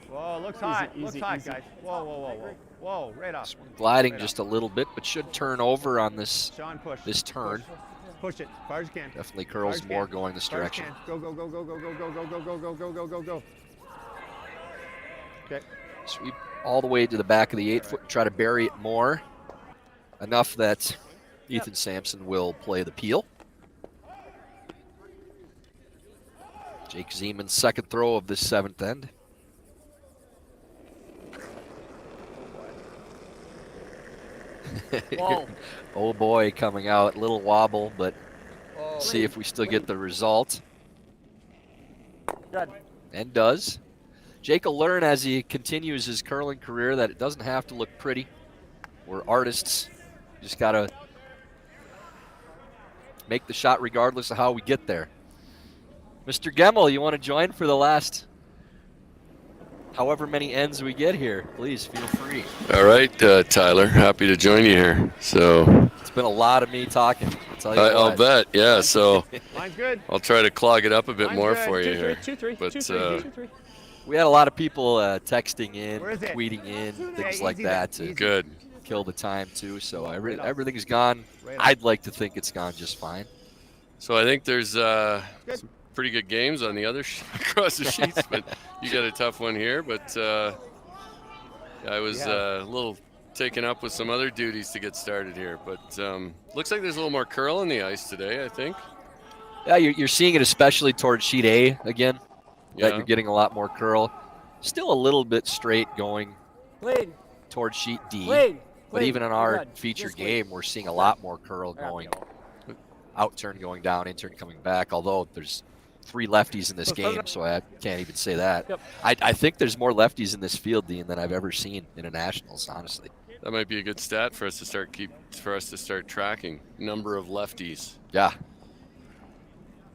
Whoa, looks hot. Looks hot, guys. Whoa. Whoa, right off. Gliding just a little bit, but should turn over on this this turn. Push it as far as you can. Definitely curls more going this direction. Go. Okay. Sweep all the way to the back of the 8-foot, try to bury it more. enough that Ethan Sampson will play the peel. Jake Zeman's second throw of this 7th end. Whoa. Oh boy, coming out. Little wobble, but see if we still get the result. Good. And does. Jake will learn as he continues his curling career that it doesn't have to look pretty. We're artists. Just got to make the shot regardless of how we get there. Mr. Gemmel, you want to join for the last however many ends we get here? Please feel free. All right, Tyler. Happy to join you here. So it's been a lot of me talking. I'll bet. Yeah. So Mine's good. I'll try to clog it up a bit more for you 2-3, here. 2-3, But 2-3. we had a lot of people texting in, Where is it? tweeting in, things Easy like that then, to good. kill the time too. So everything's gone. I'd like to think it's gone just fine. So I think there's some pretty good games on the other across the sheets, but you got a tough one here. But I was a little taken up with some other duties to get started here. But looks like there's a little more curl on the ice today, I think. Yeah, you're seeing it especially towards sheet A again. Yeah. That you're getting a lot more curl. Still a little bit straight going Lead. towards sheet D. Lead. But Lead. even in You're our good. feature Just lead. game, we're seeing a lot more curl There we going. go. Out turn going down, in turn coming back, although there's 3 lefties in this game, so I can't even say that. Yep. I think there's more lefties in this field, Dean, than I've ever seen in a Nationals, honestly. That might be a good stat for us to start tracking number of lefties. Yeah.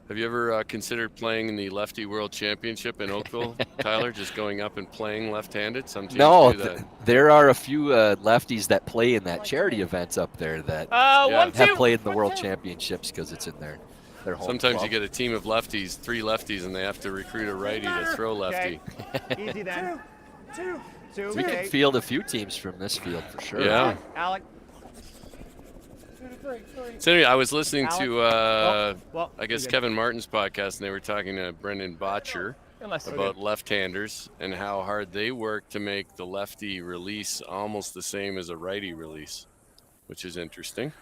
Have you ever considered playing in the Lefty World Championship in Oakville, Tyler? Just going up and playing left-handed? Some teams No, do that. there are a few lefties that play in that charity event up there that have played in the World Championships because it's in their home Sometimes club. you get a team of lefties, 3 lefties, and they have to recruit a righty to throw lefty. Okay. Easy then. Two. We can field a few teams from this field for sure. Yeah. Alec. So anyway, I was listening to, well, I guess, you're good. Kevin Martin's podcast, and they were talking to Brendan Botcher Unless about left-handers and how hard they work to make the lefty release almost the same as a righty release, which is interesting.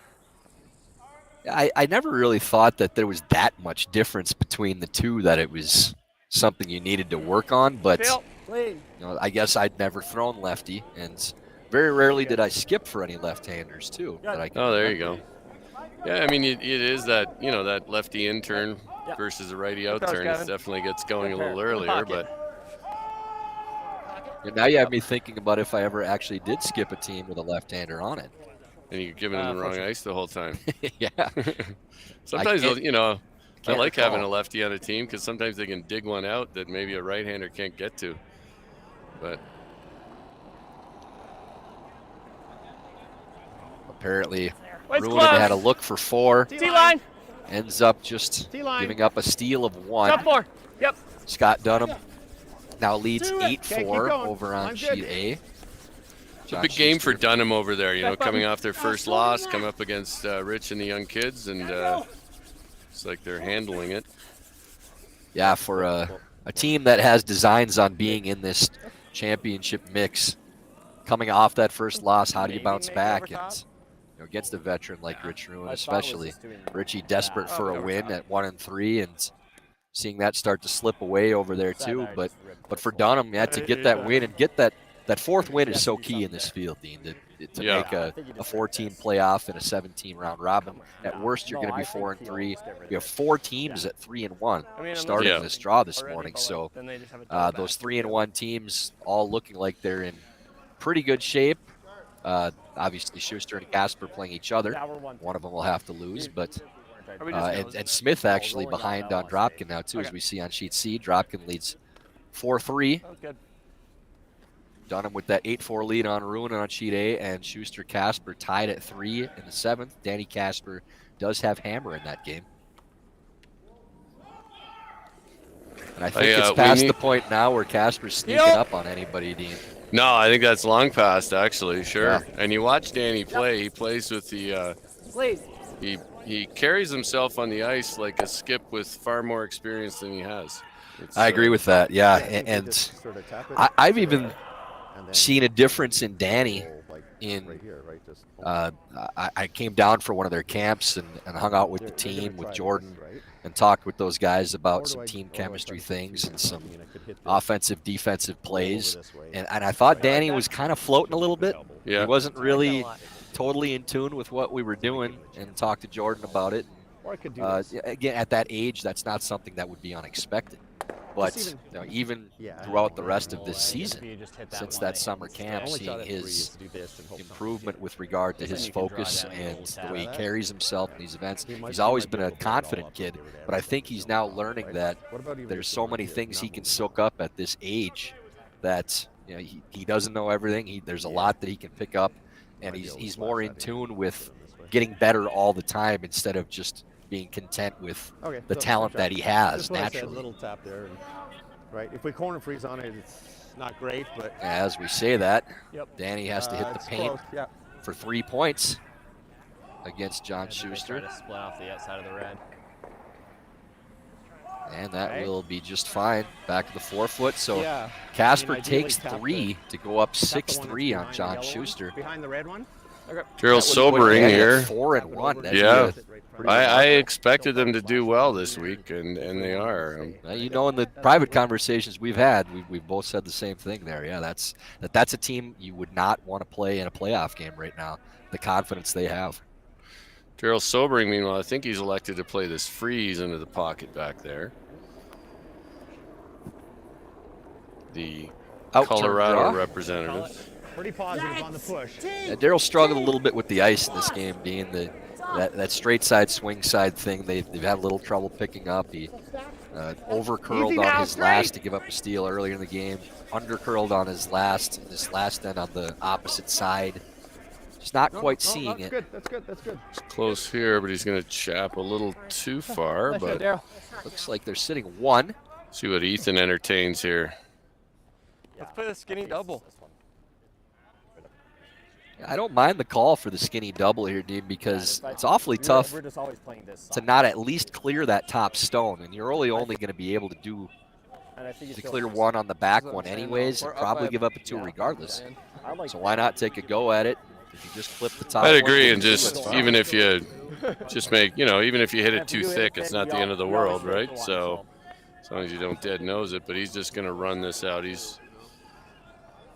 I never really thought that there was that much difference between the two, that it was something you needed to work on, but Lead. I guess I'd never thrown lefty, and very rarely did I skip for any left-handers too. That I can There you remember. go. Yeah, I mean, it is that, that lefty in turn versus a righty out turn. It definitely gets going a little earlier, but And now you have me thinking about if I ever actually did skip a team with a left-hander on it. and you're giving them the wrong ice the whole time. Yeah. Sometimes, I can't like having recall. a lefty on a team because sometimes they can dig one out that maybe a right-hander can't get to. But apparently, It's Ruin close. had a look for 4. T-line. Ends up just T-line. giving up a steal of 1. Top 4. Yep. Scott Dunham now leads Okay, keep 8-4 going. over on Line's good. sheet A. it's a big game for Dunham over there, coming off their first loss, come up against Rich and the young kids, and it's like they're handling it. Yeah, for a team that has designs on being in this championship mix, coming off that first loss, how do you bounce back? And against a veteran like Rich Ruin, especially. Richie desperate for a win at 1-3, and seeing that start to slip away over there too. But for Dunham, to get that win and get that 4th win is so key in this field, Dean. To make a 14 playoff and a 17 round robin. At worst, you're going to be 4-3. We have 4 teams at 3-1 starting this draw this morning. So those 3-1 teams all looking like they're in pretty good shape. Obviously, Schuster and Casper playing each other. One of them will have to lose, but and Smith actually behind on Dropkin now too, as we see on sheet C. Dropkin leads 4-3. Dunham with that 8-4 lead on Ruin on sheet A, and Schuster Casper tied at 3 in the 7th. Danny Casper does have hammer in that game. And I think it's past the point now where Casper's sneaking up on anybody, Dean. No, I think that's long past, actually, sure. Yeah. And you watch Danny play. He plays with the he carries himself on the ice like a skip with far more experience than he has. I agree with that, yeah. And I've even seen a difference in Danny in. Right here, right? Just I came down for one of their camps and hung out with the team, with Jordan, and talked with those guys about some team chemistry things and some offensive, defensive plays. And I thought Danny was kind of floating a little bit. Yeah. He wasn't really totally in tune with what we were doing, and talked to Jordan about it. Again, at that age, that's not something that would be unexpected. But even throughout the rest of this season, since that summer camp, seeing his improvement with regard to his focus and the way he carries himself in these events, he's always been a confident kid. But I think he's now learning that there's so many things he can soak up at this age that he doesn't know everything. There's a lot that he can pick up, and he's more in tune with getting better all the time instead of just being content with the talent that he has naturally. Little tap there, and, right? If we corner freeze on it, it's not great, but as we say that, Danny has to hit the paint for 3 points against John Schuster. Try to split off the outside of the red. And that will be just fine. Back to the 4-foot. So Casper takes 3 to go up 6-3 on John Schuster. Behind the red one. Darryl sobering here. 4 and 1. Yeah, I expected them to do well this week, and they are. In the private conversations we've had, we've both said the same thing there. Yeah, that's a team you would not want to play in a playoff game right now. The confidence they have. Darryl sobering, meanwhile, I think he's elected to play this freeze into the pocket back there. The Colorado representative. Pretty positive on the push. Yeah, Darryl struggled a little bit with the ice in this game, being that straight side, swing side thing. They've had a little trouble picking up. He over curled on his last to give up a steal earlier in the game. Under curled on his last end on the opposite side. Just not quite seeing it. That's good. It's close here, but he's going to chap a little too far. But looks like they're sitting 1. See what Ethan entertains here. Let's play the skinny double. I don't mind the call for the skinny double here, Dean, because it's awfully tough to not at least clear that top stone, and you're really only going to be able to clear 1 on the back one anyways, and probably give up a 2 regardless. So why not take a go at it? If you just flip the top. I'd agree, and just even if you just make, even if you hit it too thick, it's not the end of the world, right? So as long as you don't dead nose it, but he's just going to run this out.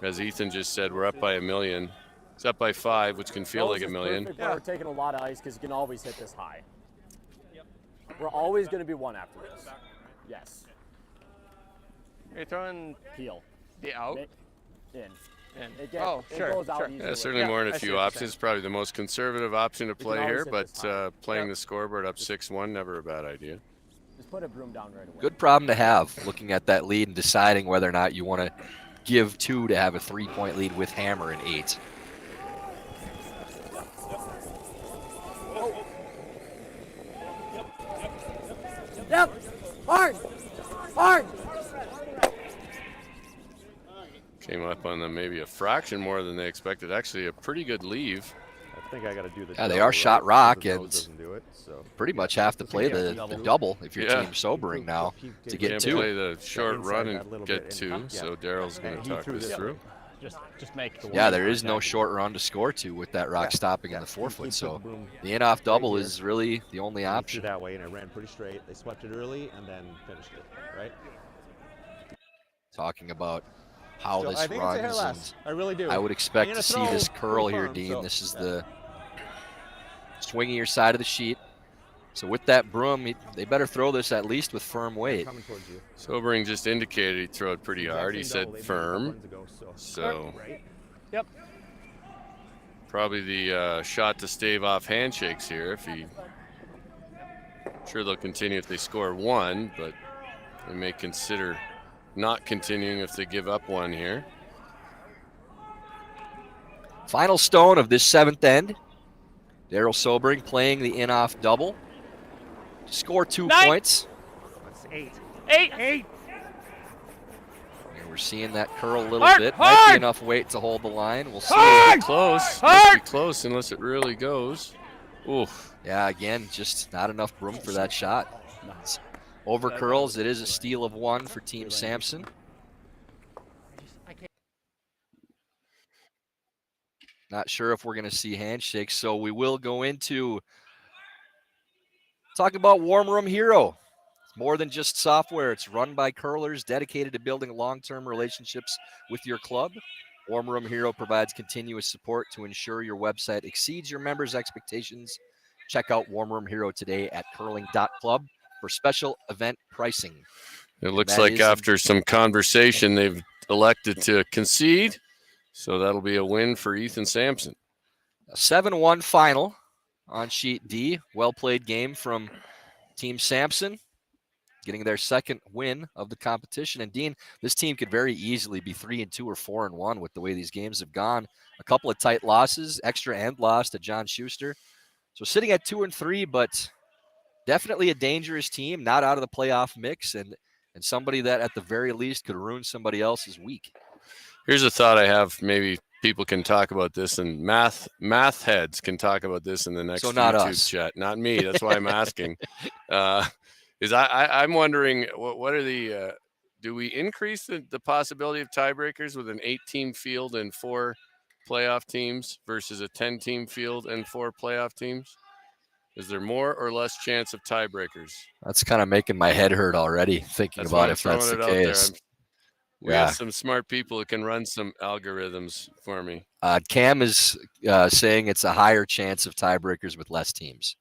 As Ethan just said, we're up by $1 million. It's up by 5, which can feel like $1 million. We're taking a lot of ice because you can always hit this high. We're always going to be 1 after this. Yes. You're throwing Peel. The out? In. Oh, sure. Yeah, certainly more than a few options. Probably the most conservative option to play here, but playing the scoreboard up 6-1, never a bad idea. Just put a broom down right away. Good problem to have, looking at that lead and deciding whether or not you want to give 2 to have a 3-point lead with hammer in 8. Yep. Hard. Came up on them maybe a fraction more than they expected. Actually, a pretty good leave. I think I got to do the. Yeah, they are shot rock, and do it, so. pretty much have to play the double if your team's sobering now to get 2. Can't play the short run and get 2, so Darryl's going to talk this through. Just make the there is no short run to score to with that rock stopping in the 4-foot, so the in-off double is really the only option. That way, and it ran pretty straight. They swept it early and then finished it, right? Talking about how this runs, and I really do. I would expect to see this curl here, Dean. This is the swingier side of the sheet. So with that broom, they better throw this at least with firm weight. Sobering just indicated he'd throw it pretty hard. He said firm. So probably the shot to stave off handshakes here. Sure they'll continue if they score 1, but they may consider not continuing if they give up 1 here. Final stone of this 7th end. Darryl Sobering playing the in-off double. Score 2 points. That's 8. And we're seeing that curl a little bit. Might be enough weight to hold the line. We'll see. It'll be close. Must be close unless it really goes. Oof. Yeah, again, just not enough room for that shot. Over curls, it is a steal of 1 for Team Sampson. Not sure if we're going to see handshakes, so we will go into talking about Warm Room Hero. It's more than just software. It's run by curlers dedicated to building long-term relationships with your club. Warm Room Hero provides continuous support to ensure your website exceeds your members' expectations. Check out Warm Room Hero today at curling.club for special event pricing. It looks like after some conversation, they've elected to concede. So that'll be a win for Ethan Sampson. A 7-1 final on sheet D. Well-played game from Team Sampson, getting their second win of the competition. And Dean, this team could very easily be 3-2 or 4-1 with the way these games have gone. A couple of tight losses, extra end loss to John Schuster. So sitting at 2-3, but definitely a dangerous team, not out of the playoff mix, and somebody that at the very least could ruin somebody else's week. Here's a thought I have. Maybe people can talk about this, and math heads can talk about this in the next YouTube chat. Not me. That's why I'm asking. I'm wondering what are the do we increase the possibility of tiebreakers with an 8-team field and 4 playoff teams versus a 10-team field and 4 playoff teams? Is there more or less chance of tiebreakers? That's kind of making my head hurt already thinking about if that's the case. We have some smart people who can run some algorithms for me. Cam is saying it's a higher chance of tiebreakers with less teams.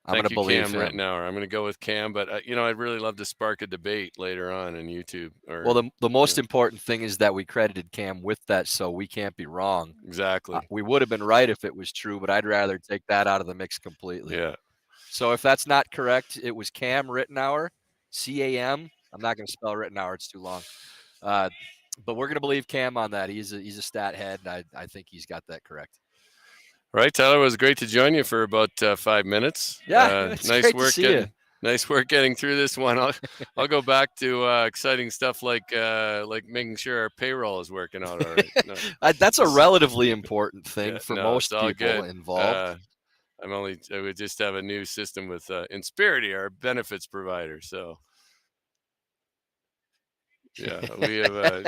I'm going to believe Cam right now. I'm going to go with Cam, but I'd really love to spark a debate later on in YouTube. Well, the most important thing is that we credited Cam with that, so we can't be wrong. Exactly. We would have been right if it was true, but I'd rather take that out of the mix completely. Yeah. So if that's not correct, it was Cam Rittenauer, C-A-M. I'm not going to spell Rittenauer. It's too long. But we're going to believe Cam on that. He's a stat head, and I think he's got that correct. Right, Tyler, it was great to join you for about 5 minutes. Yeah, it's nice great work to see you. Nice work getting through this one. I'll go back to exciting stuff like making sure our payroll is working out all right. No. That's a relatively important thing for most people involved. I would just have a new system with Inspirity, our benefits provider. So yeah, we have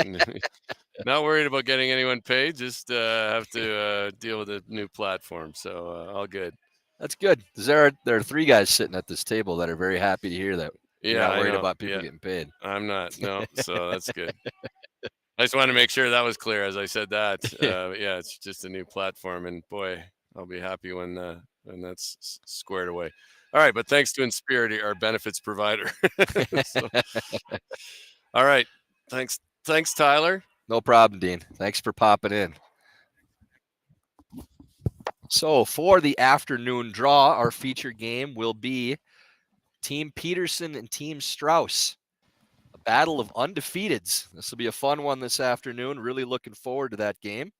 not worried about getting anyone paid. Just have to deal with a new platform. So all good. That's good. There are 3 guys sitting at this table that are very happy to hear that. You're not worried about people getting paid. I'm not. No. So that's good. I just wanted to make sure that was clear as I said that. Yeah, it's just a new platform, and boy, I'll be happy when that's squared away. All right, but thanks to Inspirity, our benefits provider. All right. Thanks, Tyler. No problem, Dean. Thanks for popping in. So for the afternoon draw, our feature game will be Team Peterson and Team Strauss. A battle of undefeateds. This will be a fun one this afternoon. Really looking forward to that game.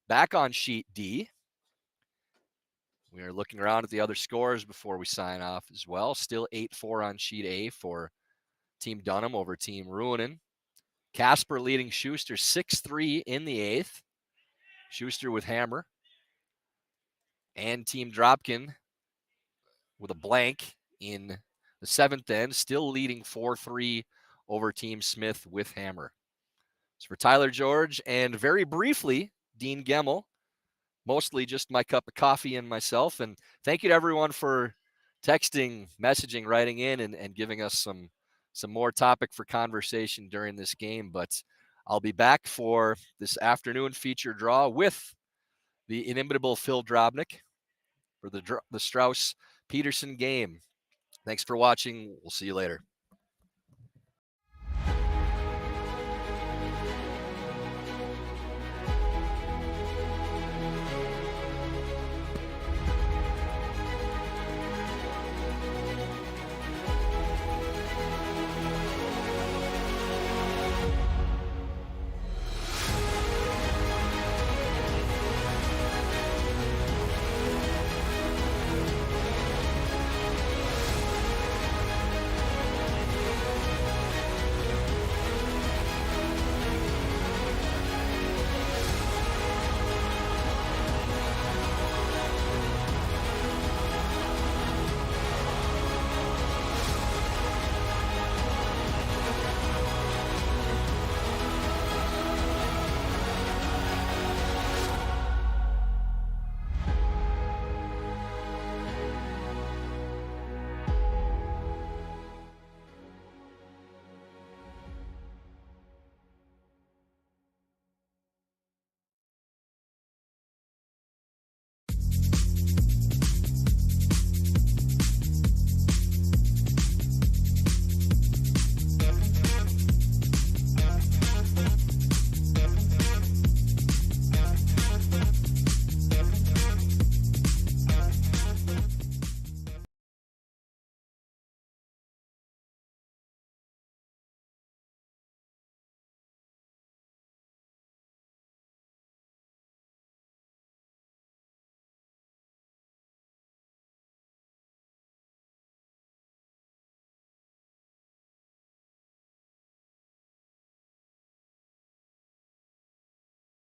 Back on sheet D. We are looking around at the other scores before we sign off as well. Still 8-4 on sheet A for Team Dunham over Team Ruinen. Casper leading Schuster 6-3 in the 8th. Schuster with hammer. And Team Dropkin with a blank in the 7th end, still leading 4-3 over Team Smith with hammer. So for Tyler George and very briefly, Dean Gemmel, mostly just my cup of coffee and myself. And thank you to everyone for texting, messaging, writing in, and giving us some more topic for conversation during this game. But I'll be back for this afternoon feature draw with the inimitable Phil Drobnik for the Strauss-Peterson game. Thanks for watching. We'll see you later.